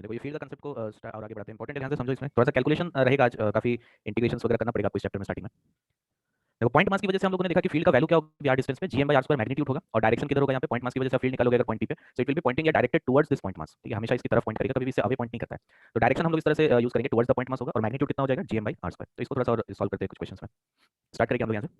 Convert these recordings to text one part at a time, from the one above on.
है। देखो ये फील्ड का कंसेप्ट को और आगे बढ़ाते हैं। इंपॉर्टेंट है, ध्यान से समझो। इसमें थोड़ा सा कैलकुलेशन रहेगा आज, काफी इंटीग्रेशंस वगैरह करना पड़ेगा आपको इस चैप्टर में स्टार्टिंग में। देखो पॉइंट मास की वजह से हम लोगों ने देखा कि फील्ड का वैल्यू क्या होगा, r डिस्टेंस में gm/r² मैग्नीट्यूड होगा, और डायरेक्शन किधर होगा, यहाँ पे पॉइंट मास की वजह से फील्ड निकालोगे अगर पॉइंट p पे, so it will be pointing या directed towards this point mass. ठीक है, हमेशा इसकी तरफ पॉइंट करेगा, कभी भी इससे अवे पॉइंट नहीं करता है। तो डायरेक्शन हम लोग इस तरह से यूज करेंगे, टुवर्ड्स द पॉइंट मास होगा, और मैग्नीट्यूड कितना हो जाएगा, gm/r²। तो इसको थोड़ा सा और सॉल्व करते हैं कुछ क्वेश्चंस में। स्टार्ट करेंगे हम लोग यहाँ से।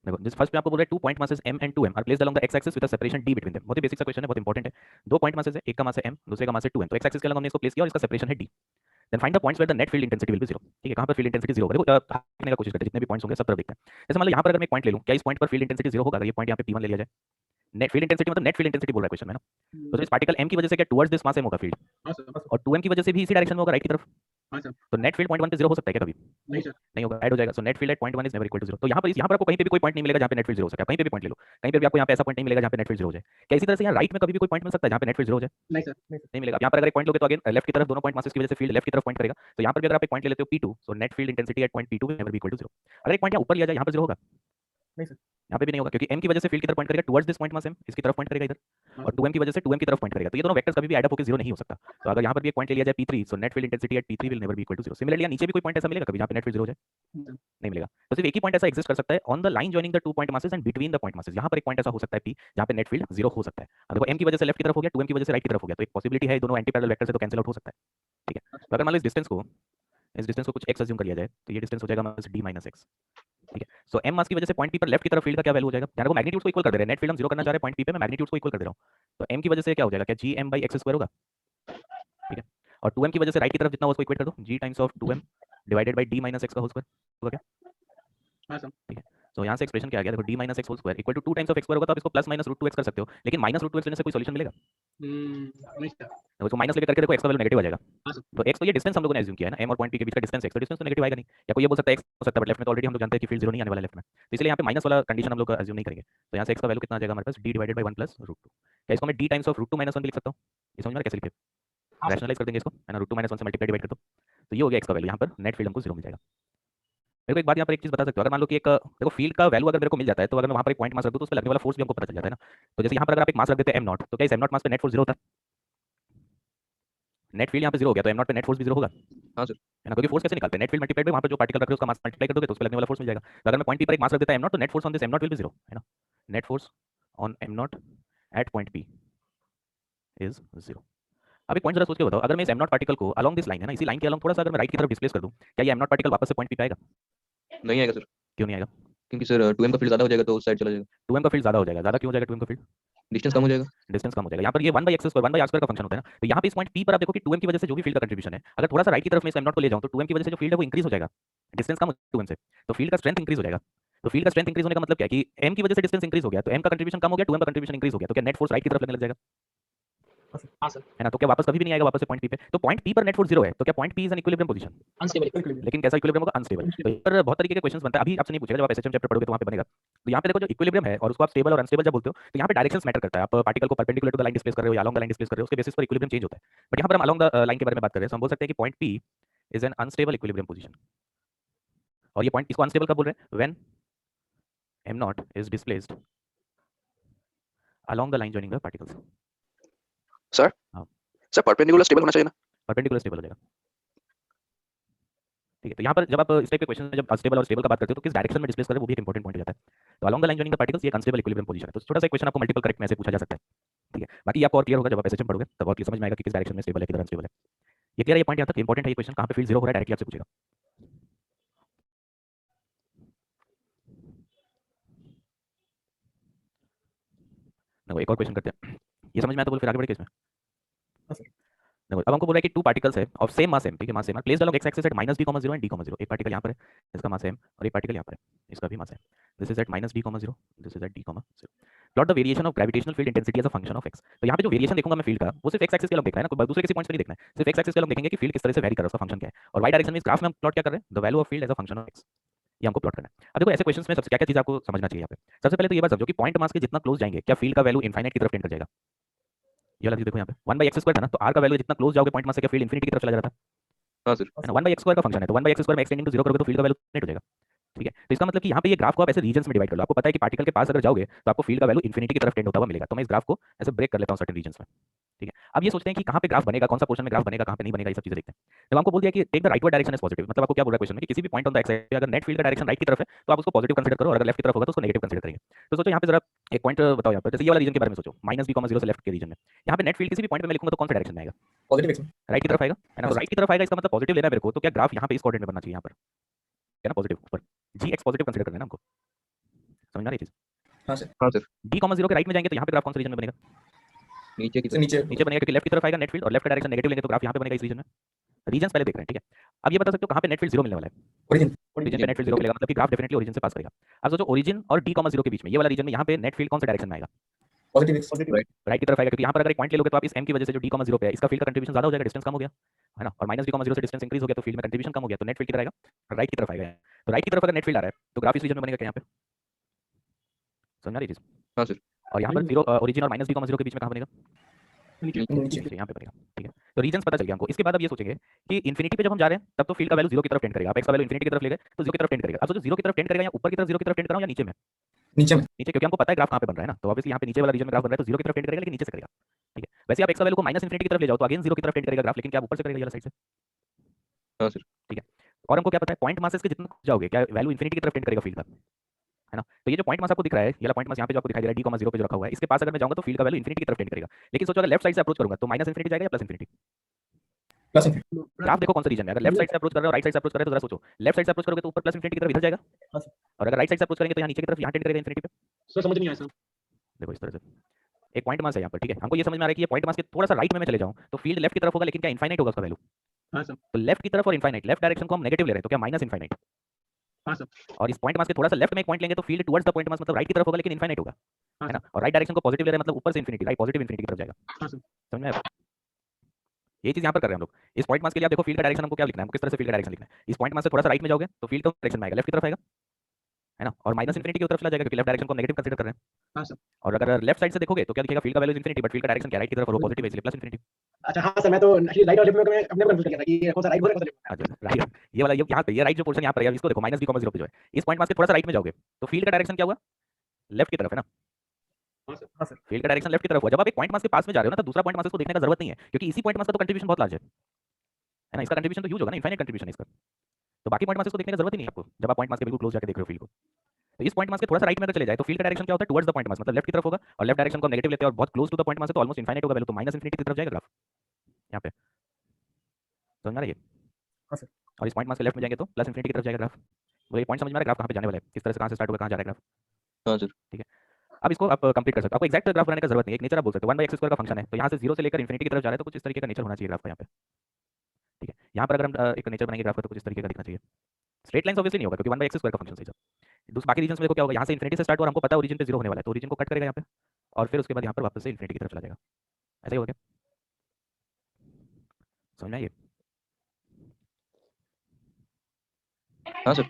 देखो जिस फर्स्ट पे आपको बोल रहा है 2 point masses m and 2m are placed along the x axis with a separation d between them. बहुत ही बेसिक सा क्वेश्चन है, बहुत इंपॉर्टेंट है। दो पॉइंट मासेस है, एक का मास है m, दूसरे का मास है 2m। तो x एक्सिस के अलग हमने इसको प्लेस किया और इसका सेपरेशन है d। Then find the points where the net field intensity will be 0। ठीक है, कहां पर फील्ड इंटेंसिटी 0 होगा। देखो देखने का कोशिश करते हैं, जितने भी पॉइंट्स होंगे सब तरफ देखते हैं। जैसे मान लो यहां पर अगर मैं एक पॉइंट ले लूं, क्या इस पॉइंट पर फील्ड इंटेंसिटी 0 होगा। अगर ये पॉइंट यहां पे p1 ले लिया जाए, नेट फील्ड इंटेंसिटी मतलब नेट फील्ड इंटेंसिटी बोल रहा है क्वेश्चन में ना। तो इस पार्टिकल m की वजह से क्या टुवर्ड्स दिस मास m होगा फील्ड, और 2m की वजह से भी इसी डायरेक्शन में होगा, राइट की तरफ। तो नेट फील्ड पॉइंट 1 पे 0 हो सकता है क्या कभी, नहीं होगा, ऐड हो जाएगा। So net field at point 1 is never equal to 0। तो यहाँ पर आपको कहीं पे भी कोई पॉइंट नहीं मिलेगा जहाँ पे नेट फील्ड 0 हो सके। कहीं पे भी पॉइंट ले लो, कहीं पे भी आपको यहाँ पे ऐसा पॉइंट नहीं मिलेगा जहाँ पे नेट फील्ड 0 हो जाए। क्या इसी तरह से यहाँ राइट में कभी भी कोई पॉइंट मिल सकता है जहाँ पे नेट फील्ड 0 हो जाए, नहीं मिलेगा। यहाँ पर अगर एक पॉइंट लोगे तो अगेन लेफ्ट की तरफ दोनों पॉइंट मासेस की वजह से फील्ड लेफ्ट की तरफ पॉइंट करेगा। तो यहाँ पर भी अगर आप एक पॉइंट ले लेते हो p2, so net field intensity at point p2 will never be equal to 0। अगर एक पॉइंट यहाँ ऊपर लिया जाए, यहाँ पर 0 होगा, यहाँ पे भी नहीं होगा, क्योंकि m की वजह से फील्ड की तरफ पॉइंट करेगा towards this point mass m, इसकी तरफ पॉइंट करेगा इधर, और 2m की वजह से 2m की तरफ पॉइंट करेगा। तो ये दोनों वेक्टर्स कभी भी ऐड अप होकर 0 नहीं हो सकता। तो अगर यहाँ पर भी एक पॉइंट ले लिया जाए p3, so net field intensity at p3 will never be equal to 0। Similarly नीचे भी कोई पॉइंट ऐसा मिलेगा कभी जहाँ पे नेट फील्ड 0 हो जाए, नहीं मिलेगा। तो सिर्फ एक ही पॉइंट ऐसा एग्जिस्ट कर सकता है on the line joining the two point masses and between the point masses. यहाँ पर एक पॉइंट ऐसा हो सकता है p जहाँ पे नेट फील्ड 0 हो सकता है। अब देखो m की वजह से लेफ्ट की तरफ हो गया, 2m की वजह से राइट की तरफ हो गया, तो एक पॉसिबिलिटी है दोनों एंटी पैरेलल वेक्टर से तो कैंसिल आउट हो सकता है। ठीक है, तो अगर मान लो इस डिस्टेंस को कुछ x अज्यूम कर लिया जाए, तो ये डिस्टेंस हो जाएगा माइनस d माइनस x। ठीक है, सो m मास की वजह से पॉइंट p पर लेफ्ट की तरफ फील्ड का क्या वैल्यू हो जाएगा, ध्यान रखो मैग्नीट्यूड को इक्वल कर दे रहे हैं। नेट फील्ड हम 0 करना चाह रहे हैं, पॉइंट p पे मैं मैग्नीट्यूड को इक्वल कर दे रहा हूं। तो m की वजह से क्या हो जाएगा, क्या gm/x² होगा। ठीक है, और 2m की वजह से राइट की तरफ जितना हो उसको इक्वेट कर दो, g times of 2m divided by d minus x का होल स्क्वायर होगा क्या। ठीक है, तो यहाँ से एक्सप्रेशन क्या आ गया, देखो d minus x whole square equal to 2 times of x² होगा, तो आप इसको प्लस माइनस रूट 2x कर सकते हो, लेकिन माइनस रूट 2x लेने से कोई सॉल्यूशन मिलेगा, तो इसको माइनस लेके करके देखो x का वैल्यू नेगेटिव आ जाएगा। तो x तो ये डिस्टेंस हम लोगों ने एज्यूम किया है ना, m और पॉइंट p के बीच का डिस्टेंस x, तो डिस्टेंस तो नेगेटिव आएगा नहीं। या कोई ये बोल सकता है x हो सकता है, बट लेफ्ट में तो ऑलरेडी हम लोग जानते हैं कि फील्ड 0 नहीं आने वाला लेफ्ट में, तो इसलिए यहाँ पे माइनस वाला कंडीशन हम लोग एज्यूम नहीं करेंगे। तो यहाँ से x का वैल्यू कितना आ जाएगा हमारे पास, d divided by 1 plus root 2। क्या इसको मैं d times of root 2 minus 1 भी लिख सकता हूँ, ये समझ में कैसे लिखे, रैशनलाइज कर देंगे इसको, है ना, रूट 2 माइनस 1 से मल्टीप्लाई डिवाइड कर दो, तो ये हो गया x का वैल्यू। यहाँ पर नेट फील्ड हमको 0 मिल जाएगा। मेरे को एक बात यहाँ पर एक चीज बता सकते हो, अगर मान लो कि एक देखो फील्ड का वैल्यू अगर मेरे को मिल जाता है, तो अगर मैं वहाँ पर एक पॉइंट मास रख दूँ तो उस पर लगने वाला फोर्स भी हमको पता चल जाता है ना। तो जैसे यहाँ पर अगर आप एक मास रख देते हैं m0, तो क्या इस m0 मास पे नेट फोर्स 0 होता है, नेट फील्ड यहाँ पे 0 हो गया, तो m0 पे नेट फोर्स भी 0 होगा, हाँ सर, है ना, क्योंकि फोर्स कैसे निकालते हैं, नेट फील्ड मल्टीप्लाइड बाय वहाँ पर जो पार्टिकल रख रहे हो उसका मास मल्टीप्लाई कर दोगे तो उस पर लगने वाला फोर्स मिल जाएगा। तो अगर मैं पॉइंट p पर एक मास रख देता है m0, तो net force on this m0 will be 0, है ना, net force on m0 at point p is 0। अब एक पॉइंट जरा सोच के बताओ, अगर मैं इस m0 पार्टिकल को अलोंग दिस लाइन, है ना, इसी लाइन के अलोंग थोड़ा सा अगर मैं राइट की तरफ डिस्प्लेस कर दूं, क्या ये m0 पार्टिकल वापस से पॉइंट p पे आएगा, नहीं आएगा सर, क्यों नहीं आएगा, क्योंकि सर 2m का फील्ड ज़्यादा हो जाएगा तो उस साइड चला जाएगा, 2m का फील्ड ज्यादा हो जाएगा, ज्यादा क्यों हो जाएगा 2m का फील्ड, डिस्टेंस कम हो जाएगा। डिस्टेंस कम हो जाएगा। यहाँ पर ये 1/x² 1/r² का फंक्शन होता है ना, तो यहाँ पे इस पॉइंट p पर आप देखो कि 2m की वजह से जो भी फील्ड का कंट्रीब्यूशन है, अगर थोड़ा सा राइट की तरफ में इस m0 को ले जाऊं तो 2m की वजह से जो फील्ड है वो इंक्रीज हो जाएगा, डिस्टेंस कम 2m से, तो फील्ड का स्ट्रेंथ इंक्रीज हो जाएगा। तो फील्ड का स्ट्रेंथ इंक्रीज होने का मतलब क्या है कि m की वजह से डिस्टेंस इंक्रीज हो गया, तो m का कंट्रीब्यूशन कम हो गया, 2m का कंट्रीब्यूशन इंक्रीज हो गया, तो क्या नेट फोर्स राइट की तरफ लगने लग जाएगा, हाँ सर, है ना। तो क्या वापस कभी भी नहीं आएगा वापस से पॉइंट p पे, तो पॉइंट p पर नेट फोर्स 0 है, तो क्या point p is an equilibrium position, unstable लेकिन कैसा इक्विलिब्रियम होगा, अनस्टेबल। तो यहाँ पर बहुत तरीके के क्वेश्चंस बनता है, अभी आपसे नहीं पूछेगा, जब आप एसएचएम चैप्टर पढ़ोगे तो वहाँ पे बनेगा। तो यहाँ पे देखो जो इक्विलिब्रियम है और उसको आप स्टेबल और अनस्टेबल जब बोलते हो, तो यहाँ पे डायरेक्शंस मैटर करता है, आप पार्टिकल को perpendicular to the line displace कर रहे हो या अलोंग द लाइन डिस्प्लेस कर रहे हो, उसके बेसिस पर इक्विलिब्रियम चेंज होता है। बट यहाँ पर हम अलोंग द लाइन के बारे में बात कर रहे हैं, तो हम बोल सकते हैं कि point p is an unstable equilibrium position, और ये पॉइंट इसको अनस्टेबल कब बोल रहे हैं, when m0 is displaced along the line joining the particles. Sir हाँ, सर परपेंडिकुलर स्टेबल होना चाहिए ना। परपेंडिकुलर स्टेबल हो जाएगा। ठीक है, तो यहाँ पर जब आप इस टाइप के क्वेश्चन में जब अनस्टेबल और स्टेबल का बात करते हो तो किस डायरेक्शन में डिस्प्लेस कर रहे हैं वो भी एक इंपॉर्टेंट पॉइंट हो जाता है। तो along the line joining the particles ये अनस्टेबल इक्विलिब्रियम पोजीशन है, तो छोटा सा क्वेश्चन आपको मल्टीपल करेक्ट में ऐसे पूछा जा सकता है। ठीक है, बाकी आपको और क्लियर होगा जब आप एसएचएम पढ़ोगे, तब और क्लियर समझ में आएगा कि किस डायरेक्शन में स्टेबल है किधर अनस्टेबल है। ये क्लियर है, ये पॉइंट यहाँ तक इंपॉर्टेंट है, ये क्वेश्चन कहाँ पे फील्ड 0 हो रहा है डायरेक्टली आपसे पूछेगा। देखो एक और क्वेश्चन करते हैं, ये समझ में आया तो बोल फिर आगे बढ़े केस में। देखो अब हमको बोला है कि टू पार्टिकल्स है ऑफ सेम मास m, ठीक है, मास m placed along x axis at -d,0 and d,0। एक पार्टिकल यहाँ पर है, इसका मास m, और एक पार्टिकल यहाँ पर है, इसका भी mass m। This is at -d,0, this is at d,0। Plot the variation of gravitational field intensity as a function of x। तो यहाँ पे जो वेरिएशन देखूंगा मैं फील्ड का, वो सिर्फ x एक्सिस के अलग देखना है ना, कोई दूसरे किसी पॉइंट पे नहीं देखना है, सिर्फ x एक्सिस के अलग देखेंगे कि फील्ड किस तरह से वेरी कर रहा है, उसका फंक्शन क्या है। और y डायरेक्शन में इस ग्राफ में हम प्लॉट क्या कर रहे हैं, the value of field as a function of x, ये हमको प्लॉट करना है। अब देखो ऐसे क्वेश्चंस में सबसे क्या क्या चीज आपको समझना चाहिए यहाँ पे। सबसे पहले तो ये बात समझो कि पॉइंट मास के जितना क्लोज जाएंगे, क्या फील्ड का वैल्यू इनफाइनाइट की तरफ टेंड कर जाएगा। ये वाला चीज देखो यहाँ पे 1/x² था ना, तो r का वैल्यू जितना क्लोज जाओगे पॉइंट मास से क्या फील्ड इंफिनिटी की तरफ चला जा रहा था, हाँ सर, है ना। 1/x² का फंक्शन है, तो 1/x² में x टेंडिंग टू 0 करोगे तो फील्ड का वैल्यू नेट हो जाएगा। ठीक है। तो इसका मतलब कि यहाँ पे ये ग्राफ को आप ऐसे रीजन्स में डिवाइड कर लो। आपको पता है कि पार्टिकल के पास अगर जाओगे तो आपको फील्ड का वैल्यू इन्फिनिटी की तरफ टेंड होता हुआ मिलेगा। तो मैं इस ग्राफ को ऐसे ब्रेक कर लेता हूँ सर्टेन रीजन्स में। ठीक है। अब ये सोचते हैं कि कहाँ पे ग्राफ बनेगा, कौन सा पोर्शन में ग्राफ बनेगा, कहाँ पे नहीं बनेगा, ये सब चीजें देखते हैं। जब आपको बोल दिया कि take the rightward direction is positive, मतलब आपको क्या बोल रहा है क्वेश्चन में कि किसी भी point on the x axis अगर नेट फील्ड का डायरेक्शन राइट की तरफ है तो आप उसको पॉजिटिव कंसीडर करो, और अगर लेफ्ट की तरफ होगा तो उसको नेगेटिव कंसीडर करेंगे। तो सोचो यहाँ पे जरा एक पॉइंट बताओ, यहाँ पर जैसे ये वाला रीजन के बारे में सोचो, -b, 0 से लेफ्ट के रीजन में। यहाँ पे नेट फील्ड किसी भी पॉइंट में मैं लिखूंगा तो कौन सा डायरेक्शन में आएगा? पॉजिटिव एक्स में। राइट की तरफ आएगा, है ना। तो हाँ, राइट की तरफ आएगा इसका मतलब पॉजिटिव लेना है मेरे को, तो क्या ग्राफ यहाँ पे इस कोऑर्डिनेट में बनना चाहिए, यहाँ पर है ना, पॉजिटिव ऊपर। जी एक्स पॉजिटिव कंसीडर करना है ना हमको, समझ में आ रही है चीज? हाँ सर। हाँ सर, d, 0 के राइट में जाएंगे तो यहाँ पे ग्राफ कौन सा रीजन में बनेगा? नीचे की सर तरफ। नीचे नीचे बनेगा, क्योंकि लेफ्ट की तरफ आएगा नेट फील्ड, और लेफ्ट का डायरेक्शन नेगेटिव लेंगे तो ग्राफ यहाँ पे बनेगा इस रीजन में। रीजन्स पहले देख रहे हैं, ठीक है। अब ये बता सकते हो कहाँ पे नेट फील्ड 0 मिलने वाला है? ओरिजिन। ओरिजिन पे नेट फील्ड 0 मिलेगा, मतलब कि ग्राफ डेफिनेटली ओरिजिन से पास करेगा। अब सोचो ओरिजिन और d, 0 के बीच में ये वाला रीजन में यहाँ पे नेट फील्ड कौन से डायरेक्शन में आएगा? Positive x. राइट। राइट की तरफ आएगा, क्योंकि यहाँ पर अगर एक पॉइंट ले लोगे तो आप इस m की वजह से जो d, 0 पे है इसका फील्ड का कंट्रीब्यूशन ज्यादा हो जाएगा, डिस्टेंस कम हो गया, है ना। और -d, 0 से डिस्टेंस इंक्रीज हो गया तो फील्ड में कंट्रीब्यूशन कम हो गया, तो नेट फील्ड किधर आएगा? राइट की तरफ आएगा। तो राइट की तरफ अगर नेट फील्ड आ रहा है तो ग्राफ इस रीजन में बनेगा क्या यहाँ पे? समझ आ रही चीज? हाँ सर, और यहाँ पर 0 ओरिजिन और -d, 0 के बीच में कहाँ बनेगा? नीचे। नीचे, यहाँ पे बनेगा, ठीक है। तो रीजन्स पता चल गया हमको। इसके बाद अब ये सोचेंगे कि इन्फिनिटी पे जब हम जा रहे हैं तब तो फील्ड का वैल्यू 0 की तरफ टेंड करेगा। आप x का वैल्यू इन्फिनिटी की तरफ ले गए तो 0 की तरफ टेंड करेगा। अब सोचो 0 की तरफ टेंड करेगा या ऊपर की तरफ 0 की तरफ टेंड कर रहा हूं या नीचे में? नीचे में। नीचे, क्योंकि हमको पता है ग्राफ कहाँ पे बन रहा है ना, तो ऑब्वियसली यहाँ पे नीचे वाला रीजन में ग्राफ बन रहा है तो 0 की तरफ टेंड करेगा, लेकिन नीचे से करेगा, ठीक है। वैसे आप x का वैल्यू को -इन्फिनिटी की तरफ ले जाओ तो अगेन 0 की तरफ टेंड करेगा ग्राफ, लेकिन क्या आप ऊपर से करेगा ये वाला साइड से? हाँ सर, ठीक है। और हमको क्या पता है पॉइंट मासेस के जितना जाओगे क्या वैल्यू इन्फिनिटी की तरफ टेंड करेगा फील्ड का, है ना। तो ये जो पॉइंट मास आपको दिख रहा है, ये वाला पॉइंट मास यहाँ पे जो आपको दिखाई दे रहा है d, 0 पे जो रखा हुआ है, इसके पास अगर मैं जाऊंगा तो फील्ड का वैल्यू इन्फिनिटी की तरफ टेंड करेगा। लेकिन सोचो अगर लेफ्ट साइड से अप्रोच करूंगा तो -इन्फिनिटी जाएगा या +इन्फिनिटी? Plus infinity. ग्राफ देखो कौन सा रीजन है, अगर लेफ्ट साइड से अप्रोच कर रहे हो राइट साइड से अप्रोच कर रहे हो तो जरा सोचो, लेफ्ट साइड से अप्रोच करोगे तो ऊपर +इन्फिनिटी की तरफ इधर जाएगा, हाँ सर। और अगर राइट साइड से अप्रोच करेंगे तो यहाँ नीचे की तरफ यहाँ टेंड करेगा इन्फिनिटी पे। सर समझ नहीं आया सर। देखो इस तरह से एक पॉइंट मास है यहाँ पर, ठीक है। हमको ये समझ में आ रहा है कि ये पॉइंट मास के थोड़ा सा राइट में मैं चले जाऊँ तो फील्ड लेफ्ट की तरफ होगा, लेकिन क्या इनफाइनाइट होगा उसका वैल्यू? हाँ सर। तो लेफ्ट की तरफ और इनफाइनाइट, लेफ्ट डायरेक्शन को हम नेगेटिव ले रहे हैं तो क्या -इनफाइनाइट? हाँ सर। और इस पॉइंट मास के थोड़ा सा लेफ्ट में एक पॉइंट लेंगे तो फील्ड टुवर्ड्स द पॉइंट मास मतलब राइट की तरफ होगा, लेकिन इनफाइनाइट होगा, हाँ है ना। सर। और राइट डायरेक्शन को पॉजिटिव ले रहे हैं मतलब ऊपर से इन्फिनिटी, राइट पॉजिटिव इन्फिनिटी की तरफ जाएगा। हाँ सर। समझ में आया? ये चीज यहाँ पर कर रहे हैं हम लोग। इस पॉइंट मास के लिए आप देखो फील्ड का डायरेक्शन हमको क्या लिखना है, हमको किस तरह से फील्ड का डायरेक्शन लिखना है। इस पॉइंट मास से थोड़ा सा राइट में जाओगे तो फील्ड का डायरेक्शन में आएगा, लेफ्ट की तरफ आएगा, है ना। और -इन्फिनिटी की तरफ चला जाएगा क्योंकि लेफ्ट डायरेक्शन को नेगेटिव कंसीडर कर रहे हैं। हाँ सर। और अगर लेफ्ट साइड से देखोगे तो क्या दिखेगा, फील्ड का वैल्यू इन्फिनिटी, बट फील्ड का डायरेक्शन क्या राइट की तरफ और वो पॉजिटिव है इसलिए +इन्फिनिटी। अच्छा हाँ सर, मैं तो एक्चुअली राइट और लेफ्ट में मैं अपने को कंफ्यूज कर गया था कि कौन सा राइट बोल रहा है, कौन सा लेफ्ट। अच्छा राइट, ये वाला ये यहाँ पे ये राइट जो पोर्शन यहाँ पर है इसको देखो -d, 0 पे जो है इस पॉइंट मास के थोड़ा सा राइट में जाओगे तो फील्ड का डायरेक्शन क्या हुआ, लेफ्ट की तरफ, है ना। हाँ सर। हाँ सर। फील्ड का डायरेक्शन लेफ्ट की तरफ हुआ। जब आप एक पॉइंट मास के पास में जा रहे हो ना तो दूसरा पॉइंट मास को देखने का जरूरत नहीं है, क्योंकि इसी पॉइंट मास का तो कंट्रीब्यूशन बहुत लार्ज है ना। इसका कंट्रीब्यूशन तो ह्यूज होगा ना, इनफाइनाइट कंट्रीब्यूशन है इसका। तो बाकी पॉइंट मास को देखने का जरूरत ही नहीं है आपको जब आप पॉइंट मास के बिल्कुल क्लोज जाकर देख रहे हो फील्ड को। तो इस पॉइंट मास के थोड़ा सा राइट में अगर चले जाए तो फील्ड का डायरेक्शन क्या होता है, टुवर्ड्स द पॉइंट मास मतलब लेफ्ट की तरफ होगा, और लेफ्ट डायरेक्शन को हम नेगेटिव लेते हैं और बहुत close to the point mass है तो ऑलमोस्ट इनफाइनाइट होगा वैल्यू, तो -इन्फिनिटी की तरफ जाएगा ग्राफ यहाँ पे। समझ में आ रही है? हाँ सर। और इस पॉइंट मास के लेफ्ट में जाएंगे तो +इन्फिनिटी की तरफ जाएगा ग्राफ। तो ये पॉइंट समझ में आ रहा है ग्राफ कहाँ पे जाने वाला है, किस तरह से कहाँ से स्टार्ट होगा कहाँ जा रहा है ग्राफ। हाँ सर, ठीक है। अब इसको आप कंप्लीट कर सकते हो, आपको एक्जैक्ट ग्राफ बनाने का जरूरत नहीं है, एक नेचर आप बोल सकते हो 1/x² का फंक्शन है तो यहाँ से 0 से लेकर इन्फिनिटी की तरफ जा रहा है तो कुछ इस तरीके का नेचर होना चाहिए ग्राफ का यहाँ पे। ठीक है। यहाँ पर अगर हम एक नेचर बनाएंगे ग्राफ का तो कुछ इस तरीके का दिखना चाहिए। स्ट्रेट लाइन्स ऑब्वियसली नहीं होगा क्योंकि 1/x² का फंक्शन सही सब। दूसरे बाकी रीजन में देखो क्या होगा, यहाँ से इन्फिनिटी से स्टार्ट और हमको पता है ओरिजिन पे 0 होने वाला है तो ओरिजिन को कट करेगा यहाँ पे और फिर उसके बाद यहाँ पर वापस से इन्फिनिटी की तरफ चला जाएगा। ऐसा ही होगा क्या? समझ में आइए? हाँ सर,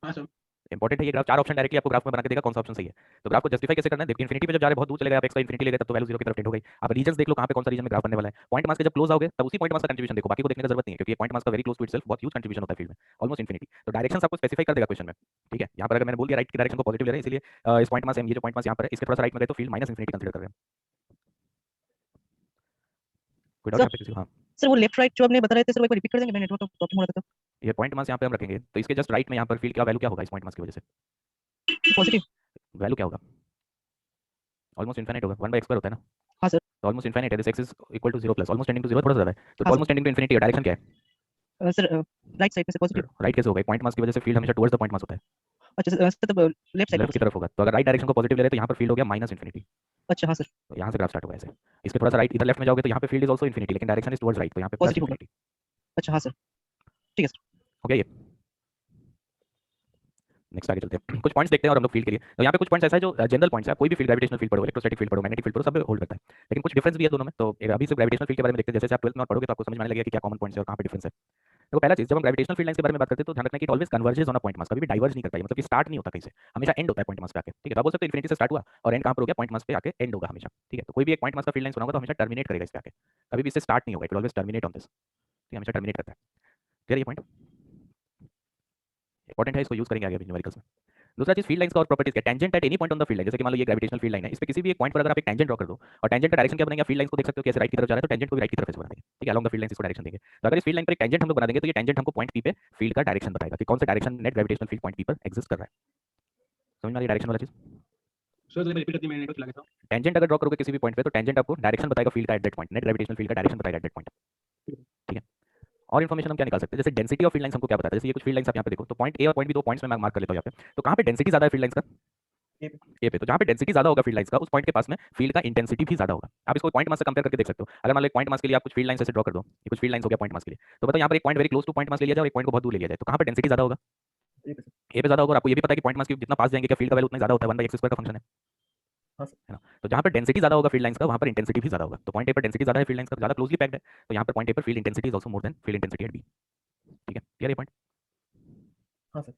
हाँ सर। इंपॉर्टेंट है ये ग्राफ, 4 ऑप्शन डायरेक्टली आपको ग्राफ में बना के देगा कौन सा ऑप्शन सही है। तो ग्राफ को जस्टिफाई कैसे करना है, देखिए इन्फिनिटी पे जब जा रहे हैं बहुत दूर चले गए आप x का इन्फिनिटी ले गए तब तो वैल्यू 0 की तरफ टेंड हो गई। आप रीजन्स देख लो कहाँ पे कौन सा रीजन में ग्राफ बनने वाला है। पॉइंट मास के जब क्लोज आओगे तब उसी पॉइंट मास का कंट्रीब्यूशन देखो, बाकी को देखने की जरूरत नहीं है क्योंकि पॉइंट मास का वेरी क्लोज टू इटसेल्फ बहुत ह्यूज कंट्रीब्यूशन होता है फील्ड में, ऑलमोस्ट इन्फिनिटी। तो डायरेक्शंस आपको स्पेसिफाई कर देगा क्वेश्चन में। ठीक है। यहाँ पर अगर मैंने बोल दिया राइट की डायरेक्शन को पॉजिटिव ले रहे हैं इसलिए इस पॉइंट मास ये जो पॉइंट मास यहाँ पर है इसके थोड़ा सा राइट में गए तो फील्ड -इन्फिनिटी कंसीडर कर रहे हैं। कोई डाउट यहाँ पे किसी को? हाँ, सर वो लेफ्ट राइट जो आपने बता रहे थे सर वो एक बार रिपीट कर देंगे, मेरा नेटवर्क तो प्रॉब्लम हो रहा था। ये पॉइंट मास यहाँ पे हम रखेंगे तो इसके जस्ट राइट में यहाँ पर फील्ड का वैल्यू क्या होगा इस पॉइंट मास की वजह से, पॉजिटिव। वैल्यू क्या होगा, ऑलमोस्ट इनफिनिट होगा, 1/x² होता है ना। हाँ सर। तो ऑलमोस्ट इनफिनिट है, this x is equal to 0 plus almost tending to 0 थोड़ा सा ज्यादा है तो हाँ, ऑलमोस्ट टेंडिंग टू इनफिनिटी है। डायरेक्शन क्या है सर राइट साइड में से पॉजिटिव। राइट कैसे होगा, पॉइंट मास की वजह से फील्ड हमेशा टुवर्ड्स द पॉइंट मास होता है, अच्छा सर तब लेफ्ट साइड लेफ्ट की तरफ होगा। तो अगर राइट डायरेक्शन को पॉजिटिव ले रहे हैं तो यहाँ पर फील्ड हो गया -इन्फिनिटी। अच्छा हाँ सर तो यहाँ से ग्राफ स्टार्ट होगा ऐसे, इसके थोड़ा सा राइट इधर लेफ्ट में जाओगे तो यहाँ पे फील्ड इज आल्सो इन्फिनिटी लेकिन डायरेक्शन इज टुवर्ड्स राइट तो यहाँ पे पॉजिटिव होगा। +इन्फिनिटी। अच्छा हाँ सर ठीक है सर। हो गया ये। नेक्स्ट आगे चलते हैं, कुछ पॉइंट्स देखते हैं और हम लोग फील्ड के लिए। तो यहाँ पे कुछ पॉइंट्स ऐसा है जो जनरल पॉइंट्स है, कोई भी फील्ड ग्रेविटेशनल फील्ड पढ़ो, इलेक्ट्रोस्टैटिक फील्ड पढ़ो, मैग्नेटिक फील्ड पढ़ो, सब होल्ड करता है, लेकिन कुछ डिफरेंस भी है दोनों में। तो अभी से ग्रेविटेशनल फील्ड के बारे में देखते हैं, जैसे आप 12th में और पढ़ोगे तो आपको समझ में आने लगेगा कि क्या कॉमन पॉइंट्स है और कहाँ पे डिफरेंस है। तो पहला चीज जब हम ग्रेविटेशनल फील्ड लाइंस के बारे में बात करते हैं तो ध्यान रखना कि it always converges on a point मास, कभी भी डाइवर्ज नहीं करता है, मतलब कि स्टार्ट नहीं होता कहीं से, हमेशा एंड होता है पॉइंट मास पे आके। ठीक है। तो आप बोल सकते हो इन्फिनिटी से स्टार्ट हुआ और एंड कहाँ पर हो गया, पॉइंट मास पे आके एंड होगा हमेशा। ठीक है। तो कोई भी एक पॉइंट मास का फील्ड लाइन सुना होगा तो हमेशा टर्मिनेट करेगा इस पे आके, कभी भी इससे स्टार्ट नहीं होगा, it always terminate on this. ठीक है, हमेशा टर्मिनेट करता है। क्लियर ये पॉइंट? इंपॉर्टेंट है, इसको यूज करेंगे आगे अभी न्यूमेरिकल्स में। दूसरा चीज फील्ड लाइंस का और प्रॉपर्टीज का, tangent at any point on the field line, जैसे कि मान लो ये ग्रेविटेशनल फील्ड लाइन है, इस पे किसी भी एक पॉइंट पर अगर आप एक टेंजेंट ड्रॉ कर दो और टेंजेंट का डायरेक्शन क्या बनेगा, फील्ड लाइंस को देख सकते हो कैसे राइट की तरफ जा रहा है, तो टेंजेंट को भी राइट की तरफ ऐसे बना देंगे, ठीक है, अलोंग द फील्ड लाइंस इसको डायरेक्शन देंगे। तो अगर इस फील्ड लाइन पर एक टेंजेंट हम लोग बना देंगे तो ये टेंजेंट हमको पॉइंट पी पे फील्ड का डायरेक्शन बताएगा कि कौन सा direction net gravitational field point P पर एग्जिस्ट कर रहा है। समझ में आ रही डायरेक्शन वाला चीज? सो तो रिपीट करती मैं नेटवर्क चला गया था। टेंजेंट अगर ड्रॉ करोगे किसी भी पॉइंट पे तो टेंजेंट आपको डायरेक्शन बताएगा फील्ड का at that point, net gravitational field का डायरेक्शन बताएगा एट दैट पॉइंट, ठीक है। और इन्फॉर्मेशन हम क्या निकाल सकते हैं, जैसे डेंसिटी ऑफ फील्ड लाइंस हमको क्या बताता है, जैसे ये कुछ फील्ड लाइंस आप यहाँ पे देखो तो पॉइंट ए और पॉइंट बी दो पॉइंट्स में मैं मार्क कर लेता हूँ यहाँ पे, तो कहाँ पे डेंसिटी ज्यादा है फील्ड लाइंस का, ए पे। तो जहाँ पे डेंसिटी ज्यादा होगा फील्ड लाइंस का उस पॉइंट के पास में फील्ड का इंटेंसिटी भी ज्यादा होगा। आप इसको पॉइंट मास से कंपेयर करके देख सकते हो। अगर मान लो एक पॉइंट मास के लिए आप कुछ फील्ड लाइंस ऐसे ड्रॉ कर दो, ये कुछ फील्ड लाइंस हो गया पॉइंट मास के लिए, तो बताओ यहाँ पर एक point very close two point mass ले लिया जाए और एक पॉइंट को बहुत दूर ले लिया जाए, तो कहाँ पे डेंसिटी ज्यादा होगा, ए पे ज्यादा होगा। और आपको ये भी पता है कि पॉइंट मास के जितना पास जाएंगे क्या फील्ड का वैल्यू उतना ज्यादा होता है, 1/x² का फंक्शन है ना। तो जहाँ पर डेंसिटी ज्यादा होगा फील्ड लाइंस का वहाँ पर इंटेंसिटी भी ज्यादा होगा। तो पॉइंट ए पर डेंसिटी ज्यादा है फील्ड लाइंस का, ज्यादा क्लोजली पैक्ड है, तो यहाँ पर पॉइंट ए पर field intensity is also more than field intensity at B, ठीक है, क्लियर है पॉइंट? हाँ सर।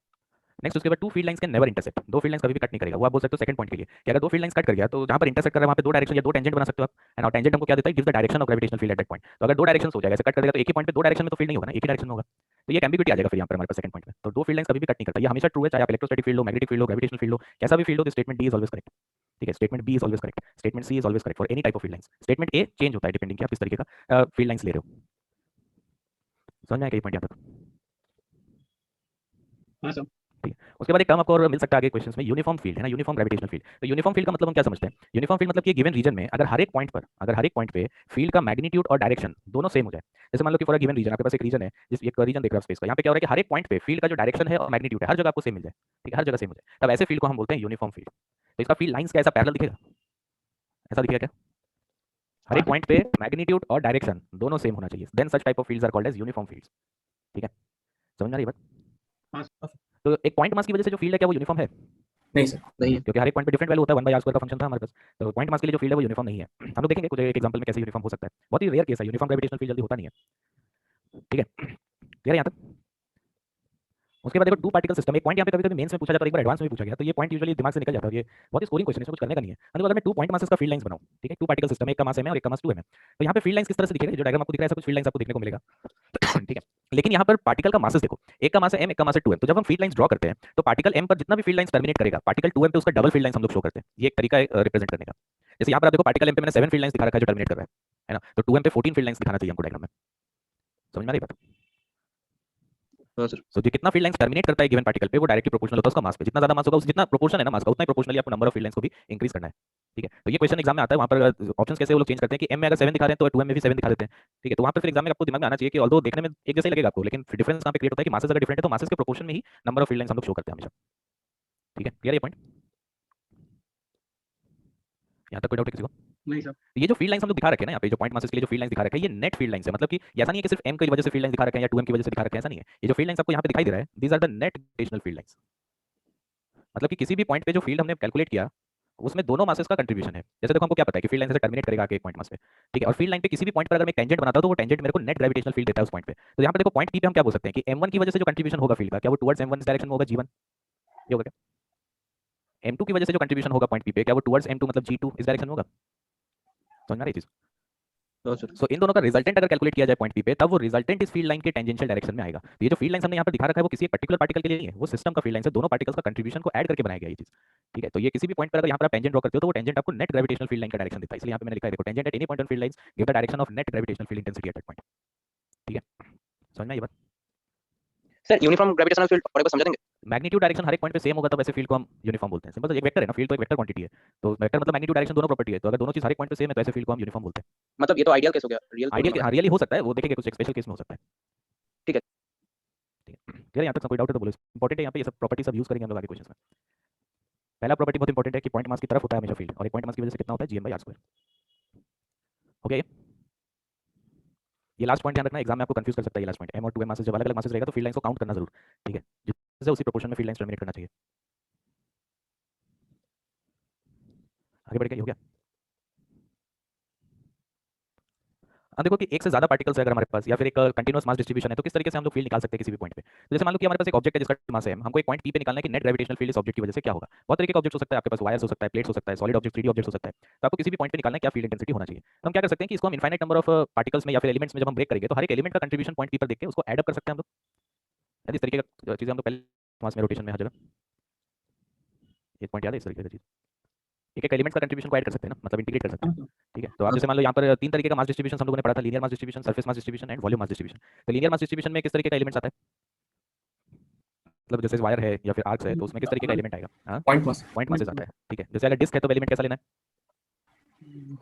नेक्स्ट उसके बाद two field lines can never intersect, दो फील्ड लाइंस कभी भी कट नहीं करेगा। वो आप बोल सकते हो सेकंड पॉइंट के लिए कि अगर दो फील्ड लाइंस कट कर गया तो जहां पर इंटरसेक्ट कर रहा है वहां पे दो डायरेक्शन या दो टेंजेंट बना सकते हो आप, एंड टेंजेंट हमको क्या देता है, gives the direction of gravitational field at that point. तो अगर दो डायरेक्शन हो जाएगा, ऐसे कट कर देगा तो एक ही पॉइंट पे दो डायरेक्शन में तो फील्ड नहीं होगा ना, एक ही डायरेक्शन में होगा, तो ये एम्बिग्यूटी आ जाएगा फिर यहाँ पर हमारे पास सेकंड पॉइंट में। तो दो फील्ड लाइंस कभी भी कट नहीं करता, ये हमेशा ट्रू है, चाहे आप इलेक्ट्रोस्टैटिक फील्ड हो, मैग्नेटिक फील्ड हो, ग्रेविटेशनल फील्ड हो, कैसा भी फील्ड हो, तो statement D is always correct, ठीक है। Statement B is always correct, statement C is always correct for any type of field lines. Statement A change होता है डिपेंडिंग कि आप किस तरीके का फील्ड लाइंस ले रहे हो। समझ में आया ये पॉइंट यहाँ तक? हाँ सर। ठीक है। उसके बाद एक टर्म आपको और मिल सकता है आगे क्वेश्चंस में, यूनिफॉर्म फील्ड है ना, यूनिफॉर्म ग्रेविटेशनल फील्ड। तो यूनिफॉर्म फील्ड का मतलब हम क्या समझते हैं, यूनिफॉर्म फील्ड मतलब कि गिवन रीजन में अगर हर एक पॉइंट पे फील्ड का मैग्नीट्यूड और डायरेक्शन दोनों सेम हो जाए। जैसे मान लो कि फॉर अ गिवन रीजन आपके पास एक रीजन है, जिस एक रीजन देख रहे हो स्पेस का, यहाँ पे क्या हो रहा है कि हर एक पॉइंट पे फील्ड का जो डायरेक्शन है और मैग्नीट्यूड है हर जगह आपको सेम मिल जाए, ठीक है, हर जगह सेम हो जाए, तब ऐसे फील्ड को हम बोलते हैं यूनिफॉर्म फील्ड। तो इसका फील्ड लाइंस का ऐसा पैरेलल दिखेगा, ऐसा दिखेगा क्या, हर एक पॉइंट पे मैग्नीट्यूड और डायरेक्शन दोनों सेम होना चाहिए, then such type of fields are called as uniform fields, ठीक है। समझ में आ रही है बात? हाँ सर। तो एक पॉइंट मास की वजह से जो फील्ड है क्या वो यूनिफॉर्म है? नहीं सर, नहीं है। क्योंकि हर एक पॉइंट पे डिफरेंट वैल्यू होता है, 1/r² का फंक्शन था हमारे पास, तो पॉइंट मास के लिए जो फील्ड है वो यूनिफॉर्म नहीं है। हम लोग देखेंगे कुछ एक एग्जांपल में कैसे यूनिफॉर्म हो सकता है, बहुत ही रेयर केस है, यूनिफॉर्म ग्रेविटेशनल फील्ड जल्दी होता नहीं है, ठीक है, क्लियर है यहाँ तक? उसके बाद देखो टू पार्टिकल सिस्टम, एक पॉइंट यहाँ पे कभी कभी मेंस में पूछा जाता है, एक बार एडवांस में भी पूछा गया, तो ये पॉइंट यूजुअली दिमाग से निकल जाता है, ये बहुत ही स्कोरिंग क्वेश्चन है, इसमें कुछ करने का नहीं है। मतलब अगर मैं टू पॉइंट मासेस का फील्ड लाइंस बनाऊं, ठीक है, टू पार्टिकल सिस्टम, एक का मास m है और एक का मास 2m है, तो यहाँ पे फील्ड लाइंस किस तरह से दिखेगा, जो डायग्राम आपको दिख रहा है ऐसा कुछ फील्ड लाइंस आपको देखने को मिलेगा, ठीक है। लेकिन यहाँ पर पार्टिकल का मासेस देखो, एक का मास है m, एक का मास है 2m, तो जब हम फील्ड लाइंस ड्रॉ करते हैं तो पार्टिकल m पर जितना भी फील्ड लाइंस टर्मिनेट करेगा, पार्टिकल 2m पे उसका डबल फील्ड लाइंस हम लोग शो करते हैं, ये एक तरीका है रिप्रेजेंट करने का। जैसे यहाँ पर आप देखो पार्टिकल m पे मैंने 7 फील्ड लाइंस दिखा रखा है जो टर्मिनेट कर रहा है ना, तो 2m पे 14 फील्ड लाइंस दिखाना चाहिए हमको डायग्राम में। समझ में आ रही बात? हाँ सर। सो जो कितना फील्ड लाइंस टर्मिनेट करता है गिवन पार्टिकल पे वो डायरेक्टली प्रोपोर्शनल होता है उसका मास पे, जितना ज्यादा मास होगा उस जितना प्रोपोर्शन है ना मास का उतना ही प्रोपोर्शनली आपको नंबर ऑफ फील्ड लाइंस को भी इंक्रीज करना है, ठीक है। तो ये क्वेश्चन एग्जाम में आता है, वहां पर ऑप्शंस कैसे वो लोग चेंज करते हैं कि m में अगर 7 दिखा रहे हैं तो 2m में भी 7 दिखा देते हैं, ठीक है। तो वहां पर फिर एग्जाम में आपको दिमाग में आना चाहिए कि ऑल्दो देखने में एक जैसा ही लगेगा आपको, लेकिन डिफरेंस कहां पे क्रिएट होता है कि मासेस अगर डिफरेंट है तो मासेस के प्रोपोर्शन में ही नंबर ऑफ फील्ड लाइंस हम लोग शो करते हैं हमेशा, ठीक है, क्लियर है ये पॉइंट? यहाँ तक कोई डाउट है किसी को? नहीं सर। ये जो फील्ड लाइंस हम लोग दिखा रखे हैं ना यहाँ पे, जो पॉइंट मासेस के लिए जो फील्ड लाइंस दिखा रखे हैं ये नेट फील्ड लाइंस है, मतलब कि ऐसा नहीं है कि सिर्फ m की वजह से फील्ड लाइंस दिखा रखे हैं या 2m की वजह से दिखा रखे हैं, ऐसा नहीं है। ये जो फील्ड लाइंस आपको यहाँ पे दिखाई दे रहा है these are the net gravitational field lines, मतलब कि किसी भी पॉइंट पे जो फील्ड हमने कैलकुलेट किया उसमें दोनों मासेस का कंट्रीब्यूशन है। जैसे देखो हमको क्या पता है कि फील्ड लाइन से टर्मिनेट करेगा आके एक पॉइंट मास पे, ठीक है, और फील्ड लाइन पे किसी भी पॉइंट पर अगर मैं टेंजेंट बनाता हूं तो वो टेंजेंट मेरे को नेट ग्रेविटेशनल फील्ड देता है उस पॉइंट पे। तो यहाँ पे देखो पॉइंट पी पे हम क्या बोल सकते हैं कि m1 की वजह से जो कंट्रीब्यूशन होगा फील्ड का क्या वो टुवर्ड्स m1 इस डायरेक्शन में होगा g1, ये होगा क्या? m2 की वजह से जो कंट्रीब्यूशन होगा पॉइंट पी पे क्या वो टुवर्ड्स m2 मतलब g2 इस डायरेक्शन में होगा? समझ में आ रही चीज? हाँ सर। सो इन दोनों का रिजल्टेंट अगर कैलकुलेट किया जाए पॉइंट पी पे तब वो रिजल्टेंट इस फील्ड लाइन के टेंजेंशियल डायरेक्शन में आएगा। तो ये जो फील्ड लाइन हमने यहाँ पर दिखा रखा है वो किसी एक पर्टिकुलर पार्टिकल के लिए नहीं है, वो सिस्टम का फील्ड लाइन है, दोनों पार्टिकल्स का कंट्रीब्यूशन को ऐड करके बनाया गया ये चीज, ठीक है। तो ये किसी भी पॉइंट पर अगर यहाँ पर आप टेंजेंट ड्रॉ करते हो तो वो टेंजेंट आपको नेट ग्रेविटेशनल फील्ड लाइन का डायरेक्शन देता है, इसलिए यहाँ पे मैंने लिखा है देखो tangent at any point on field lines give the direction of net gravitational field intensity at that point, ठीक है। समझ में आई ये बात? सर यूनिफॉर्म ग्रेविटेशनल फील्ड और एक बार समझा देंगे? मैग्नीट्यूड डायरेक्शन हर एक पॉइंट पे सेम होगा तब ऐसे फील्ड को हम यूनिफॉर्म बोलते हैं। सिंपल सा एक वेक्टर है ना, फील्ड तो एक वेक्टर क्वांटिटी है, तो वेक्टर मतलब मैग्नीट्यूड डायरेक्शन दोनों प्रॉपर्टी है, तो अगर दोनों चीज हर एक पॉइंट पे सेम है तो ऐसे फील्ड को हम यूनिफॉर्म बोलते हैं। मतलब ये तो आइडियल केस हो गया, रियल आइडियल रियली हो सकता है, वो देखेंगे कुछ एक स्पेशल केस में हो सकता है, ठीक है। ठीक है, क्लियर? यहाँ तक कोई डाउट है तो बोलो। इंपॉर्टेंट है यहाँ पे ये सब प्रॉपर्टी सब यूज करेंगे हम लोग आगे क्वेश्चंस में। पहला प्रॉपर्टी बहुत इंपॉर्टेंट है कि पॉइंट मास की तरफ होता है हमेशा फील्ड, और एक पॉइंट मास की वजह से कितना होता है gm/r²। ओके, ये लास्ट पॉइंट ध्यान रखना, एग्जाम में आपको कंफ्यूज कर सकता है ये लास्ट पॉइंट। m और 2m मासेस जब अलग-अलग मासेस रहेगा तो फील्ड लाइंस को काउंट करना जरूर, ठीक है, जिससे उसी प्रोपोर्शन में फील्ड लाइंस टर्मिनेट करना चाहिए। आगे बढ़ के ये हो गया। अब देखो कि एक से ज्यादा पार्टिकल्स है अगर हमारे पास या फिर एक कंटीन्यूअस मास डिस्ट्रीब्यूशन है तो किस तरीके से हम लोग फील्ड निकाल सकते हैं किसी भी पॉइंट पे। तो जैसे मान लो कि हमारे पास एक ऑब्जेक्ट है जिसका मास है, हमको एक पॉइंट पी पे निकालना है कि नेट ग्रेविटेशनल फील्ड इस ऑब्जेक्ट की वजह से क्या होगा। बहुत तरीके का ऑब्जेक्ट हो सकता है, आपके पास वायर्स हो सकता है, प्लेट्स हो सकता है, सॉलिड ऑब्जेक्ट 3D ऑब्जेक्ट हो सकता है। तो आपको किसी भी पॉइंट पे निकालना है क्या फील्ड इंटेंसिटी होना चाहिए। तो हम क्या कर सकते हैं कि इसको हम इनफाइनाइट नंबर ऑफ पार्टिकल्स में या फिर एलिमेंट्स में जब हम ब्रेक करेंगे तो हर एक एलिमेंट का कंट्रीब्यूशन पॉइंट पी पर देख के उसको ऐड अप कर सकते हैं हम लोग। इस तरीके का चीजें हम लोग पहले मास में रोटेशन में हर जगह एक पॉइंट याद है इस तरीके की चीज एक एक एलिमेंट्स का कंट्रीब्यूशन को ऐड कर सकते हैं ना मतलब इंटीग्रेट कर सकते हैं ठीक है तो आप जैसे मान लो यहाँ पर 3 तरीके का मास डिस्ट्रीब्यूशन हम लोगों ने पढ़ा था linear mass distribution surface mass distribution and volume mass distribution तो लीनियर मास डिस्ट्रीब्यूशन में किस तरीके का एलिमेंट्स आता है मतलब जैसे वायर है या फिर आर्क्स है तो उसमें किस तरीके का एलिमेंट आएगा हाँ पॉइंट मास पॉइंट मासेस आता है ठीक है जैसे अगर डिस्क है तो एलिमेंट कैसा लेना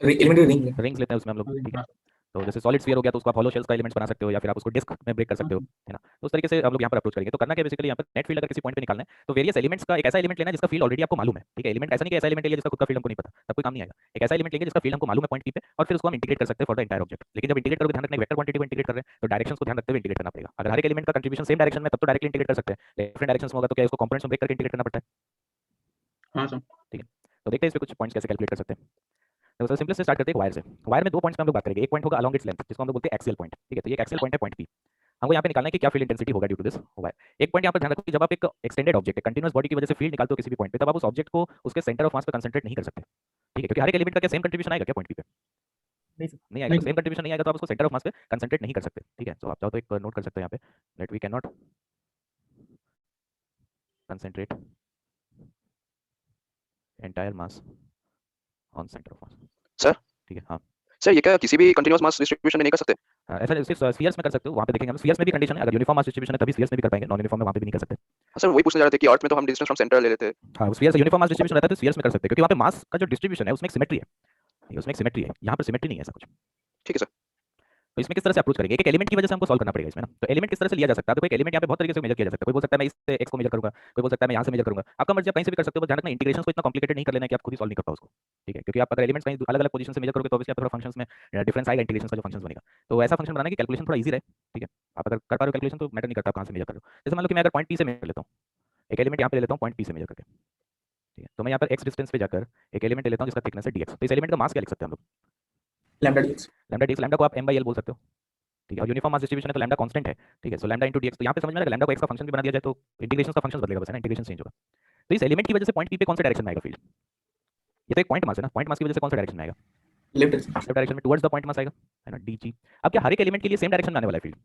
एलिमेंट रिंग है रिंग्स लेते हैं उसमें हम लोग ठीक है तो जैसे सॉलिड स्फीयर हो गया तो उसको आप हॉलो शेल्स का एलिमेंट्स बना सकते हो या फिर आप उसको डिस्क में ब्रेक कर सकते हो है ना तो उस तरीके से हम लोग यहाँ पर अप्रोच करेंगे तो करना क्या बेसिकली यहाँ पर नेट फील्ड अगर किसी पॉइंट पे निकालना है तो वेरियस एलिमेंट्स का एक ऐसा एलिमेंट लेना है जिसका फील्ड ऑलरेडी आपको मालूम है ठीक है एलिमेंट ऐसा नहीं कि ऐसा एलिमेंट लिया जिसका खुद का फील्ड हमको नहीं पता तब कोई काम नहीं आएगा एक ऐसा एलिमेंट लेंगे जिसका फील्ड हमको मालूम है पॉइंट पी पे और फिर उसको हम इंटीग्रेट कर सकते हैं फॉर द एंटायर ऑब्जेक्ट लेकिन जब इंटीग्रेट करोगे ध्यान रखना वेक्टर क्वांटिटी को इंटीग्रेट कर रहे हैं तो डायरेक्शंस को ध्यान रखते हुए इंटीग्रेट करना पड़ेगा अगर हर एक एलिमेंट का कंट्रीब्यूशन सेम डायरेक्शन में तब तो डायरेक्टली इंटीग्रेट कर सकते हैं डिफरेंट डायरेक्शंस में होगा तो क्या इसको कंपोनेंट्स में ब्रेक करके इंटीग्रेट करना पड़ता है हाँ सर ठीक है तो देखते हैं इस पे कुछ पॉइंट्स कैसे कैलकुलेट कर सकते हैं तो सबसे सिंपल से स्टार्ट करते हैं वायर से वायर में 2 पॉइंट्स पे हम लोग बात करेंगे एक पॉइंट होगा अलोंग इट्स लेंथ जिसको हम लोग बोलते हैं एक्सियल पॉइंट ठीक है तो ये एक्सियल पॉइंट है पॉइंट पी हमको यहाँ पे निकालना है कि क्या फील्ड इंटेंसिटी होगा ड्यू टू दिस वायर एक पॉइंट यहाँ पर ध्यान रखो कि जब आप एक एक्सटेंडेड ऑब्जेक्ट है कंटीन्यूअस बॉडी की वजह से फील्ड निकालते हो किसी भी पॉइंट पे तब आप उस ऑब्जेक्ट को उसके सेंटर ऑफ मास पे कंसंट्रेट नहीं कर सकते ठीक है क्योंकि हर एक एलिमेंट का क्या सेम कंट्रीब्यूशन आएगा क्या पॉइंट पी पे नहीं आएगा सेम कंट्रीब्यूशन नहीं आएगा तो आप उसको सेंटर ऑफ मास पे कंसंट्रेट नहीं कर सकते ठीक है तो आप चाहो तो एक नोट कर सकते हो यहाँ पे let we can not concentrate entire mass on centre of mass sir ठीक है हाँ सर ये क्या किसी भी कंटीन्यूअस मास डिस्ट्रीब्यूशन में नहीं कर सकते ऐसा सिर्फ स्फीयर्स में कर सकते हो वहाँ पे देखेंगे हम स्फीयर्स में भी कंडीशन है अगर यूनिफॉर्म मास डिस्ट्रीब्यूशन है तभी स्फीयर्स में भी कर पाएंगे नॉन यूनिफॉर्म में वहाँ पे भी नहीं कर सकते सर वही पूछने जा रहे थे कि अर्थ में तो हम डिस्टेंस फ्रॉम सेंटर ले लेते हैं हाँ स्फीयर से यूनिफॉर्म मास डिस्ट्रीब्यूशन रहता है तो स्फीयर्स में कर सकते हैं क्योंकि वहाँ पे मास का जो डिस्ट्रीब्यूशन है उसमें एक सिमेट्री है उसमें एक सिमेट्री है यहाँ पर सिमेट्री नहीं है ऐसा कुछ ठीक है सर तो इसमें किस तरह से अप्रोच करेंगे एक एलिमेंट की वजह से हमको सॉल्व करना पड़ेगा इसमें ना तो एलिमेंट किस तरह से लिया जा सकता है तो कोई एलिमेंट यहाँ पे बहुत तरीके से मेजर किया जा सकता है कोई बोल सकता है मैं इससे x को मेजर करूंगा कोई बोल सकता है मैं यहाँ से मेजर करूंगा आपका मर्जी आप कहीं से भी कर सकते हो बस ध्यान रखना इंटीग्रेशन को इतना कॉम्प्लिकेटेड नहीं कर लेना कि आप खुद ही सॉल्व नहीं कर पाओ उसको ठीक है क्योंकि आप अगर एलिमेंट्स कहीं अलग अलग पोजीशन से मेजर करोगे तो ऑब्वियसली आपके फंक्शंस में डिफरेंस आएगा इंटीग्रेशन का जो फंक्शंस बनेगा तो ऐसा फंक्शन बनाना कि कैलकुलेशन थोड़ा इजी रहे ठीक है आप अगर कर पा रहे हो कैलकुलेशन तो मैटर नहीं करता कहाँ से मेजर कर रहे हो जैसे मान लो कि मैं अगर पॉइंट पी से मेजर लेता हूँ एक एलिमेंट यहाँ पे ले लेता हूँ पॉइंट पी से मेजर करके ठीक है तो मैं यहाँ पर x डिस्टेंस पे जाकर एक एलिमेंट ले लेता हूँ जिसका थिकनेस है dx तो इस एलिमेंट का मास क्या लिख सकते हैं हम लोग लैम्डा डीएक्स लैम्डा को आप m/l बोल सकते हो ठीक है और यूनिफॉर्म मास डिस्ट्रीब्यूशन है तो लैम्डा कांस्टेंट है ठीक है सो लैम्डा इनटू dx तो यहाँ पे समझ में आएगा लैम्डा को x का फंक्शन भी बना दिया जाए तो इंटीग्रेशन का फंक्शन बदलेगा बस है ना इंटीग्रेशन चेंज होगा तो इस एलिमेंट की वजह से पॉइंट पी पे कौन सा डायरेक्शन में आएगा फील्ड ये तो एक पॉइंट मास है ना पॉइंट मास की वजह से कौन सा डायरेक्शन में आएगा लेफ्ट डायरेक्शन में टुवर्ड्स द पॉइंट मास आएगा है ना dg अब क्या हर एक एलिमेंट के लिए सेम डायरेक्शन में आने वाला है फील्ड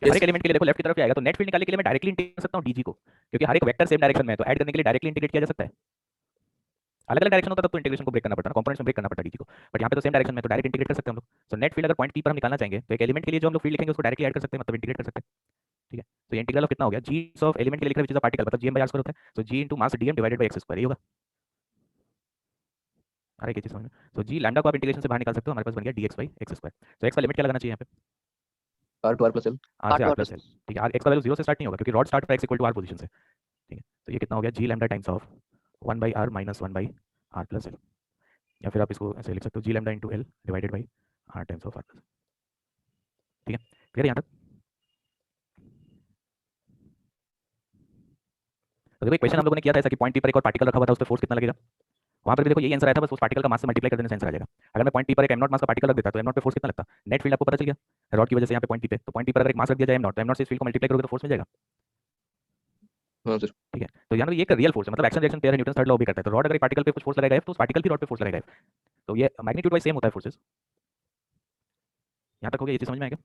हर एक एलिमेंट के लिए देखो लेफ्ट की तरफ आएगा तो नेट फील्ड निकालने के लिए मैं डायरेक्टली इंटीग्रेट कर सकता हूं dg को क्योंकि हर एक वेक्टर सेम डायरेक्शन में है तो ऐड करने के लिए डायरेक्टली इंटीग्रेट किया जा सकता है अलग अलग डायरेक्शन होता तब तो इंटीग्रेशन को ब्रेक करना पड़ता है कंपोनेंट्स में ब्रेक करना पड़ता है dg को बट यहाँ पे तो सेम डायरेक्शन में तो डायरेक्ट इंटीग्रेट कर सकते हैं हम लोग सो नेट फील्ड अगर पॉइंट p पर हम निकालना चाहेंगे तो एक एलिमेंट के लिए जो हम लोग फील्ड लिखेंगे उसको डायरेक्टली ऐड कर सकते हैं मतलब इंटीग्रेट कर सकते हैं ठीक है तो ये इंटीग्रल ऑफ कितना हो गया g ऑफ एलिमेंट के लिए लिख रहे हैं व्हिच इज अ पार्टिकल मतलब gm/r होता है तो g into mass dm divided by x square ये होगा अरे क्या चीज समझ में तो g लैम्डा को आप इंटीग्रेशन से बाहर निकाल सकते हो हमारे पास बन गया dx by x स्क्वायर तो x का लिमिट क्या लगाना चाहिए यहाँ पे r to r plus l r से r plus l ठीक है x का वैल्यू 0 से स्टार्ट नहीं होगा क्योंकि रॉड स्टार्ट पर x equal to r position से ठीक है तो ये कितना हो गया g lambda times of 1/r minus 1/r plus l या फिर आप इसको ऐसे लिख सकते हो g lambda into l divided by r times of r plus ठीक है क्लियर यहाँ तक तो देखो एक क्वेश्चन हम लोगों ने किया था ऐसा कि पॉइंट p पर एक और पार्टिकल रखा हुआ था उस पर फोर्स कितना लगेगा वहाँ पर भी देखो यही आंसर आया था बस उस पार्टिकल का मास से मल्टीप्लाई कर देने से आंसर आ जाएगा अगर मैं पॉइंट p पर एक m0 मास का पार्टिकल रख देता तो m0 पे फोर्स कितना लगता नेट फील्ड आपको पता चल गया रॉड की वजह से यहाँ पे पॉइंट p पे तो पॉइंट p पर अगर एक मास रख दिया जाए m0 तो m0 से इस फील्ड को मल्टीप्लाई करोगे तो फोर्स मिल जाएगा हाँ सर ठीक है तो यहाँ पे ये एक रियल फोर्स है मतलब एक्शन रिएक्शन पेयर है न्यूटन थर्ड लॉ भी करता है तो रॉड अगर पार्टिकल पे कुछ फोर्स लगाएगा तो उस पार्टिकल भी रॉड पे फोर्स लगाएगा तो ये मैग्नीट्यूड वाइज सेम होता है फोर्सेस यहाँ तक हो गया ये चीज समझ में आएगा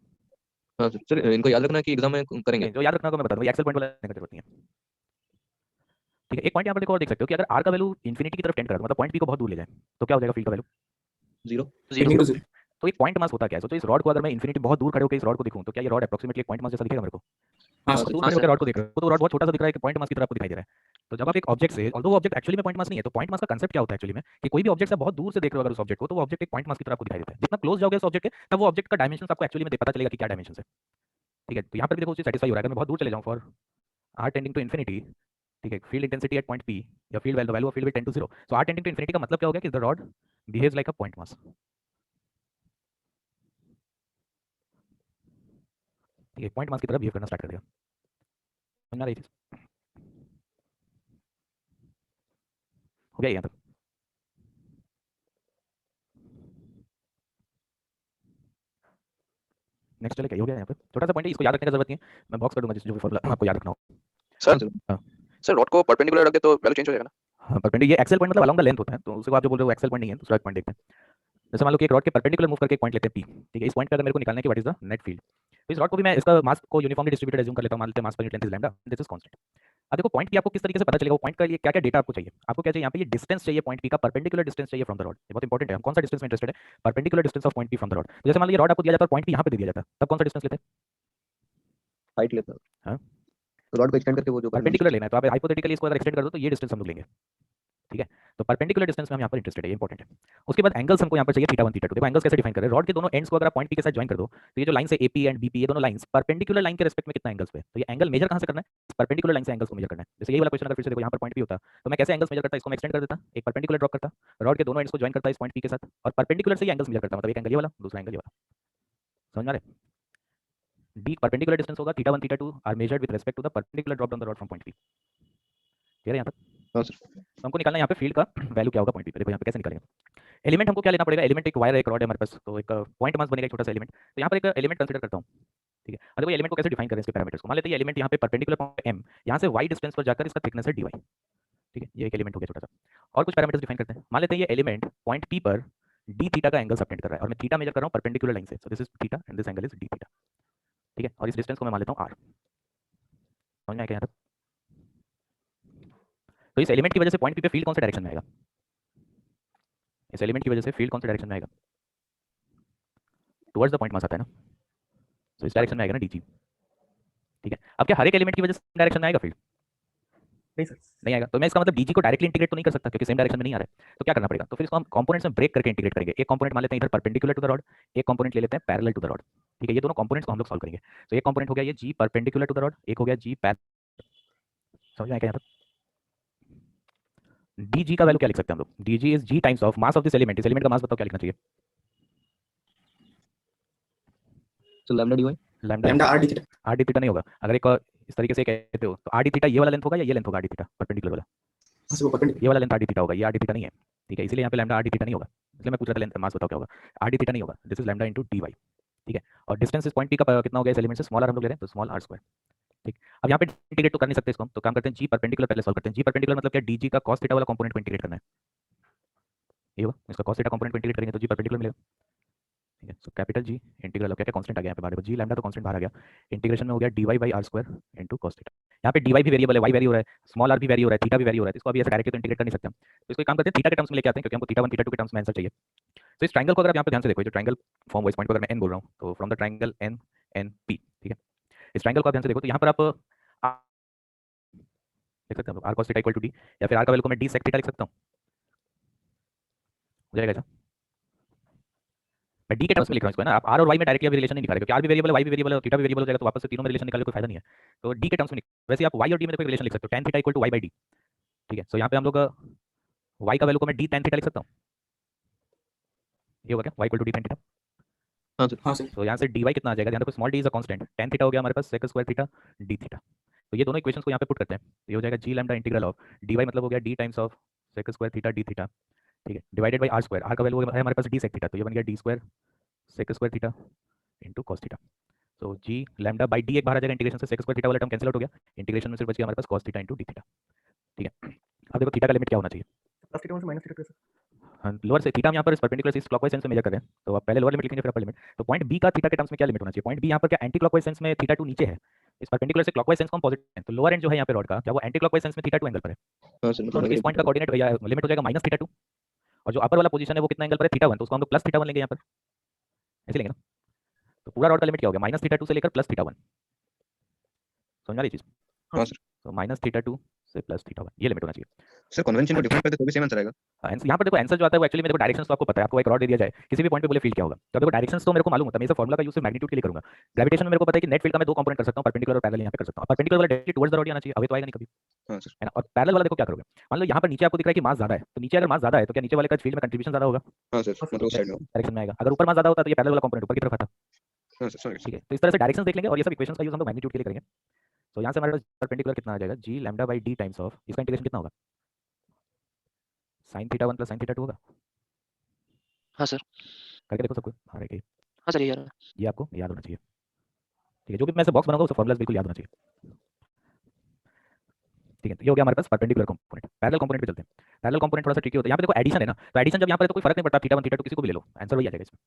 हाँ सर इनको याद रखना कि एग्जाम में करेंगे जो याद रखना को मैं बता दूं एक्सेल पॉइंट वाला करने की जरूरत नहीं है ठीक है एक पॉइंट यहाँ पर देखो और देख सकते हो कि अगर r का वैल्यू इंफिनिटी की तरफ टेंड करा मतलब पॉइंट p को बहुत दूर ले जाए तो क्या हो जाएगा फील्ड का वैल्यू 0 तो एक पॉइंट मास होता क्या है सोचो इस रॉड को अगर मैं इंफिनिटी बहुत दूर खड़े होकर इस रॉड को देखूं तो क्या ये रॉड अप्रोक्सीमेटली एक पॉइंट मास जैसा दिखेगा मेरे को हाँ दूर खड़े होकर रॉड को देख रहे हो तो रॉड बहुत छोटा सा दिख रहा है कि पॉइंट मास की तरह आपको दिखाई दे रहा है तो जब आप एक ऑब्जेक्ट से ऑल्दो ऑब्जेक्ट एक्चुअली में पॉइंट मास नहीं है तो पॉइंट मास का कांसेप्ट क्या होता है एक्चुअली में कि कोई भी ऑब्जेक्ट से बहुत दूर से देख रहे हो अगर उस ऑब्जेक्ट को तो वो ऑब्जेक्ट एक पॉइंट मास की तरह आपको दिखाई देता है जितना क्लोज जाओगे उस ऑब्जेक्ट के तब वो ऑब्जेक्ट का डायमेंशन आपको एक्चुअली में पता चलेगा कि क्या डायमेंशन है ठीक है तो यहाँ पर भी देखो उसी सेटिस्फाई हो रहा है अगर मैं बहुत दूर चले जाऊँ for r tending to infinity ठीक है field intensity at point p या field value of field will tend to 0 so r tending to infinity का मतलब क्या हो गया कि the rod behaves like a point mass ठीक है पॉइंट मास की तरह बिहेव करना स्टार्ट कर देगा समझ में आ रही चीज हो गया यहाँ तक नेक्स्ट चले क्या हो गया यहाँ पे छोटा सा पॉइंट है इसको याद रखने की जरूरत नहीं है मैं बॉक्स कर दूंगा जिस जो भी फॉर्मूला आपको याद रखना हो सर हाँ। सर रॉड को परपेंडिकुलर रख दे तो वैल्यू चेंज हो जाएगा ना हाँ परपेंडिकुलर ये एक्सेल पॉइंट मतलब अलोंग द लेंथ होता है तो उसको आप जो बोल रहे हो एक्सेल पॉइंट नहीं है दूसरा पॉइंट देखते हैं जैसे मान लो कि एक रॉड के परपेंडिकुलर मूव करके एक पॉइंट लेते हैं p ठीक है इस पॉइंट पे अगर मेरे को निकालना है कि what is the net field तो इस रॉड को भी मैं इसका मास को यूनिफॉर्मली डिस्ट्रीब्यूटेड अज्यूम कर लेता हूं मान लेते हैं मास पर unit length is lambda this is constant अब देखो पॉइंट पी आपको किस तरीके से पता चलेगा, वो पॉइंट का लिए क्या क्या डेटा आपको चाहिए, आपको क्या चाहिए यहाँ पे, ये डिस्टेंस चाहिए पॉइंट पी का, परपेंडिकुलर डिस्टेंस चाहिए फ्रॉम द रॉड, ये बहुत इंपॉर्टेंट है, हम कौन सा डिस्टेंस में इंटरेस्टेड है, perpendicular distance of point P from the rod. तो जैसे मान लीजिए रॉड आपको दिया जाता है और पॉइंट पी यहाँ पे दे दिया जाता है, तब कौन सा डिस्टेंस लेते हैं, हाइट लेता हाँ? तो रॉड को एक्सटेंड करके वो जो परपेंडिकुलर लेना है, तो आप हाइपोथेटिकली इसको अगर एक्सटेंड कर दो तो ये डिस्टेंस हम लोग लेंगे, ठीक है। तो परपेंडिकुलर डिस्टेंस में हम यहाँ पर इंटरेस्टेड है, ये इंपॉर्टेंट है। उसके बाद एंगल्स हमको यहाँ पर चाहिए थीटा 1 थीटा 2। देखो एंगल्स कैसे डिफाइन कर रहे हैं, रॉड के दोनों एंड्स को अगर आप पॉइंट पी के साथ ज्वाइन कर दो तो ये जो लाइन से एपी एंड बीपी, ये दोनों लाइंस परपेंडिकुलर लाइन के रेस्पेक्ट में कितना एंगल्स पे, तो ये एंगल मेजर कहाँ से करना है, परपेंडिकुलर लाइन से एंगल्स को मेजर करना है। जैसे ये वाला क्वेश्चन अगर फिर से देखो यहाँ पर पॉइंट पी होता तो मैं कैसे एंगल्स मेजर करता, इसको मैं एक्सटेंड कर देता, एक परपेंडिकुलर ड्रॉप करता, रॉड के दोनों एंड्स को ज्वाइन करता इस पॉइंट पी के साथ और परपेंडिकुलर से ही एंगल्स मेजर करता, मतलब एक एंगल ये वाला, दूसरा एंगल ये वाला, समझ में आ रहा है। डी परपेंडिकुलर डिस्टेंस होगा theta 1 theta 2 are measured with respect to the perpendicular drop down the rod from point p. Clear है यहाँ पर। हाँ सर तो हमको निकालना है यहाँ पे फील्ड का वैल्यू क्या होगा पॉइंट पी पे, देखो यहाँ पे कैसे निकालेंगे। एलिमेंट हमको क्या लेना पड़ेगा, एलिमेंट एक वायर है, एक रॉड है हमारे पास, तो एक पॉइंट मास बनेगा एक छोटा सा एलिमेंट। तो यहाँ पर एक एलिमेंट कंसीडर करता हूँ, ठीक है। अब देखो एलिमेंट को कैसे डिफाइन करें, इसके पैरामीटर्स को मान लेते हैं, एलिमेंट यहाँ पे परपेंडिकुलर पॉइंट एम, यहाँ से वाई डिस्टेंस पर जाकर इसका थिकनेस है डी वाई, ठीक है, ये एक एलिमेंट हो गया छोटा सा। और कुछ पैरामीटर्स डिफाइन करते हैं, मान लेते हैं ये एलिमेंट पॉइंट पी पर डी थीटा का एंगल सबटेंड कर रहा है और मैं थीटा मेजर कर रहा हूँ परपेंडिकुलर लाइन से, so this is theta and this angle is D theta, ठीक है। और इस डिस्टेंस को मैं मान लेता हूँ आर, समझ में आया क्या यहाँ तक। तो इस एलिमेंट की वजह से पॉइंट पी पे फील्ड कौन से डायरेक्शन में आएगा, इस एलिमेंट की वजह से फील्ड कौन से डायरेक्शन में आएगा, टुवर्ड्स द पॉइंट मास आता है ना, तो इस डायरेक्शन में आएगा ना डीजी, ठीक है। अब क्या हर एक एलिमेंट की वजह से डायरेक्शन में आएगा फील्ड, नहीं सर, नहीं आएगा, तो मैं इसका मतलब डीजी को डायरेक्टली इंटीग्रेट तो नहीं कर सकता क्योंकि सेम डायरेक्शन में नहीं आ रहा है। तो क्या करना पड़ेगा, तो फिर इसको हम कंपोनेंट्स में ब्रेक करके इंटीग्रेट करेंगे। एक कंपोनेंट मान लेते हैं इधर परपेंडिकुलर टू द रॉड, एक कंपोनेंट ले लेते हैं पैरेलल टू द रॉड, ठीक है। ये दोनों कंपोनेंट्स को हम लोग सॉल्व करेंगे। तो एक कंपोनेंट हो गया ये जी परपेंडिकुलर टू द रॉड, एक हो गया जी पैरेलल, समझ में आया क्या यहाँ तक। डीजी का वैल्यू क्या लिख सकते हैं हम लोग, d g is g times of mass of this element, इस एलिमेंट का मास बताओ क्या लिखना चाहिए, तो lambda d y, lambda r d theta, r d theta नहीं होगा, अगर एक इस तरीके से कहते हो तो आर डी थीटा ये वाला लेंथ होगा या ये लेंथ होगा आर डी थीटा परपेंडिकुलर वाला, वो परपेंडिकुलर ये वाला लेंथ आर डी थीटा होगा, ये आर डी थीटा नहीं है, ठीक है। इसलिए यहाँ पे लैम्डा आर डी थीटा नहीं होगा, इसलिए मैं पूछ रहा था लेंथ मास बताओ क्या होगा, आर डी थीटा नहीं होगा, this is lambda into d y, ठीक है। और डिस्टेंस इस पॉइंट पी का कितना हो गया इस एलिमेंट से, स्मॉल आर हम लोग ले रहे हैं तो स्मॉल आर स्क्वायर, ठीक। अब यहाँ पे इंटीग्रेट तो कर नहीं सकते इसको हम, तो काम करते हैं जी परपेंडिकुलर पहले सॉल्व करते हैं। जी परपेंडिकुलर मतलब क्या, डीजी का कॉस थीटा वाला कंपोनेंट को इंटीग्रेट करना है, ये होगा, इसका कॉस थीटा कंपोनेंट को इंटीग्रेट करेंगे तो जी परपेंडिकुलर मिलेगा, ठीक है। सो कैपिटल जी इंटीग्रल, क्या क्या कांस्टेंट आ गया यहाँ पे बाहर, जी लैम्डा तो कांस्टेंट बाहर आ गया, इंटीग्रेशन में हो गया d y by are square into cos theta. यहाँ पे डी वाई भी वेरिएबल है, वाई वेरी हो रहा है, स्मॉल आर भी वेरी हो रहा है, थीटा भी वेरी हो रहा है, तो इसको अभी ऐसे डायरेक्टली तो इंटीग्रेट कर नहीं सकते हम, तो इसको एक काम करते हैं थीटा के टर्म्स में लेके आते हैं क्योंकि हमको थीटा 1 थीटा 2 के टर्म्स में आंसर चाहिए। तो इस ट्रायंगल को अगर आप यहाँ पे ध्यान से देखो, जो ट्रायंगल फॉर्म हुआ इस पॉइंट पर अगर मैं एन बोल रहा हूँ तो from the triangle n n p, ठीक है। इस ट्रायंगल को आप ध्यान से देखो तो यहाँ पर आप देख सकते हैं r cos theta equal to d, या फिर आर का वैल्यू को मैं डी सेक थीटा लिख सकता हूँ, हो जाएगा ऐसा। मैं डी के टर्म्स में लिख रहा हूँ इसको, है ना, आप आर और वाई में डायरेक्टली अभी रिलेशन नहीं निकाल रहे क्योंकि आर भी वेरिएबल है, वाई भी वेरिएबल है और थीटा भी वेरिएबल हो जाएगा, तो वापस से तीनों में रिलेशन निकालने कोई फायदा नहीं है। तो डी के टर्म्स में वैसे आप वाई और डी में कोई रिलेशन लिख सकते हो, tan theta equal to y by d, ठीक है। सो यहाँ पे हम लोग वाई का वैल्यू को मैं डी tan थीटा लिख सकता हूँ, ये होगा क्या, y equal to d tan theta. हाँ सर हाँ सर तो यहाँ से डी वाई कितना आ जाएगा, ध्यान रखो small D is a constant, tan theta हो गया हमारे पास sec square theta D theta. तो ये दोनों इक्वेशंस को यहाँ पे पुट करते हैं, तो ये हो जाएगा G lambda integral of D Y मतलब हो गया D times of sec square theta D theta, ठीक है, divided by are square, R का वैल्यू है हमारे पास डी सेक थीटा, तो ये बन गया D square sec square theta into cos theta. तो जी लैम्डा बाई डी एक बाहर आ जाएगा, इंटीग्रेशन से sec स्क्वायर थीटा वाला टर्म कैंसिल आउट हो गया, इंटीग्रेशन में सिर्फ बच गया हमारे पास cos theta into D theta, ठीक है। अब देखो थीटा का लिमिट क्या होना चाहिए, प्लस थीटा 1 से माइनस थीटा 2 सर, हाँ लोअर से थीटा हम यहाँ पर इस परपेंडिकुलर से इस क्लॉकवाइज सेंस में मेजर कर रहे हैं, तो आप पहले लोअर लिमिट लिखेंगे फिर अपर लिमिट। तो पॉइंट बी का थीटा के टर्म्स में क्या लिमिट होना चाहिए, पॉइंट बी यहाँ पर क्या एंटी क्लॉकवाइज सेंस में थीटा 2 नीचे है, इस परपेंडिकुलर से क्लॉकवाइज सेंस को हम पॉजिटिव है, तो लोअर एंड जो है यहाँ पे रॉड का क्या वो एंटी क्लॉकवाइज सेंस में थीटा 2 एंगल पर है, हाँ सर तो इस पॉइंट का कोऑर्डिनेट या लिमिट हो जाएगा माइनस थीटा 2, और जो अपर वाला पोजीशन है वो कितना एंगल पर है थीटा 1, तो उसको हम लोग प्लस थीटा 1 लेंगे यहाँ पर, ऐसे लेंगे ना। तो पूरा रॉड का लिमिट क्या हो गया, माइनस थीटा 2 से लेकर प्लस थीटा 1, समझ में आ रही चीज। हाँ सर तो माइनस थीटा 2 से प्लस थीटा 1 ये लिमिट होना चाहिए। सर कन्वेंशन को डिफाइन करते तो भी सेम आंसर आएगा। यहाँ पर देखो आंसर जो आता है वो एक्चुअली मेरे को डायरेक्शंस तो आपको पता है, आपको एक रॉड दे दिया जाए किसी भी पॉइंट पे बोले फील्ड क्या होगा, तो देखो डायरेक्शंस तो मेरे को मालूम होता है, मैं इस फार्मूला का यूज सिर्फ मैग्नीट्यूड के लिए करूंगा। ग्रेविटेशन में मेरे को पता है कि नेट फील्ड का मैं दो कंपोनेंट कर सकता हूं, परपेंडिकुलर और पैरेलल यहाँ पे कर सकता हूं, परपेंडिकुलर वाला डायरेक्टली टुवर्ड्स द रॉड आना चाहिए, अभी तो आएगा नहीं कभी, हाँ सर है ना। और पैरेलल वाला देखो क्या करोगे, मान लो यहाँ पर नीचे आपको दिख रहा है कि मास ज्यादा है, तो नीचे अगर मास ज्यादा है तो क्या नीचे वाले का फील्ड में कंट्रीब्यूशन ज्यादा होगा, हाँ सर मतलब उस साइड में डायरेक्शन में आएगा, अगर ऊपर मास ज्यादा होता तो ये पैरेलल वाला कंपोनेंट ऊपर की तरफ आता, हाँ सर सॉरी ठीक है। तो इस तरह से डायरेक्शंस देख लेंगे और ये सब इक्वेशंस का यूज हम लोग मैग्नीट्यूड के लिए करेंगे। तो यहाँ से हमारे पास परपेंडिकुलर कितना आ जाएगा, G lambda by D times of, इसका इंटीग्रेशन कितना होगा, sin theta 1 plus sin theta 2 होगा, हाँ सर करके देखो सबको आ रहा है, हाँ सर यार ये आपको याद होना चाहिए, ठीक है। जो भी मैं से बॉक्स बनाऊंगा उसका फॉर्मूला बिल्कुल याद होना चाहिए, ठीक है। तो ये हो गया हमारे पास परपेंडिकुलर कंपोनेंट। पैरेलल कंपोनेंट पे चलते हैं, पैरेलल कंपोनेंट थोड़ा सा ट्रिकी होता है, यहाँ पे देखो एडिशन है ना, तो एडिशन जब यहाँ पर तो कोई फर्क नहीं पड़ता, थीटा 1 थीटा 2 किसी को भी ले लो आंसर वही आ जाएगा इसमें।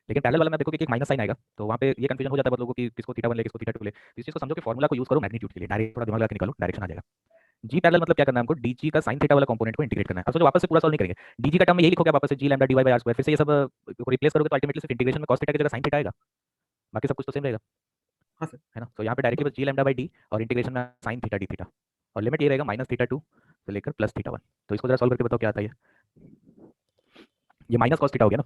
लेकिन पैरेलल वाला में देखो कि एक माइनस साइन आएगा, तो वहाँ पे ये कंफ्यूजन हो जाता है बहुत लोगों को कि किसको थीटा 1 ले किसको थीटा 2 ले, तो इस चीज़ को समझो कि फॉर्मूला को यूज करो मैग्नीट्यूड के लिए, डायरेक्ट थोड़ा दिमाग लगा के निकालो डायरेक्शन आ जाएगा। जी पैरेलल मतलब क्या करना है हमको, dg का sin थीटा वाला कंपोनेंट को इंटीग्रेट करना है। अब सोचो वापस से पूरा सॉल्व नहीं करेंगे, dg का टर्म में यही लिखोगे आप वापस से g lambda dy by r square, फिर से ये सब को रिप्लेस करोगे तो अल्टीमेटली सिर्फ इंटीग्रेशन में cos थीटा की जगह sin थीटा आएगा, बाकी सब कुछ तो सेम रहेगा। हाँ सर। है ना, तो यहाँ पे डायरेक्टली बस g लैम्डा बाय d और इंटीग्रेशन में sin थीटा d थीटा, और लिमिट ये रहेगा माइनस थीटा 2 से लेकर प्लस थीटा 1। तो इसको जरा सॉल्व करके बताओ क्या आता है ये माइनस cos थीटा हो गया ना,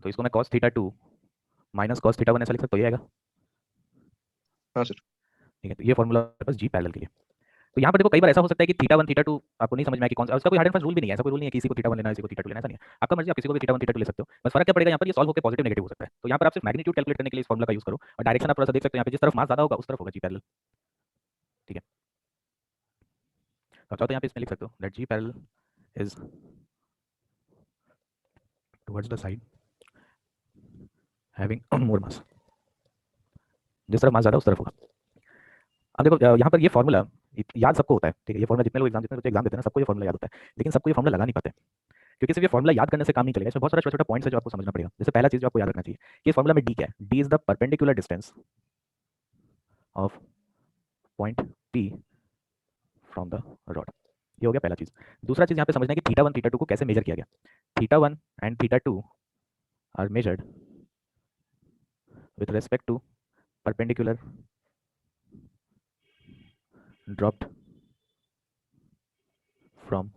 तो इसको मैं cos theta 2 minus cos theta 1 ऐसा लिख सकता हूँ, ये आएगा। हाँ सर। ठीक है, तो ये फॉर्मूला बस जी पैरेलल के लिए। तो यहाँ पर देखो कई बार ऐसा हो सकता है कि थीटा 1 थीटा 2 आपको नहीं समझ में आया कि कौन सा, उसका कोई हार्ड एंड फास्ट रूल भी नहीं है, ऐसा कोई रूल नहीं है कि किसी को थीटा 1 लेना है किसी को थीटा 2 लेना है, ऐसा नहीं है, आपका मर्जी, आप किसी को भी थीटा 1 थीटा 2 ले सकते हो। बस फर्क क्या पड़ेगा यहाँ पर, ये सॉल्व होकर पॉजिटिव नेगेटिव हो सकता है। तो यहाँ पर आप सिर्फ मैग्नीट्यूड कैलकुलेट करने के लिए इस फॉर्मूला का यूज करो, और डायरेक्शन आप थोड़ा सा देख सकते हैं यहाँ पे, जिस तरफ मास ज्यादा होगा उस तरफ होगा जी पैरेलल। ठीक है, तो चाहो तो यहाँ पे इसमें लिख सकते हो that G parallel is towards the side having more mass, जिस तरफ मास ज्यादा उस तरफ होगा। अब देखो यहाँ पर ये फॉर्मूला याद सबको होता है, ठीक है, ये फॉर्मूला जितने लोग एग्जाम देते हैं ना सबको ये फॉर्मूला याद होता है, लेकिन सबको ये फॉर्मूला लगा नहीं पाते, क्योंकि सिर्फ ये फॉर्मूला याद करने से काम नहीं चलेगा, इसमें बहुत सारा छोटा छोटा पॉइंट्स है जो आपको समझना पड़ेगा। जैसे पहला चीज जो आपको याद रखना चाहिए कि इस फॉर्मूला में डी क्या है, D is the perpendicular distance of point P from the rod, ये हो गया पहला चीज। दूसरा चीज यहाँ पे समझना है कि थीटा 1 थीटा 2 को कैसे मेजर किया गया। Theta 1 and theta 2 are measured with respect to perpendicular dropped from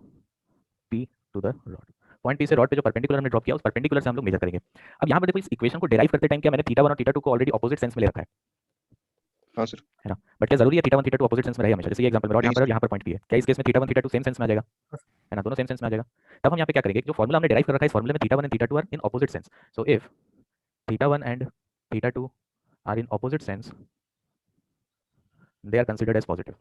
P to the rod, point P से रॉड पे जो परपेंडिकुलर हमने ड्रॉप किया उस परपेंडिकुलर से हम लोग मेजर करेंगे। अब यहाँ पर देखो इस इक्वेशन को डेराइव करते टाइम क्या मैंने थीटा 1 और थीटा 2 को ऑलरेडी ऑपोजिट सेंस में ले रखा है। हाँ सर। है ना, बट क्या जरूरी है थीटा 1 थीटा 2 ऑपोजिट सेंस में रहे हमेशा, जैसे ये एग्जांपल में रॉड यहाँ पर यहाँ पर पॉइंट P है, क्या इस केस में थीटा 1 थीटा 2 सेम सेंस में आ जाएगा, है ना, दोनों सेम सेंस में आ जाएगा। तब हम यहाँ पे क्या करेंगे, जो फॉर्मूला हमने डेराइव कर रखा है इस फॉर्मूले में theta 1 and theta 2 are in opposite sense, so if theta 1 and theta 2 are in opposite sense they are considered as positive,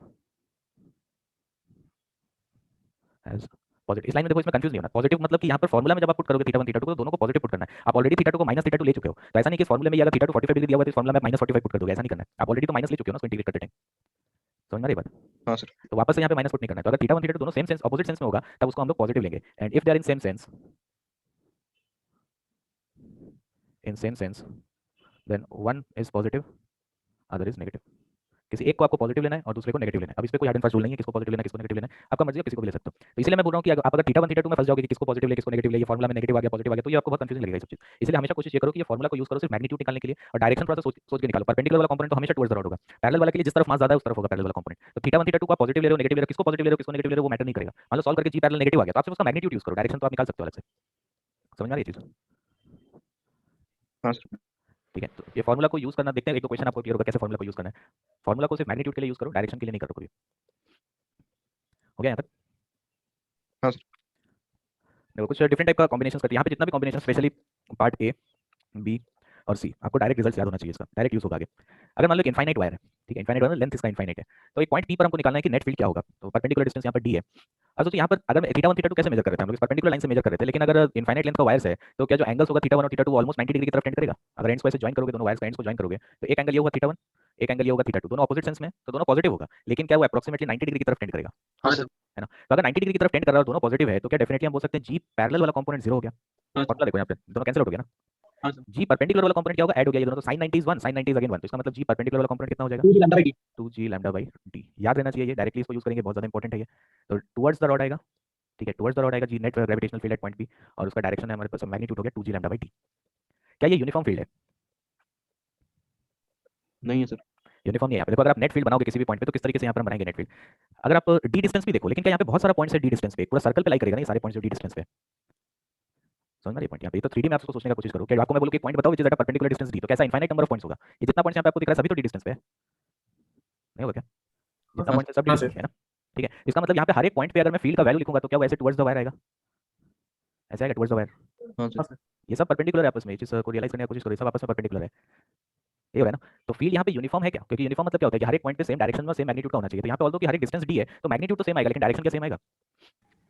as positive. इस लाइन में देखो इसमें कंफ्यूज नहीं होना, पॉजिटिव मतलब कि यहाँ पर फॉर्मूला में जब आप पुट करोगे थीटा 1 थीटा 2 को तो दोनों को पॉजिटिव पुट करना है। आप ऑलरेडी थीटा 2 को माइनस थीटा 2 ले चुके हो, तो ऐसा नहीं कि फॉर्मूले में अगर थीटा 2 45 डिग्री दिया हुआ है तो इस फॉर्मूला में माइनस 45 पुट कर दोगे, ऐसा नहीं करना है, आप ऑलरेडी तो माइनस ले चुके हो ना उसको इंटीग्रेट करते टाइम, समझ में आ रही बात। हाँ सर। तो वापस से यहाँ पे माइनस पुट नहीं करना है, तो अगर थीटा 1 थीटा 2 दोनों सेम सेंस ऑपोजिट सेंस में होगा तब उसको हम लोग पॉजिटिव लेंगे, and if they are in same sense then one is positive other is negative. किसी एक को आपको पॉजिटिव लेना है और दूसरे को नेगेटिव लेना है। अब इस पे कोई हार्ड एंड फास्ट रूल नहीं है किसको पॉजिटिव लेना है किसको नेगेटिव लेना है, आपका मर्जी है किसी को भी ले सकते हो। तो इसलिए मैं बोल रहा हूँ कि आप अगर थीटा 1 थीटा 2 में फंस जाओगे कि किसको पॉजिटिव ले किसको नेगेटिव ले, ये फॉर्मूला में नेगेटिव आ गया पॉजिटिव आ गया तो ये आपको बहुत कंफ्यूजन लगेगा ये सब चीज। इसलिए हमेशा कोशिश ये करो कि ये फॉर्मूला को यूज करो सिर्फ मैग्नीट्यूड निकालने के लिए, और डायरेक्शन थोड़ा सा सोच के निकालो। परपेंडिकुलर वाला कंपोनेंट तो हमेशा टुवर्ड्स द रॉड होगा, पैरेलल वाला के लिए जिस तरफ मास ज्यादा है उस तरफ होगा पैरेलल वाला कंपोनेंट। तो थीटा 1 थीटा 2 को आप पॉजिटिव ले रहे हो नेगेटिव ले रहे हो, किसको पॉजिटिव ले रहे हो किसको नेगेटिव ले रहे हो वो मैटर नहीं करेगा। मान लो सॉल्व करके जी पैरेलल नेगेटिव आ गया तो आप सिर्फ उसका मैग्नीट्यूड यूज करो, डायरेक्शन तो आप निकाल सकते हो अलग से, समझ में आ रही है चीज। हाँ सर। ठीक है, तो ये फॉर्मूला को यूज करना देखते हैं, एक तो क्वेश्चन आपको क्लियर होगा कैसे फॉर्मूला को यूज करना है। फॉर्मूला को सिर्फ मैग्नीट्यूड के लिए यूज करो, डायरेक्शन के लिए नहीं करो कभी। हो गया यहाँ तक? हाँ सर। देखो कुछ डिफरेंट टाइप का कॉम्बिनेशन करते हैं यहाँ पे, जितना भी combination specially part A B और सी, आपको डायरेक्ट रिजल्ट याद होना चाहिए, इसका डायरेक्ट यूज होगा आगे। अगर मान लो इनफाइनाइट वायर है, ठीक है, इनफाइनाइट वायर लेंथ इसका इनफाइनाइट है, तो एक पॉइंट पी पर हमको निकालना है कि नेट फील्ड क्या होगा। तो परपेंडिकुलर डिस्टेंस यहाँ पर डी है। अब तो यहाँ पर अगर थीटा 1 थीटा 2 कैसे मेजर कर रहे थे हम लोग, इस परपेंडिकुलर लाइन से मेजर कर रहे थे, लेकिन अगर इनफाइनाइट लेंथ का वायर्स है तो क्या जो एंगल्स होगा थीटा 1 और थीटा 2 ऑलमोस्ट 90 डिग्री की तरफ टेंड करेगा। अगर एंड्स को ऐसे जॉइन करोगे, दोनों वायर्स के एंड्स को जॉइन करोगे तो एक एंगल ये होगा थीटा 1, एक एंगल ये होगा थीटा 2, दोनों ऑपोजिट सेंस में तो दोनों पॉजिटिव होगा, लेकिन क्या वो अप्रोक्सीमेटली 90 डिग्री की तरफ टेंड करेगा, हाँ सर। है ना। तो अगर 90 डिग्री की तरफ टेंड कर रहा है और दोनों पॉजिटिव है तो क्या डेफिनेटली हम बोल सकते हैं जी पैरेलल वाला कंपोनेंट 0 हो गया। फॉर्मूला देखो यहाँ पे दोनों कैंसिल आउट हो गया ना। हाँ सर। जी परपेंडिकुलर वाला कंपोनेंट क्या होगा, ऐड हो गया ये दोनों, तो sin 90 is 1 sin 90 is again 1, तो इसका मतलब जी परपेंडिकुलर वाला कंपोनेंट कितना हो जाएगा 2g lambda by D 2g lambda by d. याद रहना चाहिए, ये डायरेक्टली इसको यूज करेंगे, बहुत ज्यादा इंपॉर्टेंट है ये। तो टुवर्ड्स द रॉड आएगा, ठीक है, टुवर्ड्स द रॉड आएगा G net gravitational field at point P, और उसका डायरेक्शन है हमारे पास मैग्नीट्यूड हो गया 2g लैम्डा बाई डी। क्या ये यूनिफॉर्म फील्ड है? नहीं है सर। यूनिफॉर्म नहीं है यहाँ पे। देखो अगर आप नेट फील्ड बनाओगे किसी भी पॉइंट पे तो किस तरीके से यहाँ पर हम बनाएंगे नेट फील्ड। अगर आप डी डिस्टेंस भी देखो, लेकिन क्या यहाँ पे बहुत सारा पॉइंट्स है डी डिस्टेंस पे, पूरा सर्कल पे लाई करेगा ना ये सारे पॉइंट्स जो डी डिस्टेंस पे, समझ में आ रही है पॉइंट यहाँ पे। तो 3D में आप उसको सोचने का कोशिश करो कि आपको मैं बोलूँ कि पॉइंट बताओ which is at a perpendicular distance D, तो कैसा इनफाइनाइट नंबर ऑफ पॉइंट्स होगा, ये जितना पॉइंट्स यहाँ पे आपको दिख रहा है सभी तो डी डिस्टेंस पे है, नहीं होगा क्या, जितना पॉइंट है सब डी डिस्टेंस है ना। ठीक है, इसका मतलब यहाँ पे हर एक पॉइंट पे अगर मैं फील्ड का वैल्यू लिखूंगा तो क्या वो ऐसे टुवर्ड्स द वायर आएगा, ऐसे आएगा टुवर्ड्स द वायर। हाँ हाँ सर। सर। ये सब परपेंडिकुलर है आपस में, इस चीज को रियलाइज करने की कोशिश करो, ये सब आपस में परपेंडिकुलर है, ये हो रहा है ना। तो फील्ड यहाँ पे यूनिफॉर्म है क्या, क्योंकि यूनिफॉर्म मतलब क्या होता है कि हर एक पॉइंट पे सेम डायरेक्शन में सेम मैग्नीट्यूड का होना चाहिए। तो यहाँ पे ऑल्दो कि हर एक डिस्टेंस डी है तो मैग्नीट्यूड तो सेम आएगा, लेकिन डायरेक्शन क्या सेम आएगा,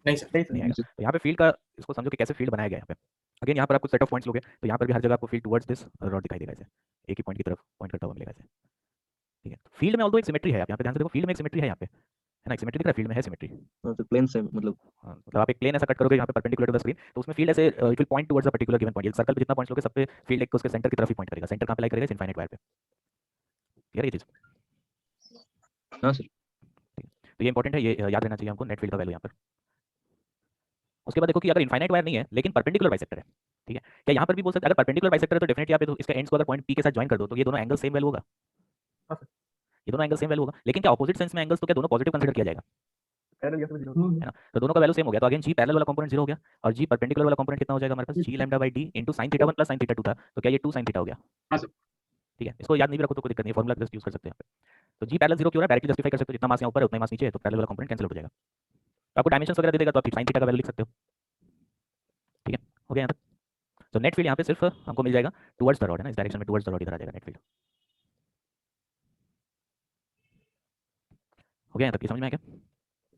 नहीं सर। नहीं नहीं सर। आएगा। तो यहाँ पे फील्ड का इसको समझो कि कैसे फील्ड बनाया गया है यहाँ पे। अगेन यहाँ पर आपको सेट ऑफ पॉइंट्स लोगे तो यहाँ पर भी हर जगह आपको फील्ड टुवर्ड्स दिस रॉड दिखाई देगा, ऐसे एक ही पॉइंट की तरफ पॉइंट करता हुआ मिलेगा ऐसे, ठीक है। फील्ड में ऑल्दो एक सिमेट्री है, आप यहाँ पे ध्यान से देखो, फील्ड में एक सिमेट्री है यहाँ पे, है ना, एक सिमेट्री दिख रहा है, फील्ड में है सिमेट्री। हाँ सर। प्लेन से मतलब मतलब आप एक प्लेन ऐसा कट करोगे यहाँ पे परपेंडिकुलर टू द स्क्रीन तो उसमें फील्ड ऐसे it will point towards a particular given point. Circle पे जितना पॉइंट्स लोगे सब पे फील्ड एक उसके सेंटर की तरफ ही पॉइंट करेगा। सेंटर कहाँ पे लाई करेगा, इस इनफाइनाइट वायर पे, क्लियर है ये चीज। हाँ सर। तो ये इंपॉर्टेंट है, ये याद रहना चाहिए हमको नेट फील्ड का वैल्यू यहाँ पर। उसके बाद देखो कि अगर इनफाइनाइट वायर नहीं है लेकिन परपेंडिकुलर बाइसेक्टर है, ठीक है, क्या यहाँ पर भी बोल सकते हैं अगर परपेंडिकुलर बाइसेक्टर है तो डेफिनेटली यहाँ पे तो इसके एंड्स को अगर पॉइंट पी के साथ ज्वाइन कर दो तो ये दोनों एंगल सेम वैल्यू होगा। हाँ सर। ये दोनों एंगल सेम वैल्यू होगा, लेकिन क्या ऑपोजिट सेंस में एंगल्स तो क्या दोनों पॉजिटिव कंसीडर किया जाएगा, पैरेलल या फिर जीरो। है ना? तो दोनों का वैल्यू सेम हो गया, तो अगेन जी पैरेलल वाला कंपोनेंट 0 हो गया और जी परपेंडिकुलर वाला कंपोनेंट कितना हो जाएगा हमारे पास, G lambda by D into sine theta 1 plus sine theta 2 था, तो क्या ये 2 साइन थीटा हो गया। हाँ सर। ठीक है, इसको याद नहीं भी रखो तो कोई दिक्कत नहीं, फॉर्मूला जस्ट यूज कर सकते हैं यहाँ पे। तो जी पैरेलल 0 क्यों हो रहा है, डायरेक्टली जस्टिफाई कर सकते हो, जितना मास यहाँ ऊपर है उतना ही मास नीचे है, तो पैरेलल वाला कंपोनेंट कैंसिल हो जाएगा। तो आपको डायमेंशंस वगैरह दे देगा तो आप साइन थीटा का वैल्यू लिख सकते हो। ठीक है, हो गया यहाँ तक। तो नेट फील्ड यहाँ पे सिर्फ हमको मिल जाएगा टुवर्ड्स द रॉड, है ना, इस डायरेक्शन में टुवर्ड्स द रॉड इधर आ जाएगा नेट फील्ड। हो गया यहाँ तक, ये समझ में आया क्या?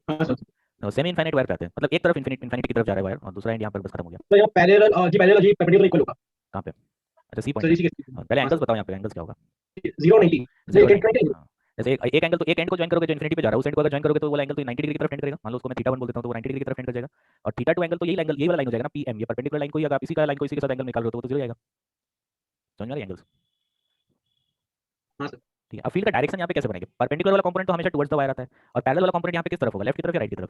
हाँ सर। तो सेमी इनफाइनाइट वायर पे आते हैं, मतलब एक तरफ इन्फिनिटी की तरफ जा रहा है वायर और दूसरा एंड यहाँ पर बस खत्म हो गया। तो यहाँ पैरेलल जी परपेंडिकुलर इक्वल होगा। कहाँ पे? अच्छा सी सर पॉइंट। इसी के पहले एंगल्स बताओ यहाँ पे, एंगल्स क्या होगा? 0 90 Zero एक नहीं। हाँ। जैसे एक एंगल तो एक एंड को ज्वाइन करोगे जो इन्फिनिटी पे जा रहा है, उस एंड को अगर ज्वाइन करोगे तो वो एंगल तो 90 डिग्री की तरफ टेंड करेगा। मान लो उसको मैं थीटा 1 बोल देता हूँ तो वो 90 डिग्री की तरफ टेंड कर जाएगा। और थीटा 2 एंगल तो यही एंगल, यही वाला लाइन हो जाएगा ना पीएम, ये परपेंडिकुलर लाइन को ही अगर आप इसी का लाइन को इसी के साथ एंगल निकाल रहे हो तो वो तो 0 जाएगा। समझ में आ रही एंगल्स? हाँ सर। ठीक है, अब फील्ड का डायरेक्शन यहाँ पे कैसे बनेगा? परपेंडिकुलर वाला कंपोनेंट तो हमेशा टुवर्ड्स द वायर आता है और पैरेलल वाला कंपोनेंट यहाँ पे किस तरफ होगा, लेफ्ट की तरफ या राइट की तरफ?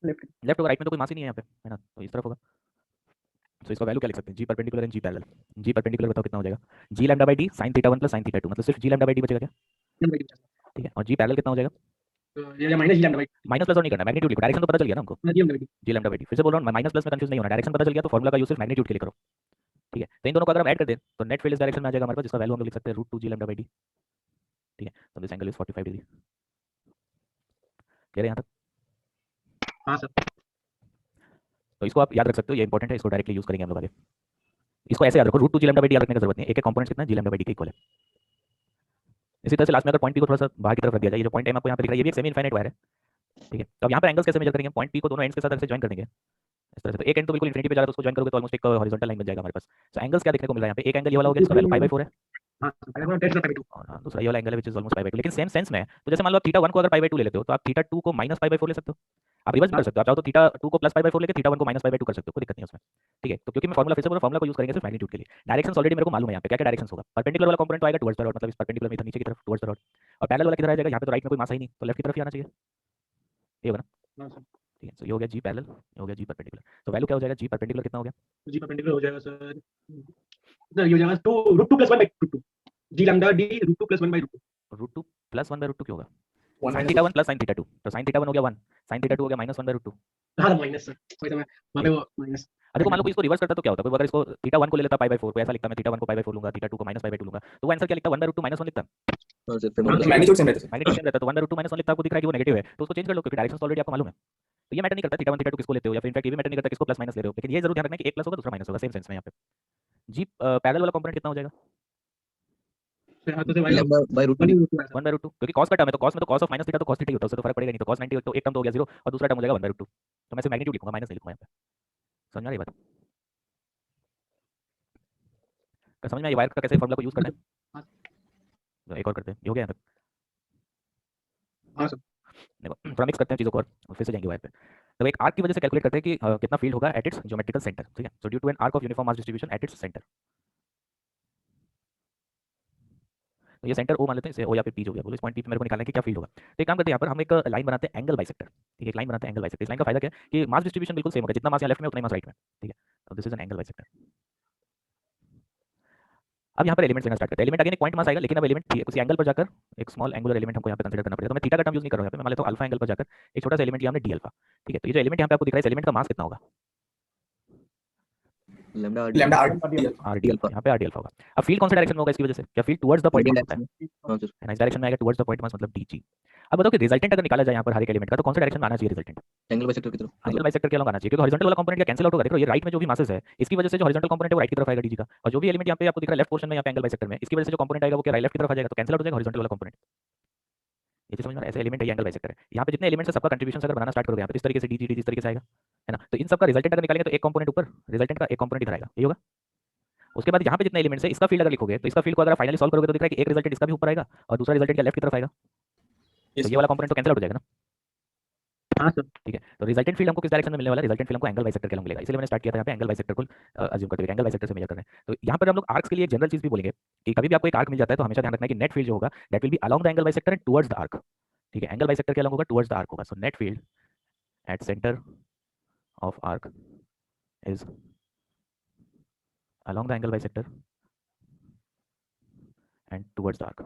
लेफ्ट। लेफ्ट होगा, राइट में तो कोई मास ही नहीं है यहाँ पे, है ना, तो इस तरफ होगा। तो इसका वैल्यू क्या लिख सकते हैं, G perpendicular and G parallel. G perpendicular बताओ कितना हो जाएगा, G lambda by D sine theta 1 plus sine theta 2, मतलब सिर्फ जी लैम्डा बाई डी बचेगा क्या? ठीक है, और जी पैरेलल कितना हो जाएगा? ये minus g lambda by minus plus और नहीं करना, मैग्नीट्यूड लिखो, डायरेक्शन तो पता चल गया ना हमको, G lambda by G lambda by D. फिर से बोल रहा हूँ, माइनस प्लस में कंफ्यूज नहीं होना, डायरेक्शन पता चल गया तो फॉर्मूला का यूज सिर्फ मैग्नीट्यूड के लिए करो। ठीक है, तो इन दोनों को अगर हम ऐड कर दें तो नेट फील्ड इस डायरेक्शन में आ जाएगा हमारे पास, जिसका वैल्यू हम लोग लिख सकते हैं root 2 g lambda by d. ठीक है, तो this angle is 45 degree. Clear है यहाँ तक? हाँ सर। तो इसको आप याद रख सकते हो, ये इंपॉर्टेंट है, इसको डायरेक्टली यूज करेंगे हम लोग आगे। इसको ऐसे याद रखो, root 2 g lambda by d याद रखने की जरूरत नहीं है, एक एक कंपोनेंट कितना है, जी लैम्डा बाई डी के इक्वल है। इसी तरह से लास्ट में अगर पॉइंट पी को थोड़ा सा बाहर की तरफ रख दिया जाए, ये जो पॉइंट एम आपको यहाँ पे दिख रहा है ये भी एक सेमी इनफाइनाइट वायर है। ठीक है, तो अब यहाँ पे एंगल्स कैसे मेजर करेंगे, पॉइंट पी को दोनों एंड्स के साथ ऐसे ज्वाइन कर देंगे इस तरह से, तो एक एंड तो बिल्कुल इन्फिनिटी पे जा रहा है तो उसको ज्वाइन करोगे तो ऑलमोस्ट एक हॉरिजॉन्टल लाइन बन जाएगा हमारे पास। तो एंगल्स क्या देखने को मिल रहा है यहाँ पे, एक एंगल ये वाला हो गया जिसका वैल्यू पाई बाई 4 है हाँ सर, पहले वाला 10 बाई 2 और दूसरा ये वाला एंगल है which is almost pi by 2, लेकिन सेम सेंस में है। तो जैसे मान लो आप थीटा 1 को अगर पाई बाई 2 ले लेते हो तो आप थीटा 2 को माइनस पाई बाई 4 ले सकते हो, आप रिवर्स भी कर सकते हो, आप चाहो तो थीटा 2 को प्लस पाई बाई 4 लेके थीटा 1 को माइनस पाई बाई 2 कर सकते हो, कोई दिक्कत नहीं है उसमें। ठीक है, तो क्योंकि मैं फॉर्मूला फिर से बोल रहा हूं, फॉर्मूला को यूज करेंगे सिर्फ मैग्नीट्यूड के लिए। डायरेक्शंस ऑलरेडी मेरे को मालूम है यहाँ पे क्या क्या डायरेक्शंस होगा, परपेंडिकुलर वाला कंपोनेंट तो आएगा टुवर्ड्स द रॉड, मतलब इस परपेंडिकुलर में इधर नीचे की तरफ टुवर्ड्स द रॉड, और पैरेलल वाला किधर आ जाएगा, यहाँ पे तो राइट में कोई मास ही नहीं तो लेफ्ट की तरफ ही आना चाहिए, ये होगा ना। हाँ सर। ठीक है, तो ये हो गया जी पैरेलल, ये हो गया जी परपेंडिकुलर। तो वैल्यू क्या हो जाएगा, जी परपेंडिकुलर कितना हो गया, जी परपेंडिकुलर हो जाएगा सर, ये हो जाएगा 2 root 2 plus 1 by root 2 g lambda d root 2 plus 1 by root 2 root 2 plus 1 by root 2 क्यों होगा, one sine minus theta 1 plus sine theta 2, तो साइन थीटा 1 हो गया 1, साइन थीटा 2 हो गया माइनस 1 बाई रूट 2। हाँ माइनस सर, वही तो मैं वहाँ पे वो माइनस। अरे देखो मान लो कोई इसको रिवर्स करता तो क्या होता, कोई अगर इसको थीटा 1 को ले लेता पाई बाई 4, कोई ऐसा लिखता मैं थीटा 1 को पाई बाई 4 लूंगा, थीटा 2 को माइनस पाई बाई 2 लूंगा, तो वो आंसर क्या लिखता, 1 बाई रूट 2 माइनस 1 लिखता, हाँ सर, मैग्नीट्यूड सेम रहता है। मैग्नीट्यूड सेम रहता, तो 1 बाई रूट 2 माइनस 1 लिखता, आपको दिख रहा है कि वो नेगेटिव है तो उसको चेंज कर लो क्योंकि डायरेक्शन ऑलरेडी आपको मालूम है। तो ये मैटर नहीं करता थीटा 1 थीटा 2 किसको लेते हो, या फिर इनफैक्ट ये भी मैटर नहीं करता किसको प्लस माइनस ले रहे हो, लेकिन ये जरूर ध्यान रखना कि एक प्लस होगा दूसरा माइनस होगा, सेम सेंस में यहाँ पे। जी पैरेलल वाला कंपोनेंट कितना हो जाएगा, हाँ तो से lambda by root 2 1 by root 2, क्योंकि cos का टर्म है तो cos में तो cos ऑफ माइनस थीटा तो cos थीटा ही होता है, उससे तो फर्क पड़ेगा नहीं, तो cos 90 तो एक टर्म तो हो गया 0 और दूसरा टर्म हो जाएगा 1 बाई रूट 2, तो मैं सिर्फ मैग्नीट्यूड लिखूंगा, माइनस नहीं लिखूंगा यहाँ पे। समझ में आ रही बात, समझ में आई वायर का कैसे फॉर्मूला को यूज करना है। तो एक और करते हैं, ये हो गया यहाँ तक। हाँ सर। देखो थोड़ा मिक्स करते हैं चीज़ों को और फिर से जाएंगे वायर पे। तो एक आर्क की वजह से कैलकुलेट करते हैं कि कितना फील्ड होगा एट इट्स ज्योमेट्रिकल सेंटर। ठीक है, so due to an arc of uniform mass distribution at its centre, तो ये सेंटर ओ मान लेते हैं, इसे ओ या फिर पी हो गया, बोलो इस पॉइंट पी पे मेरे को निकालना है कि क्या फील्ड होगा। तो एक काम करते हैं, यहाँ पर हम एक लाइन बनाते हैं एंगल बाइसेक्टर। ठीक है, एक लाइन बनाते हैं एंगल बाइसेक्टर। इस लाइन का फायदा क्या है कि मास डिस्ट्रीब्यूशन बिल्कुल सेम होगा, जितना मास यहाँ लेफ्ट में उतना ही मास राइट में। ठीक है, तो this is an angle bisector. अब यहाँ पर एलिमेंट्स लेना स्टार्ट करते हैं, एलिमेंट अगेन एक पॉइंट मास आएगा, लेकिन अब एलिमेंट किसी एंगल पर जाकर एक स्मॉल एंगुलर एलिमेंट हमको यहाँ पे कंसीडर करना पड़ेगा। तो मैं थीटा का टर्म यूज नहीं कर रहा हूँ यहाँ पे, मैं मान लेता हूँ अल्फा एंगल पर जाकर एक छोटा सा एलिमेंट यहाँ हमने डी अल्फा। ठीक है, तो ये जो एलिमेंट यहाँ पे आपको दिख रहा है, इस एलिमेंट का मास कितना होगा, lambda lambda r r d alpha, यहाँ पे आर डी अल्फा होगा। अब फील्ड कौन सा डायरेक्शन में होगा इसकी वजह से, क्या फील्ड टुवर्ड्स द पॉइंट होता है, हाँ सर, इस डायरेक्शन में आएगा टुवर्ड्स द पॉइंट मास, मतलब डी जी। अब बताओ कि रिजल्टेंट अगर निकाला जाए यहाँ पर हर एक एलिमेंट का तो कौन सा डायरेक्शन में आना चाहिए रिजल्टेंट, एंगल बाइसेक्टर की तरफ एंगल बाइसेक्टर के अलॉन्ग आना चाहिए, क्योंकि हॉरिजॉन्टल वाला कंपोनेंट क्या कैंसिल आउट होगा। देखो ये राइट में जो भी मासेस है इसकी वजह से जो हॉरिजॉन्टल कंपोनेंट है वो राइट की तरफ आएगा डीजी का, और जो भी एलिमेंट यहाँ पे आपको दिख रहा है लेफ्ट पोर्शन में यहाँ पे एंगल बाइसेक्टर में, इसकी वजह से जो कंपोनेंट आएगा वो क्या राइट लेफ्ट की तरफ आ जाएगा, तो कैंसिल आउट हो जाएगा हॉरिजॉन्टल वाला कंपोनेंट। ये चीज समझ में आ रहा है, ऐसे एलिमेंट है एंगल बाइसेक्टर है। यहाँ पे जितने एलिमेंट्स है सबका कंट्रीब्यूशन अगर बनाना स्टार्ट करोगे यहाँ पे इस तरीके से डी इस तरीके से आएगा, है ना, तो इन सबका रिजल्टेंट अगर निकालेंगे तो एक कंपोनेंट ऊपर, रिजल्टेंट का एक कंपोनेंट इधर आएगा, ये होगा। उसके बाद यहाँ पे जितने एलिमेंट्स है इसका फील्ड अगर लिखोगे तो इसका फील्ड को अगर फाइनली सॉल्व करोगे तो दिख रहा है कि एक रिजल्टेंट इसका भी ऊपर आएगा और दूसरा रिजल्टेंट लेफ्ट की तरफ आएगा, तो ये वाला कंपोनेंट तो कैंसिल आउट हो जाएगा ना। हाँ सर। ठीक है, तो रिजल्टेंट फील्ड हमको किस डायरेक्शन में मिलने वाला है, रिजल्टेंट फील्ड हमको एंगल बाइसेक्टर के अलॉन्ग मिलेगा, इसलिए मैंने स्टार्ट किया था यहाँ पे एंगल बाइसेक्टर को अज्यूम करते हुए एंगल बाइसेक्टर से मेजर कर रहे हैं। तो यहाँ पर हम लोग आर्क्स के लिए एक जनरल चीज भी बोलेंगे कि कभी भी आपको एक आर्क मिल जाता है तो हमेशा ध्यान रखना है कि नेट फील्ड जो होगा that will B along the angle bisector and towards the arc. ठीक है, एंगल बाइसेक्टर के अलॉन्ग होगा टुवर्ड्स द आर्क होगा, सो net field at centre of arc is along the angle bisector and towards the arc.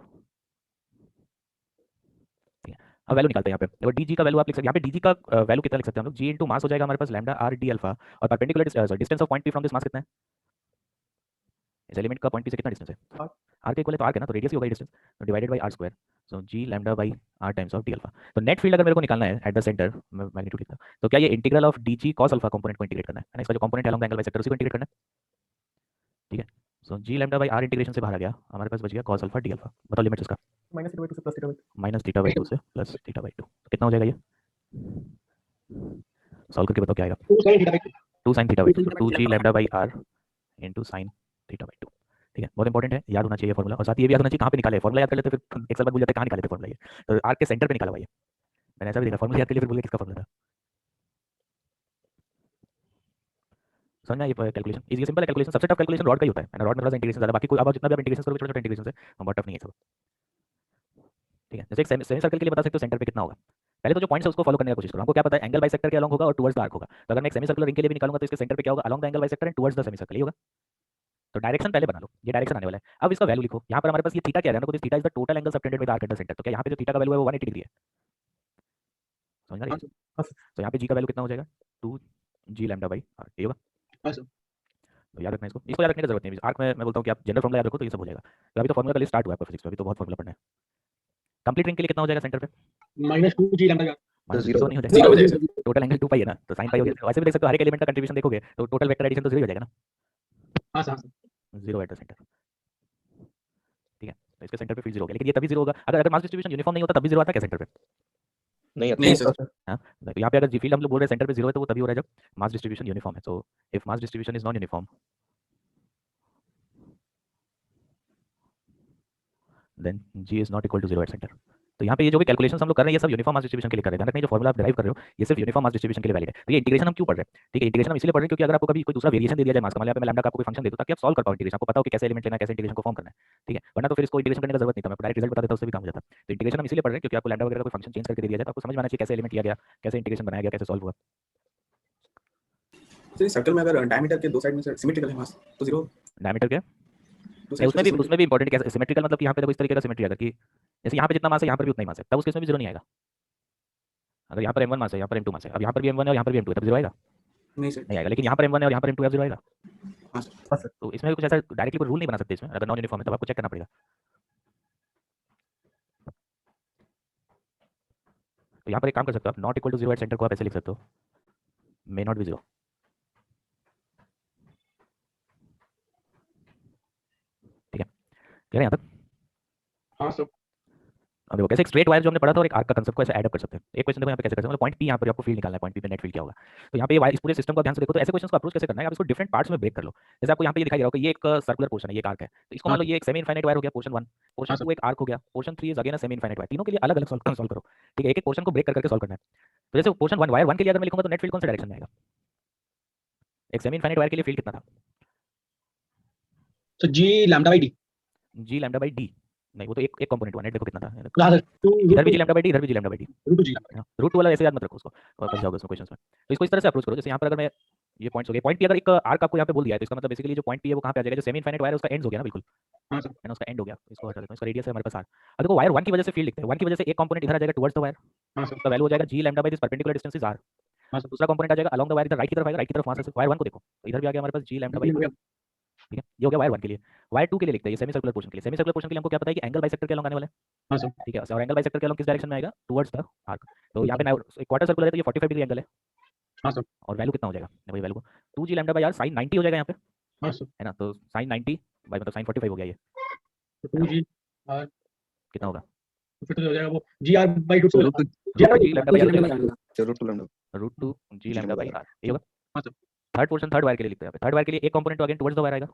ठीक है, अब value निकालते हैं यहाँ पे। देखो डी जी का वैल्यू आप लिख सकते हैं, यहाँ पे डी जी का वैल्यू कितना लिख सकते हैं हम लोग, जी इंटू मास हो जाएगा हमारे पास लैम्डा आर डी अल्फा, और perpendicular distance of point P from this mass कितना है, इस एलिमेंट का पॉइंट पी से कितना डिस्टेंस है, आर के इक्वल है तो आर है ना, तो रेडियस ही होगा डिस्टेंस, तो divided by are square, so g lambda by r times of d alpha. तो नेट फील्ड अगर मेरे को निकालना है एट द सेंटर, मैग्नीट्यूड लिखता हूं, तो क्या ये integral of D G cos alpha component को इंटीग्रेट करना है ना, इसका जो कंपोनेंट है अलॉन्ग द एंगल बाइसेक्टर उसी को इंटीग्रेट करना है। ठीक है, सो g lambda by are integration से बाहर आ गया, हमारे पास बच गया कॉस अल्फा डी अल्फा। बताओ लिमिट इसका, माइनस थीटा बाई 2 से plus theta by minus theta by 2 से प्लस थीटा बाई 2, तो कितना हो जाएगा ये, सॉल्व करके बताओ क्या आएगा, 2 sin theta by 2 2 sin theta by 2, तो 2g lambda by r into sine theta by 2। ठीक है, बहुत इंपॉर्टेंट है, याद होना चाहिए फॉर्मूला, और साथ ही ये भी याद होना चाहिए कहाँ पे निकाले, फॉर्मूला याद कर लेते फिर एक साल बाद भूल जाते कहाँ निकाले थे फॉर्मूला, ये तो आर्क के सेंटर पे निकाला हुआ है, मैंने ऐसा भी देखा, फॉर्मूला याद कर लिया फिर बोले किसका फॉर्मूला था। समझ में ये कैलकुलेशन इजी सिंपल है, कैलकुलेशन सबसे टफ कैलकुलेशन रॉड का ही होता है, रॉड में थोड़ा सा इंटीग्रेशन ज़्यादा, बाकी कोई अब जितना भी आप इंटीग्रेशन करोगे छोटे छोटे इंटीग्रेशन से बहुत टफ नहीं है सब। ठीक है, जैसे एक सेमी सर्कल के लिए बता सकते हो सेंटर पे कितना होगा, पहले तो जो पॉइंट्स है उसको फॉलो करने की कोशिश करो, हमको क्या पता है एंगल बाइसेक्टर के अलॉन्ग होगा और टुवर्ड्स द आर्क होगा, तो अगर मैं एक सेमी सर्कुलर रिंग के लिए भी निकालूंगा तो इसके सेंटर पे क्या होगा, along the angle bisector and towards the semi circle ही होगा। तो डायरेक्शन पहले बना लो, ये डायरेक्शन आने वाला है, अब इसका वैल्यू लिखो, यहाँ पर हमारे पास ये थीटा क्या है ना, theta is the total angle subtended with arc at the centre, तो क्या यहाँ पे जो थीटा का वैल्यू है वो 180 डिग्री है, समझ रहे हैं, तो यहाँ पे जी का वैल्यू कितना हो जाएगा 2 जी लैम्डा बाई आर, ये होगा। हाँ सर। तो याद रखना इसको याद रखने की जरूरत नहीं है, आर्क में मैं बोलता हूँ कि आप जनरल फॉर्मूला याद रखो तो ये सब हो जाएगा, तो अभी तो फॉर्मूला का लिस्ट स्टार्ट हुआ है फिजिक्स में, अभी तो बहुत फॉर्मूला पढ़ना है। कंप्लीट रिंग के लिए कितना हो जाएगा सेंटर पे, -2g lambda by r minus zero zero नहीं हो zero हो जाएगा, जाएगा। टोटल एंगल 2 पाई है ना, तो साइन पाई हो गया, वैसे भी देख सकते हो हर एक एलिमेंट का कंट्रीब्यूशन देखोगे तो टोटल वेक्टर एडिशन तो 0 हो जाएगा ना, हाँ सर, हाँ सर। 0 at the centre. ठीक है, तो इसके सेंटर पे फिर 0 हो गया, लेकिन ये तभी 0 होगा अगर मास डिस्ट्रीब्यूशन यूनिफॉर्म नहीं होता, तभी 0 आता क्या सेंटर पे, नहीं नहीं आता। सर हाँ, तो यहाँ पे अगर जी फील्ड हम लोग बोल रहे हैं सेंटर पे 0 है तो वो तभी हो रहा है जब मास डिस्ट्रीब्यूशन यूनिफॉर्म है, so if mass distribution is non uniform then g is not equal to 0 at centre. तो यहाँ पे ये जो भी कैलकुलेशन हम लोग कर रहे हैं ये सब यूनिफॉर्म मास डिस्ट्रीब्यूशन के लिए कर रहे हैं, ध्यान रखना जो फॉर्मूला आप डिराइव कर रहे हो ये सिर्फ यूनिफॉर्म मास डिस्ट्रीब्यूशन के लिए वैलिड है। तो ये इंटीग्रेशन हम क्यों पढ़ रहे हैं, ठीक है, इंटीग्रेशन हम इसलिए पढ़ रहे हैं क्योंकि अगर आपको कभी कोई दूसरा वेरिएशन दे दिया जाए मास का, मान लिया मैं लैम्डा का आपको कोई फंक्शन दे दूं ताकि आप सॉल्व कर पाओ इंटीग्रेशन, आपको पता हो कि कैसे एलिमेंट लेना है, कैसे इंटीग्रेशन को फॉर्म करना है। ठीक है, वरना तो फिर इसको इंटीग्रेशन करने का जरूरत नहीं था, मैं डायरेक्ट रिजल्ट बता देता उससे भी काम हो जाता। तो इंटीग्रेशन हम इसलिए पढ़ रहे हैं क्योंकि आपको लैम्डा वगैरह का कोई फंक्शन चेंज करके दे दिया जाए तो आपको समझ में आना चाहिए कैसे एलिमेंट लिया गया, कैसे इंटीग्रेशन बनाया गया, कैसे सॉल्व हुआ। सर सर्कल में अगर डायमीटर के दो साइड में सिमेट्रिकल है मास तो 0 डायमीटर के दो साइड उसमें भी इंपॉर्टेंट कैसे सिमेट्रिकल, मतलब कि यहाँ पे देखो इस तरीके का सिमेट्री अगर कि जैसे यहाँ पे जितना मास है यहाँ पर भी उतना ही मास है, तब उस केस में भी 0 नहीं आएगा। अगर यहाँ पर m1 मास है यहाँ पर m2 मास है, अब यहाँ पर भी m1 है और यहाँ पर भी m2 है, तब 0 आएगा नहीं सर नहीं आएगा, लेकिन यहाँ पर m1 है और यहाँ पर m2 है 0 आएगा। हाँ सर तो इसमें कुछ ऐसा डायरेक्टली कोई रूल नहीं बना सकते इसमें, अगर नॉन यूनिफॉर्म है तब आपको चेक करना पड़ेगा। तो यहाँ पर एक काम कर सकते हो आप, not equal to 0 at centre को आप ऐसे लिख सकते हो, मे नॉट बी 0। ठीक है, कह रहे हैं यहाँ तक। हाँ सर। अब देखो कैसे एक स्ट्रेट वायर जो हमने पढ़ा था और एक आर्क का कांसेप्ट को ऐसे ऐड अप कर सकते हैं। एक क्वेश्चन देखो यहाँ पे कैसे कर सकते हैं, मतलब पॉइंट पी यहाँ पर आपको फील्ड निकालना है, पॉइंट पी पे नेट फील्ड क्या होगा। तो यहाँ पे ये इस पूरे सिस्टम को ध्यान से देखो, तो ऐसे क्वेश्चन को अप्रोच कैसे करना है, आप इसको डिफरेंट पार्ट्स में ब्रेक कर लो। जैसे आपको यहाँ पे ये दिखाई दे रहा होगा, ये एक सर्कुलर पोर्शन है, ये एक आर्क है, तो इसको मान लो ये एक सेमी इनफाइनाइट वायर हो गया पोर्शन 1, पोर्शन 2 एक आर्क हो गया, portion 3 is again a semi infinite wire, तीनों के लिए अलग अलग सॉल्व करो। ठीक है, एक एक पोर्शन को ब्रेक करके सॉल्व करना है। तो जैसे पोर्शन 1 वायर 1 के लिए अगर मैं लिखूंगा तो नेट फील्ड कौन से डायरेक्शन में आएगा, एक सेमी इनफाइनाइट वायर के लिए फील्ड कितना था, तो g lambda by d। G lambda by d, नहीं वो तो एक एक कंपोनेंट हुआ, नेट देखो कितना था, हाँ सर, 2 इधर भी जी लैम्डा बाई डी, इधर भी G lambda by D, √2 g lambda। Root two वाला ऐसे याद मत रखो उसको, फंस जाओगे उसमें क्वेश्चंस में। तो इसको इस तरह से अप्रोच करो, जैसे यहाँ पर अगर मैं ये पॉइंट्स हो गए, पॉइंट पी अगर एक आर्क आपको यहाँ पे बोल दिया है तो इसका मतलब बेसिकली जो पॉइंट पी है वो कहाँ पे आ जाएगा, जो सेमी इनफाइनाइट वायर है उसका एंड हो गया ना बिल्कुल, हाँ सर। है ना, उसका एंड हो गया, इसको हटा देता हूं, इसका रेडियस है हमारे पास आर। अब देखो वायर 1 की वजह से फील्ड लिखते हैं, 1 की वजह से एक कंपोनेंट इधर आ जाएगा टुवर्ड्स द वायर, हाँ सर। उसका वैल्यू हो जाएगा G lambda by this perpendicular distance is R. हाँ सर। दूसरा कंपोनेंट आ जाएगा अलोंग द वायर, इधर राइट की तरफ आएगा, राइट की तरफ वहां से वायर 1 को देखो तो इधर भी आ गया हमारे पास जी लैम्डा बाय, ठीक है, ये हो गया वायर 1 के लिए। वायर 2 के लिए लिखते हैं ये सेमी सर्कुलर पोर्शन के लिए, सेमी सर्कुलर पोर्शन के लिए हमको क्या पता है कि एंगल बाइसेक्टर के अलॉन्ग आने वाला है, हाँ सर। ठीक है, और एंगल बाइसेक्टर के अलॉन्ग किस डायरेक्शन में आएगा, टुवर्ड्स द आर्क। तो यहाँ पे एक क्वार्टर सर्कुलर है तो ये 45 डिग्री एंगल है, हाँ सर। और वैल्यू कितना हो जाएगा, वही value 2 g lambda by r sin 90 हो जाएगा यहाँ पे, हाँ सर। है ना, तो sin 90 बाय मतलब sin 45 हो गया ये, तो 2g r कितना होगा, फिर तो हो जाएगा वो g r by √2 √2 g lambda by r, √2 lambda √2 g lambda by r, ये होगा। हाँ sir. Third portion third wire के लिए लिखते हैं, थर्ड वायर के लिए एक कंपोनेंट तो अगेन टुवर्ड्स द वायर आएगा,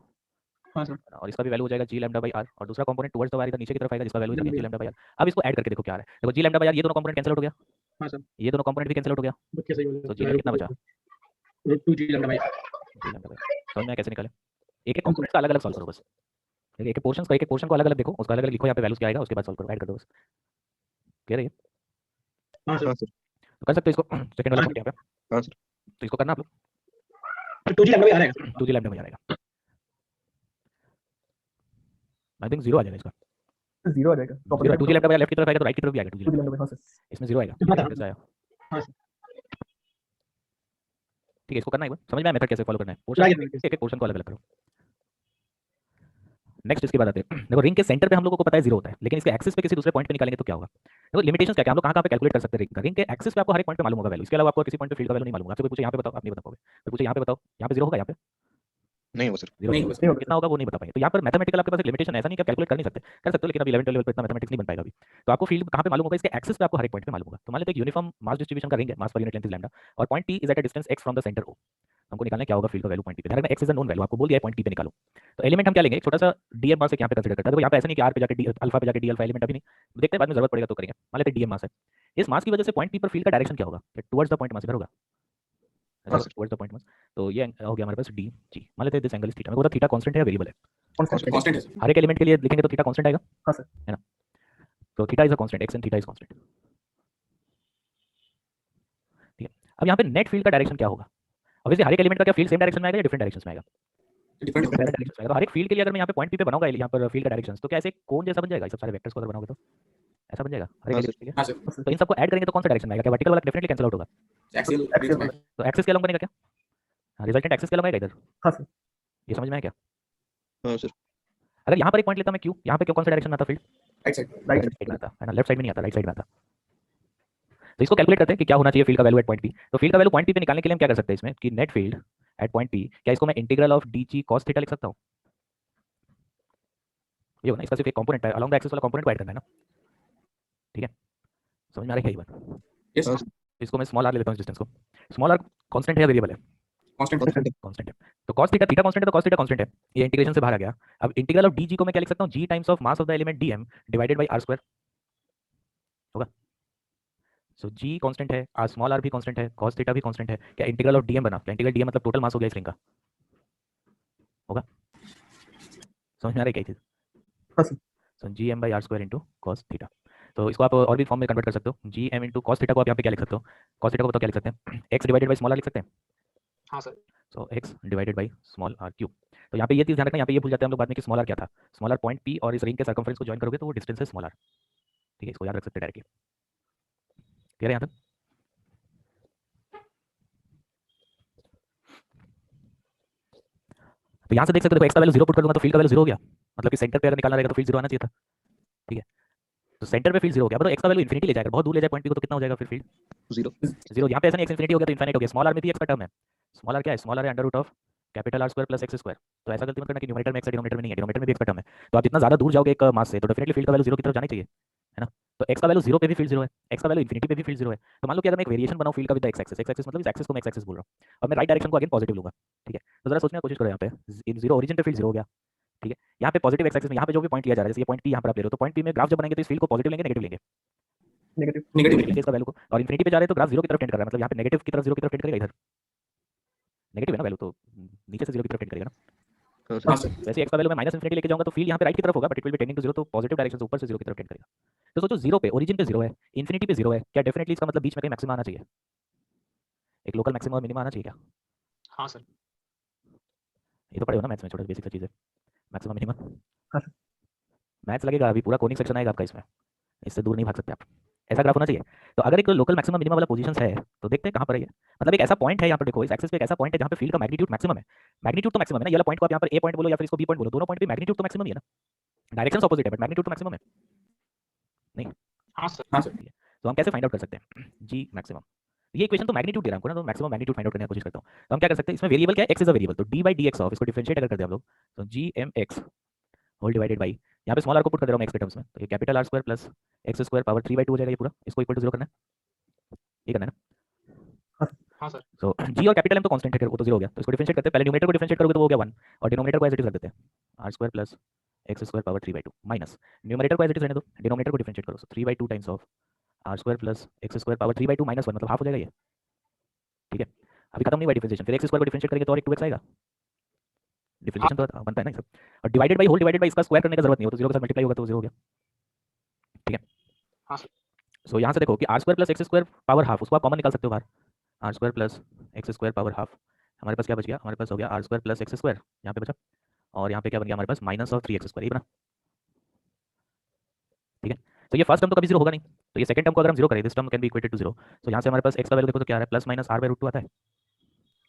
हाँ सर। और इसका भी वैल्यू हो जाएगा जी लैम्डा बाय आर, और दूसरा कंपोनेंट टुवर्ड्स द वायर इधर नीचे की तरफ आएगा जिसका value g lambda by r. अब इसको ऐड करके देखो क्या आ रहा है, देखो जी लैम्डा बाय आर ये दोनों कंपोनेंट कैंसिल आउट हो गया, हाँ सर। ये दोनों कंपोनेंट भी कैंसिल आउट हो गया, बच्चे सही हो तो जी में कितना बचा, √2 g lambda by r। G lambda by, समझ में कैसे निकाले, एक एक कंपोनेंट का अलग अलग सॉल्व करो बस, एक एक पोर्शन को अलग अलग देखो, उसका अलग अलग लिखो यहाँ पे वैल्यूज क्या आएगा, उसके बाद सॉल्व करो, ऐड कर दो बस, क्लियर है ये। हाँ सर हाँ सर तो कर सकते हो इसको सेकंड वाला हाँ पॉइंट यहाँ पे। हाँ सर तो इसको करना आप लोग 2g लैम्डा भी आ रहा है 2g लैम्डा में आ जाएगा। आई थिंक 0 आ जाएगा इसका। जीरो आ जाएगा जीरो 2g लैम्डा वाला लेफ्ट की तरफ आएगा तो राइट की तरफ भी आएगा 2g लैम्डा। लैम्डा हाँ सर इसमें 0 आएगा हाँ, कैसे आया। हाँ सर ठीक है इसको करना है एक बार समझ में आया मेथड कैसे फॉलो करना है। Right. पोर्शन एक पोर्शन को अलग अलग करो। नेक्स्ट इसके बाद आते हैं देखो रिंग के सेंटर पे हम लोगों को पता है 0 होता है लेकिन इसके एक्सिस पे किसी दूसरे पॉइंट पे निकालेंगे तो क्या होगा। देखो लिमिटेशंस क्या क्या हम लोग कहाँ पे कैलकुलेट कर सकते हैं रिंग का। रिंग के एक्सिस पे आपको हर एक पॉइंट पे मालूम होगा वैल्यू। इसके अलावा आपको किसी पॉइंट पे फील्ड का वैल्यू नहीं मालूम होगा। आपसे कोई पूछे यहाँ पे बताओ आप नहीं बता पाओगे। कोई पूछे यहाँ पे बताओ यहाँ पे 0 होगा यहाँ पे नहीं हो सर 0 नहीं होगा। होगा कितना होगा वो नहीं बता पाएंगे। तो यहाँ पर मैथमेटिकल आपके पास एक लिमिटेशन है ऐसा नहीं कि आप कैलकुलेट कर नहीं सकते कर सकते हो लेकिन अभी 11 लेवल पे इतना मैथमेटिक्स नहीं बन पाएगा अभी। तो आपको फील्ड कहाँ पे मालूम होगा इसके एक्सिस पे आपको हर एक पॉइंट पे मालूम होगा। तो मान लेते हैं यूनिफॉर्म मास डिस्ट्रीब्यूशन का रिंग है मास पर यूनिट लेंथ इज लैम्डा और point P is at a distance x from the centre O। हमको निकालना है क्या होगा फील्ड का वैल्यू पॉइंट P पे। ध्यान रखना x is a known value आपको बोल दिया है पॉइंट P पे निकालो। तो एलिमेंट हम क्या लेंगे एक छोटा सा डीएम मास एक यहाँ पे कंसीडर करता है। देखो यहाँ पे ऐसा नहीं कि r पे जाके डी अल्फा पे जाके डी अल्फा एलिमेंट अभी नहीं देखते हैं बाद में जरूरत पड़ेगा तो करेंगे। मान लेते हैं डीएम मास है इस मास की वजह से पॉइंट P पर फील्ड का डायरेक्शन क्या होगा टुवर्ड्स द पॉइंट मास इधर होगा हाँ सर टुवर्ड्स द पॉइंट मास। तो ये हो गया हमारे पास डी जी। मान लेते हैं दिस एंगल इज थीटा। मेरे को थीटा कांस्टेंट है या वेरिएबल है। कांस्टेंट है सर हर एक एलिमेंट के लिए लिखेंगे तो थीटा कांस्टेंट आएगा हाँ सर है ना। तो theta is a constant x and theta is constant. ठीक है अब यहाँ पे नेट फील्ड का डायरेक्शन क्या होगा। ऑब्वियसली हर एक एलिमेंट का क्या फील्ड सेम डायरेक्शन में आएगा या डिफरेंट डायरेक्शन में आएगा। डिफरेंट डिफरेंट डायरेक्शन में आएगा। तो हर एक फील्ड के लिए अगर मैं यहाँ पे पॉइंट P पे बनाऊंगा यहाँ पर फील्ड का डायरेक्शन तो क्या ऐसे कोन जैसा बन जाएगा। सब सारे वेक्टर्स को अगर बनाओगे तो ऐसा बन जाएगा हर एक हाँ एलिमेंट के लिए। हाँ सर तो इन सबको ऐड करेंगे तो कौन सा डायरेक्शन में आएगा। क्या वर्टिकल वाला डेफिनेटली कैंसिल आउट होगा। एक्सियल तो एक्सिस के अलॉन्ग बनेगा क्या रिजल्टेंट एक्सिस के अलॉन्ग आएगा इधर। हाँ सर ये समझ में आया क्या। हाँ सर अगर यहाँ पर एक पॉइंट लेता मैं क्यू यहाँ पे क्यों कौन सा डायरेक्शन में आता field right side right side में आता है ना लेफ्ट साइड में नहीं आता राइट साइड में आता। तो इसको कैलकुलेट करते हैं कि क्या होना चाहिए फील्ड का वैल्यू एट पॉइंट P। तो फील्ड का वैल्यू पॉइंट P पे निकालने के लिए हम क्या कर सकते हैं इसमें कि net field at point P क्या इसको मैं integral of dg cos theta लिख सकता हूँ। ये होगा ना इसका सिर्फ एक कंपोनेंट है अलोंग द एक्सिस वाला कंपोनेंट को ऐड करना है ना। ठीक है समझ में आ रहा है क्या ये बात। यस हाँ सर इसको मैं स्मॉल r ले लेता हूँ इस डिस्टेंस को। स्मॉल r कांस्टेंट है या वेरिएबल है कांस्टेंट कांस्टेंट कांस्टेंट है। तो cos थीटा थीटा कांस्टेंट है तो cos थीटा कांस्टेंट है ये इंटीग्रेशन से बाहर आ गया। अब इंटीग्रल ऑफ dg को मैं क्या लिख सकता हूँ g times of mass of the element dm divided by r square होगा। सो g कांस्टेंट है r स्मॉल r भी कांस्टेंट है cos थीटा भी कांस्टेंट है। क्या इंटीग्रल ऑफ dm बना क्या इंटीग्रल dm मतलब टोटल मास हो गया इस रिंग का होगा। समझ में आ रहा है क्या चीज। हाँ sir so g m by are square into cos theta. तो इसको आप और भी फॉर्म में कन्वर्ट कर सकते हो g M into cos theta को आप यहाँ पे क्या लिख सकते हो कॉस थीटा को बताओ क्या लिख सकते हैं x divided by small r लिख सकते हैं। हाँ sir so x divided by small r cube. तो यहाँ पे ये चीज़ ध्यान रखना यहाँ पे ये भूल जाते हैं हम लोग बाद में कि स्मॉल आर क्या था। स्मॉल आर पॉइंट P और इस रिंग के सर्कमफ्रेंस को ज्वाइन करोगे तो वो डिस्टेंस है स्मॉल आर। ठीक है इसको याद रख सकते हैं डायरेक्टली। क्लियर है यहाँ तक। तो यहाँ से देख सकते हो देखो एक्स का वैल्यू 0 पुट कर दूंगा तो फील्ड का वैल्यू 0 हो गया। मतलब कि सेंटर पे अगर निकालना रहेगा तो फील्ड 0 आना चाहिए था। ठीक है तो सेंटर पे फील्ड 0 हो गया। बताओ एक्स का वैल्यू इन्फिनिटी ले जाएगा बहुत दूर ले जाए पॉइंट P को तो कितना हो जाएगा फिर फील्ड जीरो 0। यहाँ पे ऐसा नहीं एक्स इन्फिनिटी हो गया तो इन्फिनिट हो गया। स्मॉल आर में भी एक्स का टर्म है। स्मॉल आर क्या है स्मॉल आर है under root of capital R square plus x square. तो ऐसा गलती मत करना कि न्यूमरेटर में एक्स है डिनोमिनेटर में नहीं है। डिनोमिनेटर में भी एक्स का टर्म है। तो आप जितना ज्यादा दूर जाओगे एक मास से तो डेफिनेटली फील्ड का वैल्यू 0 की तरफ जाना चाहिए है ना। तो एक्स का वैल्यू 0 पे भी फील्ड 0 है एक्स का वैल्यू इन्फिनिटी पे भी फील्ड 0 है। तो मान लो कि अगर मैं एक वेरिएशन बनाऊं फील्ड का विद एक्स एक्सिस मतलब इस एक्सिस को मैं एक्स एक्सिस बोल रहा हूं और मैं राइट डायरेक्शन को अगेन पॉजिटिव लूंगा। ठीक है तो जरा सोचने की कोशिश करो यहाँ पे इन 0 ओरिजिन पे फील्ड 0 हो गया। ठीक है यहाँ पे पॉजिटिव एक्स एक्सिस में यहाँ पे जो भी पॉइंट लिया जा रहा है जैसे ये पॉइंट P यहाँ पर आप ले रहे हो तो पॉइंट P में ग्राफ जब बनाएंगे तो इस फील्ड को पॉजिटिव लेंगे नेगेटिव लेंगे नेगेटिव नेगेटिव नेगेटिव लेंगे इसका वैल्यू को। और इन्फिनिटी पे जा रहे हैं तो ग्राफ 0 की तरफ टेंड कर रहा है मतलब यहाँ पे नेगेटिव की तरफ 0 की तरफ टेंड करेगा इधर नेगेटिव है ना वैल्यू तो नीचे से 0 की तरफ टेंड करेगा ना। हाँ हाँ सर सर वैसे एक्स का वैल्यू मैं माइनस इन्फिनिटी लेके जाऊंगा तो फील्ड यहाँ पे राइट की तरफ होगा but it will be tending to 0 तो पॉजिटिव डायरेक्शन से ऊपर से 0 की तरफ टेंड करेगा। तो सोचो 0 पे ओरिजिन पे 0 है इन्फिनिटी पे 0 है क्या डेफिनेटली इसका मतलब बीच में कहीं मैक्सिमम आना चाहिए एक लोकल मैक्सिमम और मिनिमम आना चाहिए क्या। हाँ सर ये तो पढ़े हो ना मैथ्स में छोटा बेसिक सा चीज़ है मैक्सिमम मिनिमम। हाँ सर मैथ्स लगेगा अभी पूरा कोनिक सेक्शन आएगा आपका इसमें इससे दूर नहीं भाग सकते आप। ऐसा ग्राफ होना चाहिए। तो अगर एक लोकल मैक्सिमम मिनिमम वाला पोजीशन है तो देखते हैं कहाँ पर है ये। मतलब एक ऐसा पॉइंट है यहाँ पर देखो इस एक्सिस पे एक ऐसा पॉइंट है जहाँ पे फील्ड का मैग्नीट्यूड मैक्सिमम है। मैग्नीट्यूड तो मैक्सिमम है ना ये वाला पॉइंट को आप यहाँ पर ए पॉइंट बोलो या फिर इसको बी पॉइंट बोलो दोनों पॉइंट पे मैग्नीट्यूड तो मैक्सिमम ही है ना। डायरेक्शन ऑपोजिट है बट मैग्नीट्यूड तो मैक्सिमम है नहीं। हाँ सर हाँ सर ठीक है तो हम कैसे फाइंड आउट कर सकते हैं जी मैक्सिमम। ये इक्वेशन तो मैग्नीट्यूड दे रहा है हमको ना तो मैक्सिमम मैग्नीट्यूड फाइंड आउट करने की कोशिश करता हूँ। तो हम क्या कर सकते हैं इसमें वेरिएबल क्या है एक्स इज अ वेरिएबल तो d by d x of इसको डिफरेंशिएट अगर कर दे हम लोग तो g m x whole divided by यहाँ पे स्मॉल आर को पुट कर दे रहा हूँ एक्स के टर्म्स में तो ये capital R square plus x square power 3/2 हो जाएगा ये पूरा इसको इक्वल टू 0 करना है ये करना है ना। हाँ सर सो जी और कैपिटल एम तो कांस्टेंट है वो तो 0 हो गया तो इसको डिफरेंशिएट करते हैं। पहले न्यूमरेटर को डिफरेंशिएट करोगे तो वो हो गया 1 और डिनोमिनेटर को एज इट इज रख देते हैं r square plus x square power 3/2 minus numerator को एज इट इज रहने दो डिनोमिनेटर को डिफरेंशिएट करो so 3/2 times of r square plus x square power 3/2 minus 1 मतलब हाफ हो जाएगा ये। ठीक है अभी खत्म नहीं हुआ डिफरेंशिएशन फिर एक्स स्क्वायर को डिफरेंशिएट करेंगे तो और एक 2x आएगा डिफरेंशिएशन तो बनता है ना सब। और divided by whole divided by इसका स्क्वायर करने की जरूरत नहीं हो तो 0 के साथ मल्टीप्लाई होगा तो 0 हो गया। ठीक है हाँ सर सो यहाँ से देखो कि r square plus x square power half, उसको आप कॉमन निकाल सकते हो बाहर। R square plus x square power half, हमारे पास क्या बच गया, हमारे पास हो गया r square plus x square, यहाँ पे बचा, और यहाँ पे क्या बन गया हमारे पास माइनस ऑफ 3x स्क्वायर, ये बना। ठीक है, तो ये फर्स्ट टर्म तो कभी जीरो होगा नहीं, तो ये सेकंड टर्म को अगर हम जीरो करें, this term can be equated to zero. तो यहाँ से हमारे पास x का वैल्यू देखो तो क्या आ रहा है, plus minus r by root 2 आता है।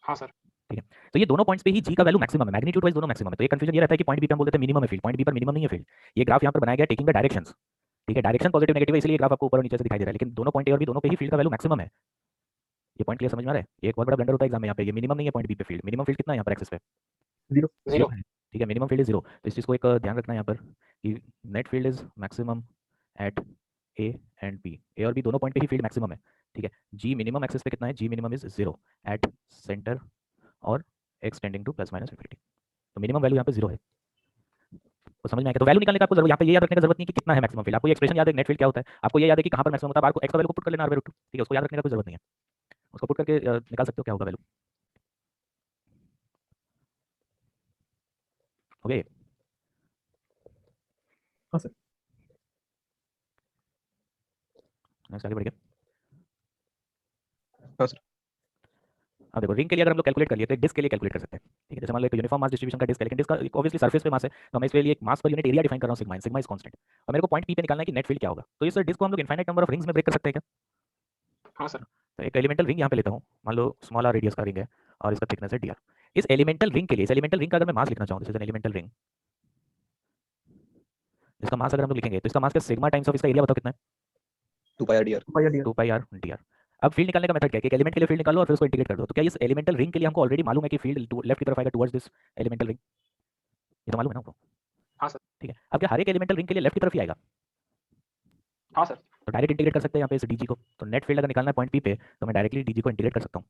हाँ सर। ठीक है, तो ये दोनों पॉइंट्स पे ही g का वैल्यू मैक्सिमम है, मैग्नीट्यूड वाइज दोनों मैक्सिमम है। तो ये कंफ्यूजन ये रहता है कि पॉइंट बी पे हम बोल देते हैं मिनिमम है फील्ड, पॉइंट बी पर मिनिमम नहीं है फील्ड। ये ग्राफ यहाँ पर बनाया गया टेकिंग द डायरेक्शंस। ठीक है, डायरेक्शन पॉजिटिव नेगेटिव है, इसलिए ये ग्राफ आपको ऊपर और नीचे से दिखाई दे रहा है, लेकिन दोनों पॉइंट ए और बी दोनों पे ही फील्ड का वैल्यू मैक्सिमम है। ये पॉइंट क्लियर समझ में आ रहा है? ये एक बहुत बड़ा ब्लंडर होता है एग्जाम में, यहाँ पे ये मिनिमम नहीं है पॉइंट बी पे फील्ड, मिनिमम फील्ड कितना है यहाँ पर एक्सिस पे, जीरो जीरो। है। ठीक है, मिनिमम फील्ड इज जीरो, तो इस चीज़ को एक ध्यान रखना है यहाँ पर कि net field is maximum at A and B, A और बी दोनों पॉइंट पे ही फील्ड मैक्सिमम है। ठीक है, जी मिनिमम एक्सिस पे कितना है, G minimum is zero at centre और extending to plus minus infinity, तो मिनिमम वैल्यू यहाँ पे जीरो है। तो समझ में आएगा, तो वैल्यू निकालने का आपको जरूरत यहाँ पे ये याद रखने की जरूरत नहीं है कि कितना है मैक्सिमम फील्ड, आपको ये एक्सप्रेशन याद है नेट फील्ड क्या होता है, आपको ये याद है कि कहाँ पर मैक्सिमम होता है, आपको एक्स का वैल्यू को पुट कर लेना आर बाय रूट 2। ठीक है, उसको याद रखने का कोई जरूरत नहीं है, उसको पुट करके निकाल सकते हो क्या होगा वैल्यू। ओके, हाँ सर। नेक्स्ट आगे बढ़िए। हाँ सर। अब देखो रिंग के लिए अगर हम लोग कैलकुलेट कर लिए तो एक डिस्क के लिए कैलकुलेट कर सकते हैं। ठीक है, जैसे मान लो एक यूनिफॉर्म मास डिस्ट्रीब्यूशन का डिस्क है, लेकिन डिस्क का ऑब्वियसली सरफेस पे मास है, तो मैं इसके लिए एक मास पर यूनिट एरिया डिफाइन कर रहा हूँ सिग्मा, सिग्मा इज कांस्टेंट, और मेरे को पॉइंट पी पे निकालना है कि नेट फील्ड क्या होगा। तो इस डिस्क को हम लोग इनफाइनाइट नंबर ऑफ रिंग्स में ब्रेक कर सकते हैं क्या? हाँ सर। तो एक एलिमेंटल रिंग यहाँ पे लेता हूँ, मान लो स्मॉल आर रेडियस का रिंग है और इसका थिकनेस है डी आर। इस एलिमेंटल रिंग के लिए, इस एलिमेंटल रिंग का अगर मैं मास लिखना चाहूँ, this is an elemental ring, इसका मास अगर हम लोग लिखेंगे तो इसका मास का सिग्मा टाइम्स ऑफ इसका एरिया बताओ कितना है, 2 pi r dr। Pi r 2 pi R D r. अब फील्ड निकालने का मेथड क्या है कि एक एलिमेंट के लिए फील्ड निकालो और फिर उसको इंटीग्रेट कर दो। तो क्या इस एलिमेंटल रिंग के लिए हमको ऑलरेडी मालूम है कि फील्ड लेफ्ट की तरफ आएगा टुवर्ड्स दिस एलिमेंटल रिंग, ये तो मालूम है ना आपको? हाँ सर। ठीक है, अब क्या हर एक एलिमेंटल रिंग के लिए लेफ्ट की तरफ ही आएगा? हाँ सर। तो डायरेक्ट इंटीग्रेट कर सकते हैं यहाँ पे इस डीजी को, तो नेट फील्ड अगर निकालना है पॉइंट पी पे तो मैं डायरेक्टली डीजी को इंटीग्रेट कर सकता हूँ।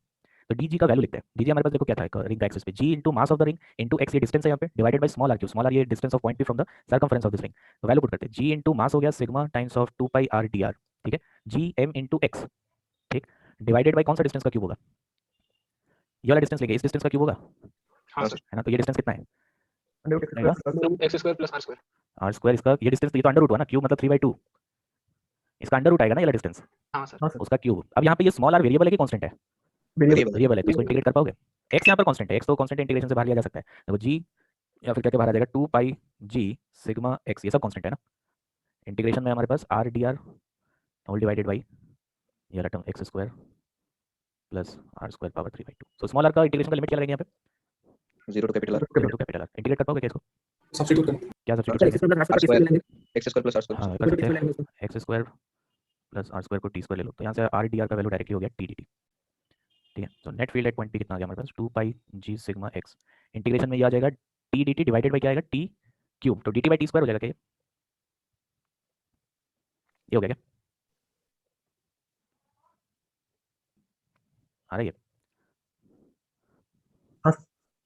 तो डीजी का वैल्यू लिखते हैं, डीजी हमारे पास देखो क्या था रिंग का एक्सिस पे, G into mass of the ring into X, ये डिस्टेंस है यहाँ पे, divided by small R Q, small R ये distance of point P from the circumference of this ring. तो वैल्यू पुट करते हैं, जी इंटू मास हो गया sigma times of 2 pi R D R. ठीक है, जी एम इंटू एक्स, ठीक, divided by कौन सा डिस्टेंस का क्यूब होगा, ये वाला डिस्टेंस लेंगे, इस डिस्टेंस का क्यूब होगा, हाँ हाँ सर। है ना? तो ये डिस्टेंस कितना है, x square plus are square. R square, इसका ये डिस्टेंस, ये तो अंडर रूट हुआ ना, क्यूब मतलब 3/2, इसका अंडर रूट आएगा ना ये वाला डिस्टेंस, हाँ सर। हाँ सर। उसका क्यूब। अब यहाँ पे ये स्मॉल आर वेरिएबल है कि कांस्टेंट है, वेरिएबल वेरिएबल है, तो इसको इंटीग्रेट कर पाओगे, एक्स यहाँ पर कांस्टेंट है, एक्स तो कांस्टेंट इंटीग्रेशन से बाहर लिया जा सकता है, देखो जी या फिर क्या बाहर आ जाएगा 2 पाई जी सिग्मा एक्स, ये सब कांस्टेंट है ना, इंटीग्रेशन में हमारे पास R D R whole divided by ये रहा term X square plus are square power 3/2। So small R का इंटीग्रेशन का लिमिट क्या लगेगा यहाँ पे, 0 to capital r, 0 to capital R. Integrate कर पाओगे क्या इसको, सब्स्टिट्यूट करना क्या sir substitute X square plus r R square, square x square plus r square. हाँ कर सकते हैं, X square plus are square को टी स्क्वायर ले लो, तो यहाँ से आर डी आर का वैल्यू डायरेक्टली हो गया टी डी टी। ठीक है, तो net field at point P कितना आ गया हमारे पास, 2 पाई जी सिग्मा एक्स, इंटीग्रेशन में ये आ जाएगा T D T divided by क्या आएगा टी क्यूब, तो D T by T square हो जाएगा क्या, ये हो गया क्या, आ रही है हाँ।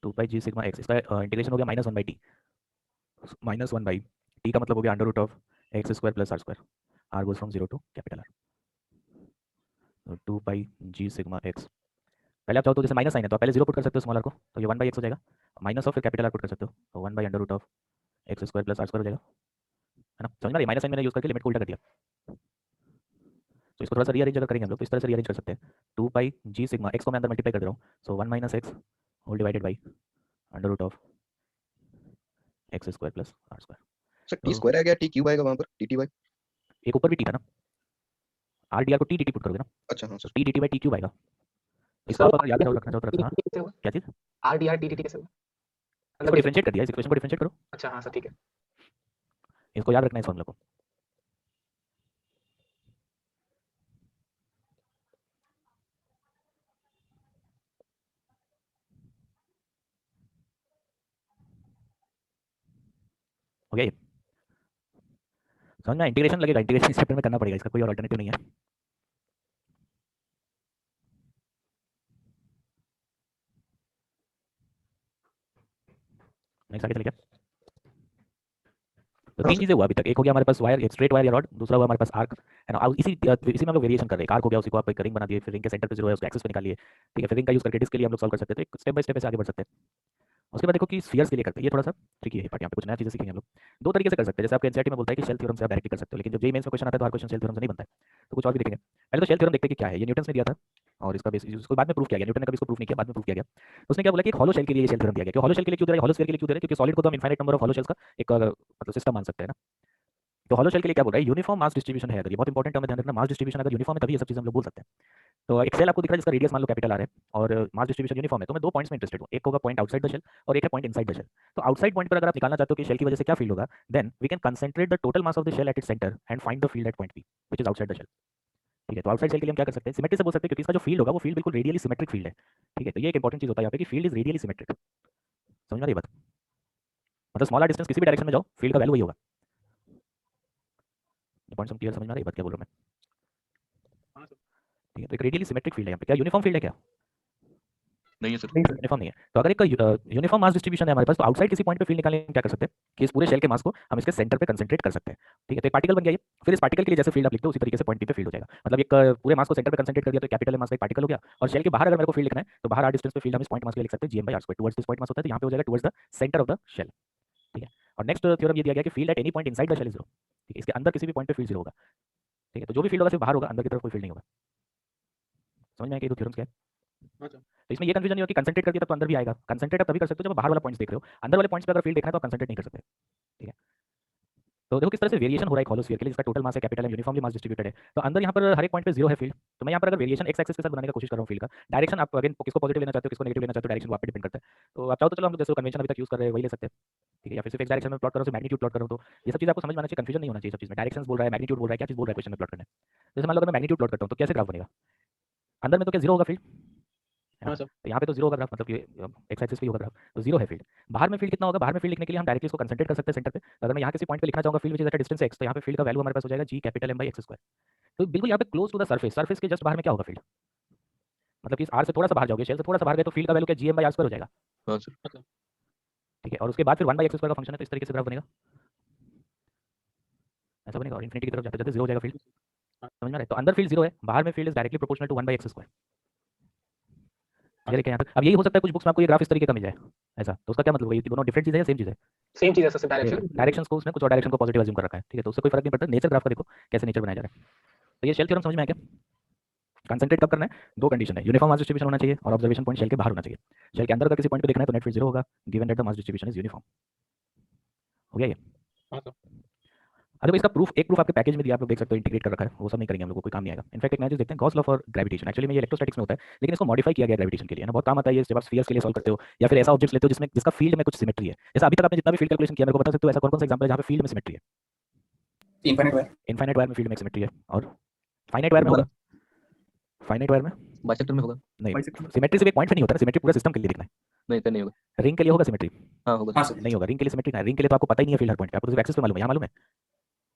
2 पाई जी सिग्मा एक्स, इसका इंटीग्रेशन हो गया -1 बाई टी, -1 बाई टी का मतलब हो गया under root of x square plus are square, r goes from 0 to capital R, तो 2 पाई जी सिग्मा एक्स, पहले आप चाहो तो जैसे माइनस साइन है तो आप पहले 0 पुट कर सकते हो स्मॉल आर को, तो ये 1 बाई एक्स हो जाएगा, माइनस ऑफ फिर कैपिटल आर पुट कर सकते हो, तो 1 by under root of x square plus are square हो जाएगा, है ना? समझ में आ रही है? माइनस साइन मैंने यूज करके लिमिट को उल्टा कर दिया, तो इसको थोड़ा सा रीअरेंज अगर करेंगे हम लोग तो इस तरह से रीअरेंज कर सकते हैं, 2 पाई जी सिग्मा एक्स को मैं अंदर मल्टीप्लाई कर दे रहा हूँ, so 1 minus x whole divided by under root of x square plus are square. Sir t square आ गया, t क्यूब आएगा वहां पर, tt बाय। एक ऊपर भी टी था ना, आर डी आर को टी डी टी पुट करोगे ना, अच्छा हाँ तो sir. T D T by T cube आएगा, इसको आप अगर याद रखना चाहो तो रखना, हाँ क्या चीज़, R D R D T T कैसे होगा? इसको डिफरेंशिएट कर दिया, इस इक्वेशन को डिफरेंशिएट करो, अच्छा हाँ सर ठीक है। इसको याद रखना है इस फॉर्मूला को। ओके, समझ में इंटीग्रेशन लगेगा, इंटीग्रेशन इस चैप्टर में करना पड़ेगा, इसका कोई और अल्टरनेटिव नहीं है। नेक्स्ट आगे चले क्या, तो तीन चीजें हुआ अभी तक, एक हो गया हमारे पास वायर, एक स्ट्रेट वायर या रॉड, दूसरा हुआ हमारे पास आर्क, है ना? अब इसी में हम लोग वेरिएशन कर रहे हैं, आर्क हो गया, उसी को आप एक रिंग बना दिए, फिर रिंग के सेंटर पे 0 है उसको एक्सेस पे निकालिए, ठीक है, फिर रिंग का यूज करके डिस्क के लिए हम लोग सॉल्व कर सकते हैं, तो एक स्टेप बाय स्टेप ऐसे आगे बढ़ सकते हैं। उसके बाद देखो कि स्फीयर्स के लिए करते हैं, ये थोड़ा सा ट्रिकी है पार्ट, यहाँ पे कुछ नया चीज़ें सीखेंगे हम लोग। दो तरीके से कर सकते हैं, जैसे आपके एनसीईआरटी में बोलता है कि शेल थ्योरम से आप डायरेक्टली कर सकते हो, लेकिन जब जेईई मेंस में क्वेश्चन आता है तो हर क्वेश्चन शेल थ्योरम से नहीं बनता है, तो कुछ और भी देखेंगे। पहले तो शेल थ्योरम देखते हैं कि क्या है, ये न्यूटन ने दिया था और इसका बेसिस उसको बाद में प्रूफ किया गया, न्यूटन ने कभी इसको प्रूफ नहीं किया, बाद में प्रूफ किया गया। उसने क्या बोला कि एक हॉलो शेल के लिए ये शेल थ्योरम दिया गया, कि हॉलो शेल के लिए क्यों दे रहा है, हॉलो स्फीयर के लिए क्यों दे रहा है, क्योंकि सॉलिड को तो हम infinite number of hollow shells का एक मतलब सिस्टम मान सकते हैं ना। तो हॉलो शेल के लिए क्या बोल रहा है, यूनिफॉर्म मास डिस्ट्रीब्यूशन है, अगर ये बहुत इंपॉर्टेंट टर्म है, ध्यान रखना, मास डिस्ट्रीब्यूशन अगर यूनिफॉर्म है तभी ये सब चीज़ हम लोग बोल सकते हैं। तो एक सेल आपको दिख रहा है जिसका रेडियस मान लो कैपिटल आर है और मास डिस्ट्रीब्यूशन यूनिफॉर्म है, तो मैं दो पॉइंट्स में इंटरेस्टेड हूँ, एक होगा पॉइंट आउटसाइड द शेल और एक है पॉइंट इनसाइड द शेल। तो आउटसाइड पॉइंट पर अगर आप निकालना चाहते हो कि शेल की वजह से क्या फील्ड होगा, then we can concentrate the total mass of the shell at its centre and find the field at point p which is outside the shell. ठीक है, तो आउटसाइड शेल के लिए हम क्या कर सकते हैं, सिमेट्री से बोल सकते हैं, क्योंकि इसका जो फील्ड होगा वो फील्ड बिल्कुल रेडियली सिमेट्रिक फील्ड है। ठीक है, तो ये एक इंपॉर्टेंट चीज होता है यहाँ पे कि फील्ड इज रेडियली सिमेट्रिक। समझ में आ रही है बात, मतलब स्मॉलर डिस्टेंस किसी भी डायरेक्शन में जाओ फील्ड का वैल्यू वही होगा। पॉइंट सम क्लियर, समझ में आ रही है बात क्या बोल रहा हूँ मैं। हाँ सर। ठीक है, तो एक रेडियली सिमेट्रिक फील्ड है यहाँ पे, क्या यूनिफॉर्म फील्ड है क्या, नहीं है सर। नहीं सर। यूनिफॉर्म नहीं है। तो अगर एक यूनिफॉर्म मास डिस्ट्रीब्यूशन है हमारे पास, तो आउटसाइड किसी पॉइंट पे फील्ड निकालने क्या कर सकते हैं कि इस पूरे शेल के मास को हम इसके सेंटर पे कंसंट्रेट कर सकते हैं। ठीक है, तो एक पार्टिकल बन गया ये, फिर इस पार्टिकल के लिए जैसे फील्ड आप लिखते हो उसी तरीके से पॉइंट पी पे फील्ड हो जाएगा, मतलब एक पूरे मास को सेंटर पे कंसंट्रेट कर दिया तो कैपिटल मास का एक पार्टिकल हो गया, और शेल के बाहर अगर मेरे को फील्ड लिखना है तो बाहर आर डिस्टेंस पे फील्ड हम इस पॉइंट मास के लिए लिख सकते हैं gm/r² टुवर्ड्स दिस पॉइंट मास होता है, तो यहाँ पे हो जाएगा towards the centre of the shell. ठीक है, और नेक्स्ट थ्योरम ये दिया गया कि field at any point inside the shell is 0। ठीक है, इसके अंदर किसी भी पॉइंट पे फील्ड 0 होगा। ठीक है, तो जो भी फील्ड होगा सिर्फ बाहर होगा, अंदर की तरफ कोई फील्ड नहीं होगा। समझ में आया कि ये दो थ्योरम्स क्या है। हाँ सर। तो इसमें ये कंफ्यूजन नहीं हो कि कंसंट्रेट कर दिया तब तो अंदर भी आएगा, कंसंट्रेट आप तभी कर सकते हो जब बाहर वाला पॉइंट्स देख रहे हो, अंदर वाले पॉइंट्स पे अगर फील्ड देखना है तो आप कंसंट्रेट नहीं कर सकते। ठीक है, तो देखो किस तरह से वेरिएशन हो रहा है हॉलो स्फीयर के लिए, जिसका टोटल मास है कैपिटल है, यूनिफॉर्मली मास डिस्ट्रीब्यूटेड है, तो अंदर यहाँ पर हर एक पॉइंट पे 0 है फील्ड। तो मैं यहाँ पर अगर वेरिएशन एक्स एक्सिस के साथ बनाने की कोशिश कर रहा हूँ फील्ड का डायरेक्शन, आप अगेन किसको पॉजिटिव लेना चाहते हो किसको नेगेटिव लेना चाहते हो, डायरेक्शन वो आप पे डिपेंड करता है। तो आप चाहो तो चलो हम जैसे कन्वेंशन अभी तक यूज कर रहे हैं वही ले सकते हैं। ठीक है, या फिर सिर्फ एक डायरेक्शन में प्लॉट करो, मैग्नीट्यूड प्लॉट करो, तो ये सब चीज आपको समझ में आना चाहिए, कंफ्यूजन नहीं होना चाहिए सब चीज में, डायरेक्शंस बोल रहा है, मैग्नीट्यूड बोल रहा है, क्या चीज बोल रहा है क्वेश्चन में प्लॉट करने। जैसे मान लो अगर मैं मैग्नीट्यूड प्लॉट करता हूँ तो कैसे ग्राफ बनेगा, अंदर में तो क्या 0 होगा फील्ड, है ना? हाँ सर। तो यहाँ पे तो 0 होगा ग्राफ, मतलब ये एक्स एक्सिस पे ही होगा ग्राफ, तो 0 है फील्ड। बाहर में फील्ड कितना होगा, बाहर में फील्ड लिखने के लिए हम डायरेक्टली इसको कंसंट्रेट कर सकते हैं सेंटर पे, तो अगर मैं यहाँ किसी पॉइंट पे लिखना चाहूंगा field which is eight distance x, तो यहाँ पे फील्ड का वैल्यू हमारे पास हो जाएगा g कैपिटल M/x²। तो बिल्कुल यहाँ पे close to the surface, surface के जस्ट बाहर में क्या होगा फील्ड, मतलब कि इस r से थोड़ा सा बाहर जाओगे, शेल से थोड़ा सा बाहर गए तो फील्ड का वैल्यू क्या gm/r² हो जाएगा। हाँ सर। ठीक है, और उसके बाद फिर 1/x² का फंक्शन है, तो इस तरीके से ग्राफ बनेगा, ऐसा बनेगा, और इन्फिनिटी की तरफ जाते जाते 0 हो जाएगा फील्ड। समझ में आ रहा है, तो अंदर फील्ड 0 है, बाहर में field is directly proportional to 1/x²। ये देखें यहाँ तक, अब यही हो सकता है कुछ बुक्स में आपको ये ग्राफ इस तरीके का मिल जाए ऐसा, तो उसका क्या मतलब है, ये दोनों डिफरेंट चीज़ है या सेम चीज़ है, सेम चीज है सर, डायरेक्शन। डायरेक्शंस को उसने कुछ और डायरेक्शन को पॉजिटिव अज्यूम कर रखा है। ठीक है, तो उससे कोई फर्क नहीं पड़ता, नेचर ग्राफ का देखो कैसे नेचर बनाया जा रहा है। तो ये शेल थ्योरम समझ में आया क्या, कंसंट्रेट कब करना है, दो कंडीशन है, यूनिफॉर्म मास डिस्ट्रीब्यूशन होना चाहिए और ऑब्जर्वेशन पॉइंट शेल के बाहर होना चाहिए। शेल के अंदर अगर किसी पॉइंट पे देखना है तो नेट फील्ड 0 होगा given that the mass distribution is uniform. हो गया ये। हाँ सर। अरे भाई इसका प्रूफ, एक प्रूफ आपके पैकेज में दिया, आप लोग देख सकते हो, इंटीग्रेट कर रखा है, वो सब नहीं करेंगे हम लोग को, कोई काम नहीं आएगा। इनफैक्ट एक नया चीज देखते हैं, Gauss law for gravitation, actually में ये इलेक्ट्रोस्टैटिक्स में होता है लेकिन इसको मॉडिफाई किया गया ग्रेविटेशन के लिए ना, बहुत काम आता है ये जब आप स्फीयर्स के लिए सॉल्व करते हो या फिर ऐसा ऑब्जेक्ट्स लेते हो जिसमें जिसका फील्ड में कुछ सिमेट्री है। जैसे अभी तक आपने जितना भी फील्ड कैलकुलेशन किया मेरे को बता सकते हो ऐसा कौन कौन सा एग्जांपल है जहां पे फील्ड में सिमेट्री है, इनफाइनाइट वायर। इनफाइनाइट वायर में फील्ड में सिमेट्री है, और फाइनाइट वायर में होगा, फाइनाइट वायर में बाइसेक्टर में होगा। नहीं, बाइसेक्टर में। सिमेट्री सिर्फ एक पॉइंट पे नहीं होता ना, सिमेट्री पूरे सिस्टम के लिए दिखना है। नहीं तो नहीं होगा। रिंग के लिए होगा सिमेट्री, हाँ होगा। हाँ सर। नहीं होगा रिंग के लिए सिमेट्री ना, रिंग के लिए तो आपको पता ही नहीं है फील्ड हर पॉइंट पे, आपको सिर्फ एक्सिस पे मालूम है, यहाँ मालूम है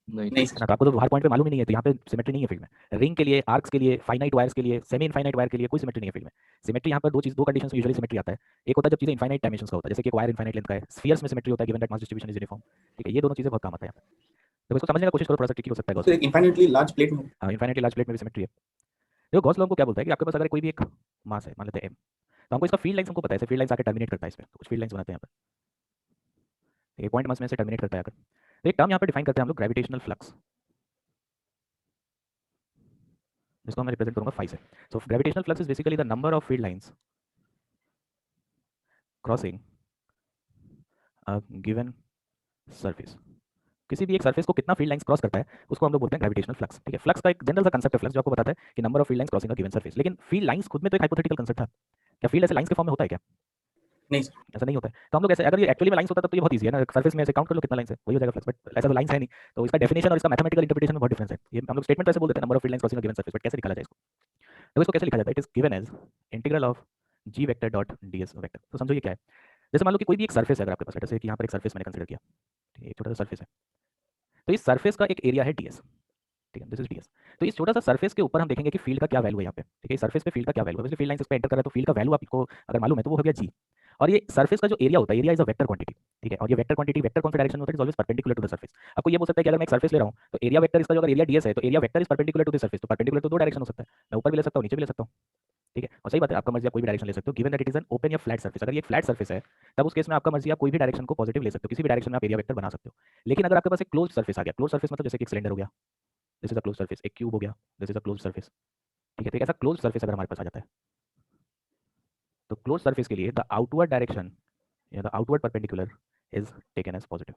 नहीं नहीं है सर। ना, तो आपको तो हर पॉइंट पे मालूम ही नहीं है, तो यहाँ पे सिमेट्री नहीं है फील्ड में। रिंग के लिए, आर्क्स के लिए, फाइनाइट वायर्स के लिए, सेमी इनफाइनाइट वायर के लिए कोई सिमेट्री नहीं है फील्ड में। सिमेट्री यहाँ पर दो कंडीशन में यूजुअली सिमेट्री आता है, एक होता है जब चीजें इनफाइनाइट डायमेंशंस का होता है, जैसे कि एक वायर इनफाइनाइट लेंथ का है, स्फीयर्स में सिमेट्री होता है given that mass distribution is uniform. ठीक है, ये दोनों चीजें बहुत काम आता है यहाँ पे, तो इसको समझने का कोशिश करो, थोड़ा सा ट्रिकी हो सकता है तो गॉस। एक इनफाइनाइटली लार्ज प्लेट में हाँ, इनफाइनाइटली लार्ज प्लेट में भी सिमेट्री है। देखो गॉस लॉ को क्या बोलता है कि आपके पास अगर कोई भी एक मास है, मान लेते हैं m, तो हमको इसका फील्ड लाइंस हमको पता है, फील्ड लाइंस आके टर्मिनेट करता है इसमें, तो कुछ फील्ड लाइंस बनाते हैं यहाँ पर, एक पॉइंट मास में से टर्मिनेट करता है आकर, तो एक टर्म यहाँ पर डिफाइन करते हैं हम लोग ग्रेविटेशनल फ्लक्स, जिसको मैं रिप्रेजेंट करूंगा phi से। So gravitational flux is basically the number of field lines crossing a given surface, किसी भी एक सरफेस को कितना फील्ड लाइंस क्रॉस करता है उसको हम लोग बोलते हैं ग्रेविटेशनल फ्लक्स। ठीक है, फ्लक्स का एक जनरल सा कंसेप्ट है फ्लक्स, जो आपको बताता है कि number of field lines crossing a given surface, लेकिन फील्ड लाइंस खुद में तो एक हाइपोथेटिकल कंसेप्ट था, क्या फील्ड ऐसे लाइंस के फॉर्म में होता है क्या, नहीं सर। ऐसा नहीं होता है। तो हम लोग ऐसे, अगर ये एक्चुअली में लाइंस होता तो ये बहुत ईजी है ना, सरफेस में ऐसे काउंट कर लो कितना लाइंस है वही हो जाएगा फ्लक्स, बट ऐसा तो लाइंस है नहीं, तो इसका डेफिनेशन और इसका मैथमेटिकल इंटरप्रिटेशन में बहुत डिफरेंस है। ये हम लोग स्टेटमेंट ऐसे बोल देते हैं number of field lines crossing a given surface, but कैसे लिखा जाए इसको, तो इसको कैसे लिखा जाता है, it is given as integral of g vector dot ds vector. तो समझो ये क्या है, जैसे मान लो कि कोई भी एक सरफेस है अगर आपके पास, जैसे कि यहाँ पर एक सरफेस मैंने कंसीडर किया, ठीक है, एक छोटा सा सरफेस है, तो इस सरफेस का एक एरिया है ds, ठीक है, दिस इज ds। तो इस छोटा सा सरफेस के ऊपर हम देखेंगे कि फील्ड का क्या वैल्यू है यहाँ पे, ठीक है, सरफेस पे फील्ड का क्या वैल्यू है, जैसे फील्ड लाइन इस पे एंटर कर रहा है तो फील्ड का वैल्यू आपको अगर मालूम है तो वो हो गया g, और ये सरफेस का जो एरिया होता है, area is a vector quantity. ठीक है, और ये वेक्टर क्वांटिटी वेक्टर कौन सा डायरेक्शन होता है, is always perpendicular to the surface. आपको ये बोल सकता है कि अगर मैं एक सरफेस ले रहा हूँ तो एरिया वेक्टर इसका जो अगर एरिया ds है तो area vector is perpendicular to the surface, तो परपेंडिकुलर तो दो डायरेक्शन हो सकता है, मैं ऊपर भी ले सकता हूँ नीचे भी ले सकता हूँ। ठीक है, और सही बात है, आपका मर्जी आप कोई भी डायरेक्शन ले सकते हो given that it is an open या फ्लैट सर्फेस। अगर ये फ्लैट सर्फेस है तब उस केस में आपका मर्जी आप कोई भी डायरेक्शन को पॉजिटिव ले सकते हो, किसी भी डायरेक्शन में आप एरिया वेक्टर बना सकते हो। लेकिन अगर आपके पास एक क्लोज सर्फेस आ गया, क्लोज सर्फेस मतलब जैसे कि एक सिलेंडर हो गया, this is a close surface, एक क्यूब हो गया, this is a close surface, ठीक है, तो एक ऐसा क्लोज सर्फेस अगर हमारे पास आ जाता है तो क्लोज सर्फेस के लिए द आउटवर्ड डायरेक्शन या the outward perpendicular is taken as positive.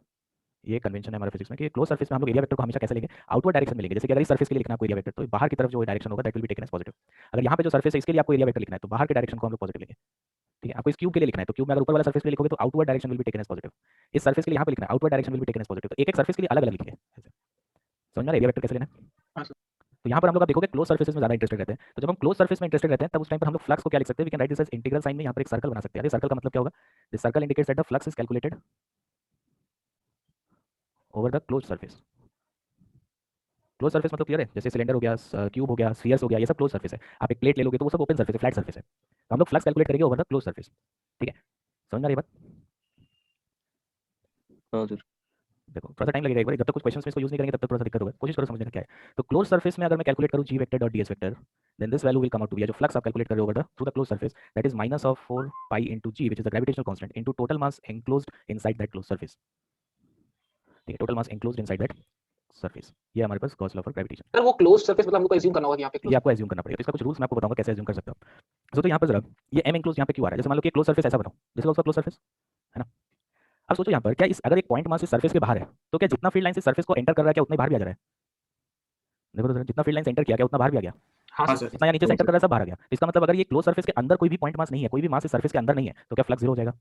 ये कन्वेंशन है हमारे फिजिक्स में कि क्लोज सर्फेस में हम लोग एरिया वेक्टर को हमेशा कैसे लेंगे, आउटवर्ड डायरेक्शन में लेंगे। जैसे कि अगर इस सर्फेस के लिए लिखना है कोई एरिया वेक्टर तो बाहर की तरफ जो डायरेक्शन होगा that will be taken as positive. अगर यहाँ पे जो सर्फेस है इसके लिए आपको एरिया वेक्टर लिखना है तो बाहर के डायरेक्शन को हम लोग पॉजिटिव लेंगे। ठीक है, आपको इस क्यूब के लिए लिखना है तो क्यूब में अगर ऊपर वाला सर्फेस के लिए लिखोगे तो outward direction will be taken as positive. इस सर्फेस के लिए यहाँ पे लिखना है outward direction will be taken as positive. तो एक एक सर्फेस के लिए अलग अलग लिखिए, समझ में एरिया वेक्टर कैसे लेना है। हाँ सर। तो यहाँ पर हम लोग आप देखोगे क्लोज सर्फेसेस में ज्यादा इंटरेस्टेड रहते हैं। तो जब हम क्लोज सर्फेस में इंटरेस्टेड रहते हैं तब उस टाइम पर हम लोग फ्लक्स को क्या लिख सकते हैं, we can write this as integral sign में यहाँ पर एक सर्कल बना सकते हैं। ये सर्कल का मतलब क्या होगा, this circle indicates that the flux is calculated over the close surface. Close surface मतलब क्लियर है, जैसे सिलेंडर हो गया, क्यूब हो गया, स्फीयर्स हो गया, ये सब क्लोज सर्फेस है। आप एक प्लेट ले लोगे तो वो सब ओपन सर्फेस है, फ्लैट सर्फेस है। तो हम लोग फ्लक्स कैलकुलेट करेंगे ओवर द क्लोज सर्फेस। ठीक है, समझ में आ रही है बात। हाँ सर। देखो थोड़ा सा टाइम लगेगा, एक बार जब तक कुछ क्वेश्चंस में इसको यूज नहीं करेंगे तब तक थोड़ा सा दिक्कत होगा, कोशिश करो समझने का क्या है। तो क्लोज सर्फेस में अगर मैं कैलकुलेट करूँ G vector dot D S vector then this value will come out to be, जो फ्लक्स आप कैलकुलेट कर रहे हो over the through the close surface that is minus of 4 pi into G which is the gravitational constant into total mass enclosed inside that close surface. ठीक है, total mass enclosed inside that surface, ये हमारे पास Gauss law for gravitation. Sir वो close surface मतलब हमको assume करना होगा कि यहाँ पे ये closed- आपको एज्यूम करना पड़ेगा, तो इसका कुछ रूल्स मैं आपको बताऊंगा कैसे एज्यूम कर सकते हो। तो यहाँ पर जरा ये एम एनक्लोज यहाँ पे क्यों आ रहा है, जैसे मान लो कि क्लोज सर्फेस ऐसा बताओ, जैसे उसका क्लोज सर्फेस है ना। अब सोचो यहाँ पर क्या इस अगर एक पॉइंट मास इस सर्फेस के बाहर है तो क्या जितना फील्ड लाइन से सर्फेस को एंटर कर रहा है क्या उतना ही बाहर भी आ जा रहा है। देखो तो जरा, जितना फील्ड लाइन से एंटर किया क्या उतना बाहर भी आ गया, हाँ हाँ सर। सर। जितना यहाँ नीचे से एंटर कर रहा है सब बाहर आ गया। तो इसका मतलब अगर ये क्लोज सर्फेस के अंदर कोई भी पॉइंट मास नहीं है, कोई भी मास इस सर्फेस के अंदर नहीं है तो क्या फ्लक्स जीरो हो जाएगा,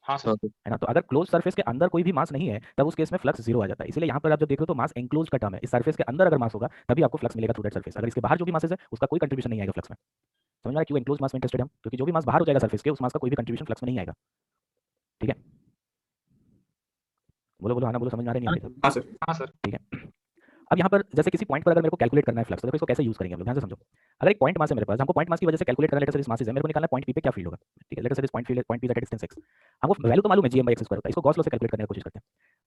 हाँ सर। हाँ सर। है ना। तो अगर क्लोज सर्फेस के अंदर कोई भी मास नहीं है तब उस केस में फ्लक्स जीरो आ जाता है। इसलिए यहाँ पर आप जब देख रहे हो तो मास एनक्लोज का टर्म है, इस सर्फेस के अंदर अगर मास होगा तभी आपको फ्लक्स मिलेगा थ्रू दैट सर्फेस। अगर इसके बाहर जो भी मासेस है उसका कोई कंट्रीब्यूशन नहीं आएगा फ्लक्स में। समझ में आ रहा है क्यों एनक्लोज मास में इंटरेस्टेड हम, क्योंकि जो भी मास बाहर हो जाएगा सर्फेस के उस मास का कोई भी कंट्रीब्यूशन फ्लक्स में नहीं आएगा। ठीक है, बोलो बोलो, हाँ ना बोलो, समझ में आ रहा है नहीं आ रहा हाँ सर। हाँ सर। ठीक है। अब यहाँ पर जैसे किसी पॉइंट पर अगर मेरे को कैलकुलेट करना है फ्लक्स तो देखो इसको कैसे यूज करेंगे हम लोग, ध्यान से समझो। अगर एक पॉइंट मास है मेरे पास, हमको पॉइंट मास की वजह से कैलकुलेट करना, late us say this mass है, मेरे को निकालना है पॉइंट पी पे क्या फील्ड होगा। ठीक है, let us say this point field point p at distance x, हमको वैल्यू तो मालूम है जी एम बाई एक्स स्क्वायर होता है, इसको गॉस लॉ से कैलकुलेट करने की कोशिश करते हैं।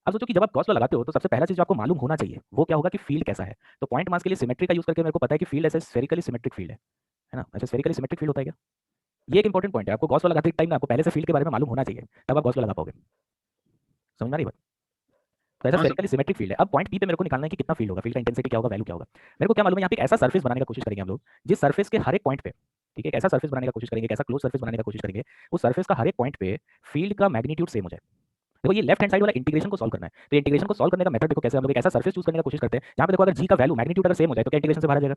अब सोचो कि जब आप गॉस लॉ लगाते हो तो सबसे पहला चीज जो आपको मालूम होना चाहिए वो क्या होगा कि फील्ड कैसा है। तो पॉइंट मास के लिए सिमेट्री का यूज करके मेरे को पता है कि फील्ड ऐसे स्फेरिकली सिमेट्रिक फील्ड है ना, ऐसे स्फेरिकली सिमेट्रिक फील्ड होता है क्या। ये एक इंपॉर्टेंट पॉइंट है, आपको गॉस लॉ लगाते टाइम आपको पहले से फील्ड के बारे में मालूम होना चाहिए तब आप गॉस लॉ लगा पाओगे। समझ में आ रही है बात। तो ऐसा हाँ सर। स्फेरिकली सिमेट्रिक फील्ड है। अब पॉइंट पी पे मेरे को निकालना है कि कितना फील्ड होगा, फील्ड का इंटेंसिटी क्या होगा, वैल्यू क्या होगा। मेरे को क्या मालूम है यहाँ पे एक ऐसा सर्फेस बनाने का कोशिश करेंगे हम लोग जिस सर्फेस के हर एक पॉइंट पे, ठीक है, एक ऐसा सर्फेस बनाने का कोशिश करेंगे, एक ऐसा क्लोज सर्फेस बनाने का कोशिश करेंगे उस सर्फेस का हर एक पॉइंट पे फील्ड का मैग्नीट्यूड सेम हो जाए। देखो ये लेफ्ट हैंड साइड वाला इंटीग्रेशन को सॉल्व करना है, तो इंटीग्रेशन को सॉल्व करने का मेथड देखो कैसे हम लोग एक ऐसा सर्फेस चूज करने का कोशिश करते हैं जहाँ पे देखो अगर जी का वैल्यू मैग्नीट्यूड अगर सेम हो जाए तो क्या इंटीग्रेशन से बाहर आ जाएगा।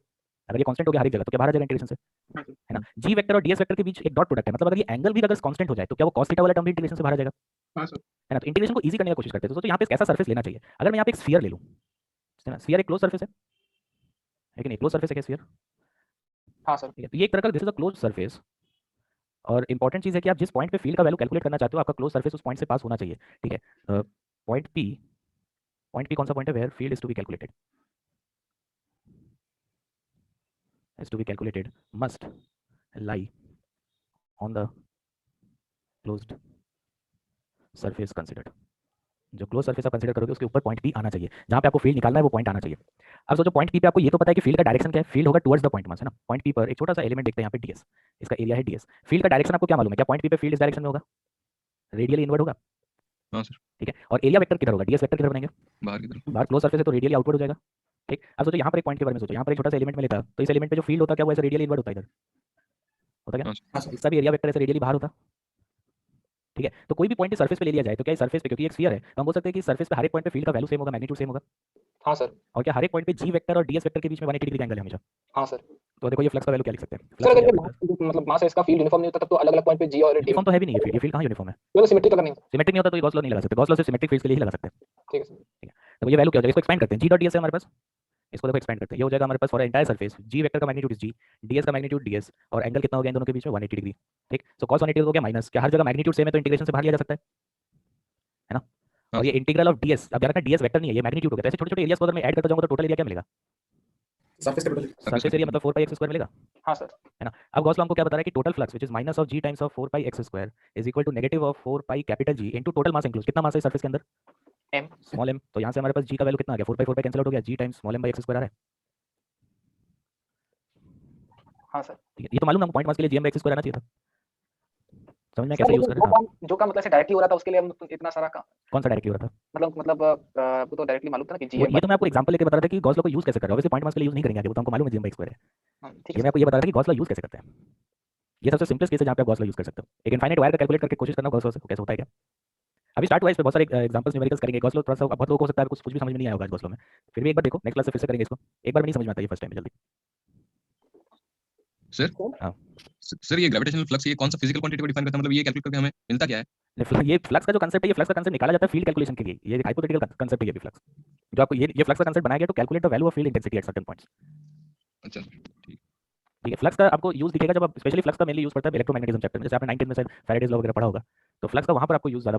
अगर ये कांस्टेंट हो गया हर एक जगह तो क्या बाहर आ जाएगा इंटीग्रेशन से, हाँ सर। है ना। जी वेक्टर और डीएस वेक्टर के बीच एक डॉट प्रोडक्ट है, मतलब अगर ये एंगल भी अगर कांस्टेंट हो जाए तो क्या वो cos थीटा वाला टर्म भी इंटीग्रेशन से बाहर आ जाएगा, हाँ सर। है ना। तो इंटीग्रेशन को इजी करने की कोशिश करते हैं। तो सोचो यहाँ पे कैसा सर्फेस लेना चाहिए। अगर मैं यहाँ पे एक स्फीयर ले लूँ, है ना, स्फीयर एक क्लोज सर्फेस है कि नहीं, क्लोज सर्फेस है क्या स्फीयर। हाँ सर। ठीक है, तो ये एक तरह का this is a close surface. और इंपॉर्टेंट चीज़ है कि आप जिस पॉइंट पे फील्ड का वैल्यू कैलकुलेट करना चाहते हो आपका क्लोज सर्फेस उस पॉइंट से पास होना चाहिए। ठीक है, पॉइंट पी कौन सा पॉइंट है, where field is to be calculated, is to be calculated must lie on the closed surface considered। जो क्लोज सर्फेस आप कंसीडर करोगे उसके ऊपर पॉइंट पी आना चाहिए, जहाँ पे आपको फील्ड निकालना है वो पॉइंट आना चाहिए। अब सोचो पॉइंट पी पे आपको ये तो पता है कि फील्ड का डायरेक्शन क्या है, फील्ड होगा टुवर्ड्स द पॉइंट मास, है ना। पॉइंट पी पर एक छोटा सा एलिमेंट देखते हैं यहाँ पे डीएस, इसका एरिया है डीएस। फील्ड का डायरेक्शन आपको क्या मालूम है, क्या पॉइंट पी पे फील्ड इस डायरेक्शन में होगा, रेडियली इनवर्ड होगा। हाँ सर। ठीक है, और एरिया वेक्टर किधर होगा, डीएस वेक्टर किधर बनेंगे, बाहर की तरफ। बाहर क्लोज सर्फेस है तो रेडियली आउटवर्ड हो जाएगा। ठीक, अब सोचो यहाँ पर एक पॉइंट के बारे में सोचो, यहाँ पर एक छोटा सा एलिमेंट में लेता तो इस एलिमेंट पे जो फील्ड होता क्या वो ऐसे रेडियली इनवर्ड होता इधर होता क्या, हाँ सर। हाँ सर। इसका भी एरिया वेक्टर ऐसे रेडियली बाहर होता। ठीक है, तो कोई भी पॉइंट सर्फेस पे ले लिया जाए तो क्या इस सर्फेस पे, क्योंकि एक स्फीयर है तो हम बोल सकते हैं कि सर्फेस पे हर एक पॉइंट पे फील्ड का वैल्यू सेम होगा, मैग्नीट्यूड सेम होगा। हाँ सर। और क्या हर एक पॉइंट पे जी वेक्टर और डीएस वेक्टर के बीच में 180 डिग्री का एंगल है हमेशा। हाँ सर। तो देखो ये फ्लक्स का वैल्यू क्या लिख सकते हैं, सर फ्लक्स अगर का ये वैल्यू मतलब मास है इसका फील्ड यूनिफॉर्म नहीं होता तब तो अलग अलग पॉइंट पे जी और डी यूनिफॉर्म तो है भी नहीं, ये फील्ड कहाँ यूनिफॉर्म है, वो सिमेट्रिक अगर नहीं होता। सिमेट्रिक नहीं होता तो ये गॉस लॉ नहीं लगा सकते, गॉस लॉ से सिमेट्रिक फील्ड्स के लिए ही लगा सकते हैं। ठीक है सर। ठीक है, तो ये वैल्यू क्या हो जाएगा, इसको एक्सपेंड करते हैं, जी डॉट डीएस है हमारे पास, इसको देखो एक्सपेंड करते हैं, ये हो जाएगा हमारे पास for entire surface G vector का मैग्नीट्यूड इज जी, डीएस का मैग्नीट्यूड डीएस, और एंगल कितना हो गया इन दोनों के बीच में 180 डिग्री। ठीक, सो cos 180 हो गया माइनस, क्या हर जगह मैग्नीट्यूड सेम है तो इंटीग्रेशन से बाहर लिया जा सकता है ना। हाँ और ये सर। इंटीग्रल ऑफ डीएस, अब देखना डीएस वेक्टर नहीं है ये मैग्नीट्यूड हो गया, तो ऐसे छोटे छोटे एरियाज को अगर मैं ऐड करता जाऊंगा तो टोटल एरिया क्या मिलेगा, सरफेस का टोटल। सरफेस एरिया मतलब 4 पाई एक्स स्क्वायर मिलेगा, हाँ सर। है ना। अब गॉस लॉ हमको क्या बता रहा है कि total flux which is minus of G times of 4 pi x square is equal to negative of 4 pi capital G into total mass include, कितना मास है सर्फेस के अंदर, M। Small m। तो यहाँ से हमारे पास जी का वैल्यू कितना आ गया, 4 पाई कैंसिल आउट हो गया, G times small m by x square आ रहा है। हाँ सर। ठीक है, ये तो मालूम है हमको पॉइंट मास के लिए जीएम बाई एक्स स्क्वायर आना चाहिए था। समझ में सर कैसे यूज लेकिन करें? हाँ, जो काम मतलब से डायरेक्टली हो रहा था उसके लिए हम इतना सारा काम कौन सा डायरेक्टली हो रहा था? वो तो डायरेक्टली मालूम था ना कि वो जीएम ये तो मैं आपको एग्जांपल लेके बता रहा था कि गॉस लॉ को यूज कैसे कर रहा है। ऑब्वियसली पॉइंट मास के लिए यूज नहीं करेंगे आगे, वो तो हमको मालूम है जीएम बाई स्क्वायर है। ठीक ये है मैं आपको ये बता रहा था कि गॉस लॉ यूज कैसे करते हैं। ये सबसे सिंपलेस्ट केस है जहाँ पे आप गॉस लॉ यूज कर सकते हो। एक इनफाइनाइट वायर का कैलकुलेट करके कोशिश करना गॉस लॉ से कैसे होता है क्या। अभी स्टार्ट हुआ है, इस पे बहुत सारे एग्जांपल्स न्यूमेरिकल्स करेंगे। गॉस लॉ थोड़ा सा बहुत लोगों को हो सकता है कुछ भी समझ में नहीं आया होगा गॉस लॉ में, फिर भी एक बार देखो, नेक्स्ट क्लास से फिर से करेंगे इसको। एक बार में नहीं समझ में आता ये फर्स्ट टाइम में जल्दी। सर हाँ। सर ये ग्रेविटेशनल फ्लक्स ये कौन सा फिजिकल क्वांटिटी को डिफाइन करता है, मतलब ये कैलकुलेट करके हमें मिलता क्या है? ये फ्लक्स का जो कंसेप्ट है, ये फ्लक्स का कंसेप्ट निकाला जाता है फील्ड कैलकुलेशन के लिए। ये हाइपोथेटिकल कंसेप्ट है ये भी फ्लक्स, जो आपको ये फ्लक्स का कंसेप्ट बनाया गया to calculate the value of field intensity at certain points. अच्छा ठीक। ठीक है, फ्लक्स का आपको यूज दिखेगा जब आप स्पेशली फ्लक्स का मेनली यूज पड़ता है इलेक्ट्रोमैग्नेटिज्म चैप्टर में, जैसे आपने 19th में शायद फैराडेज लॉ वगैरह पढ़ा होगा, तो फ्लक्स का वहां पर आपको यूज ज्यादा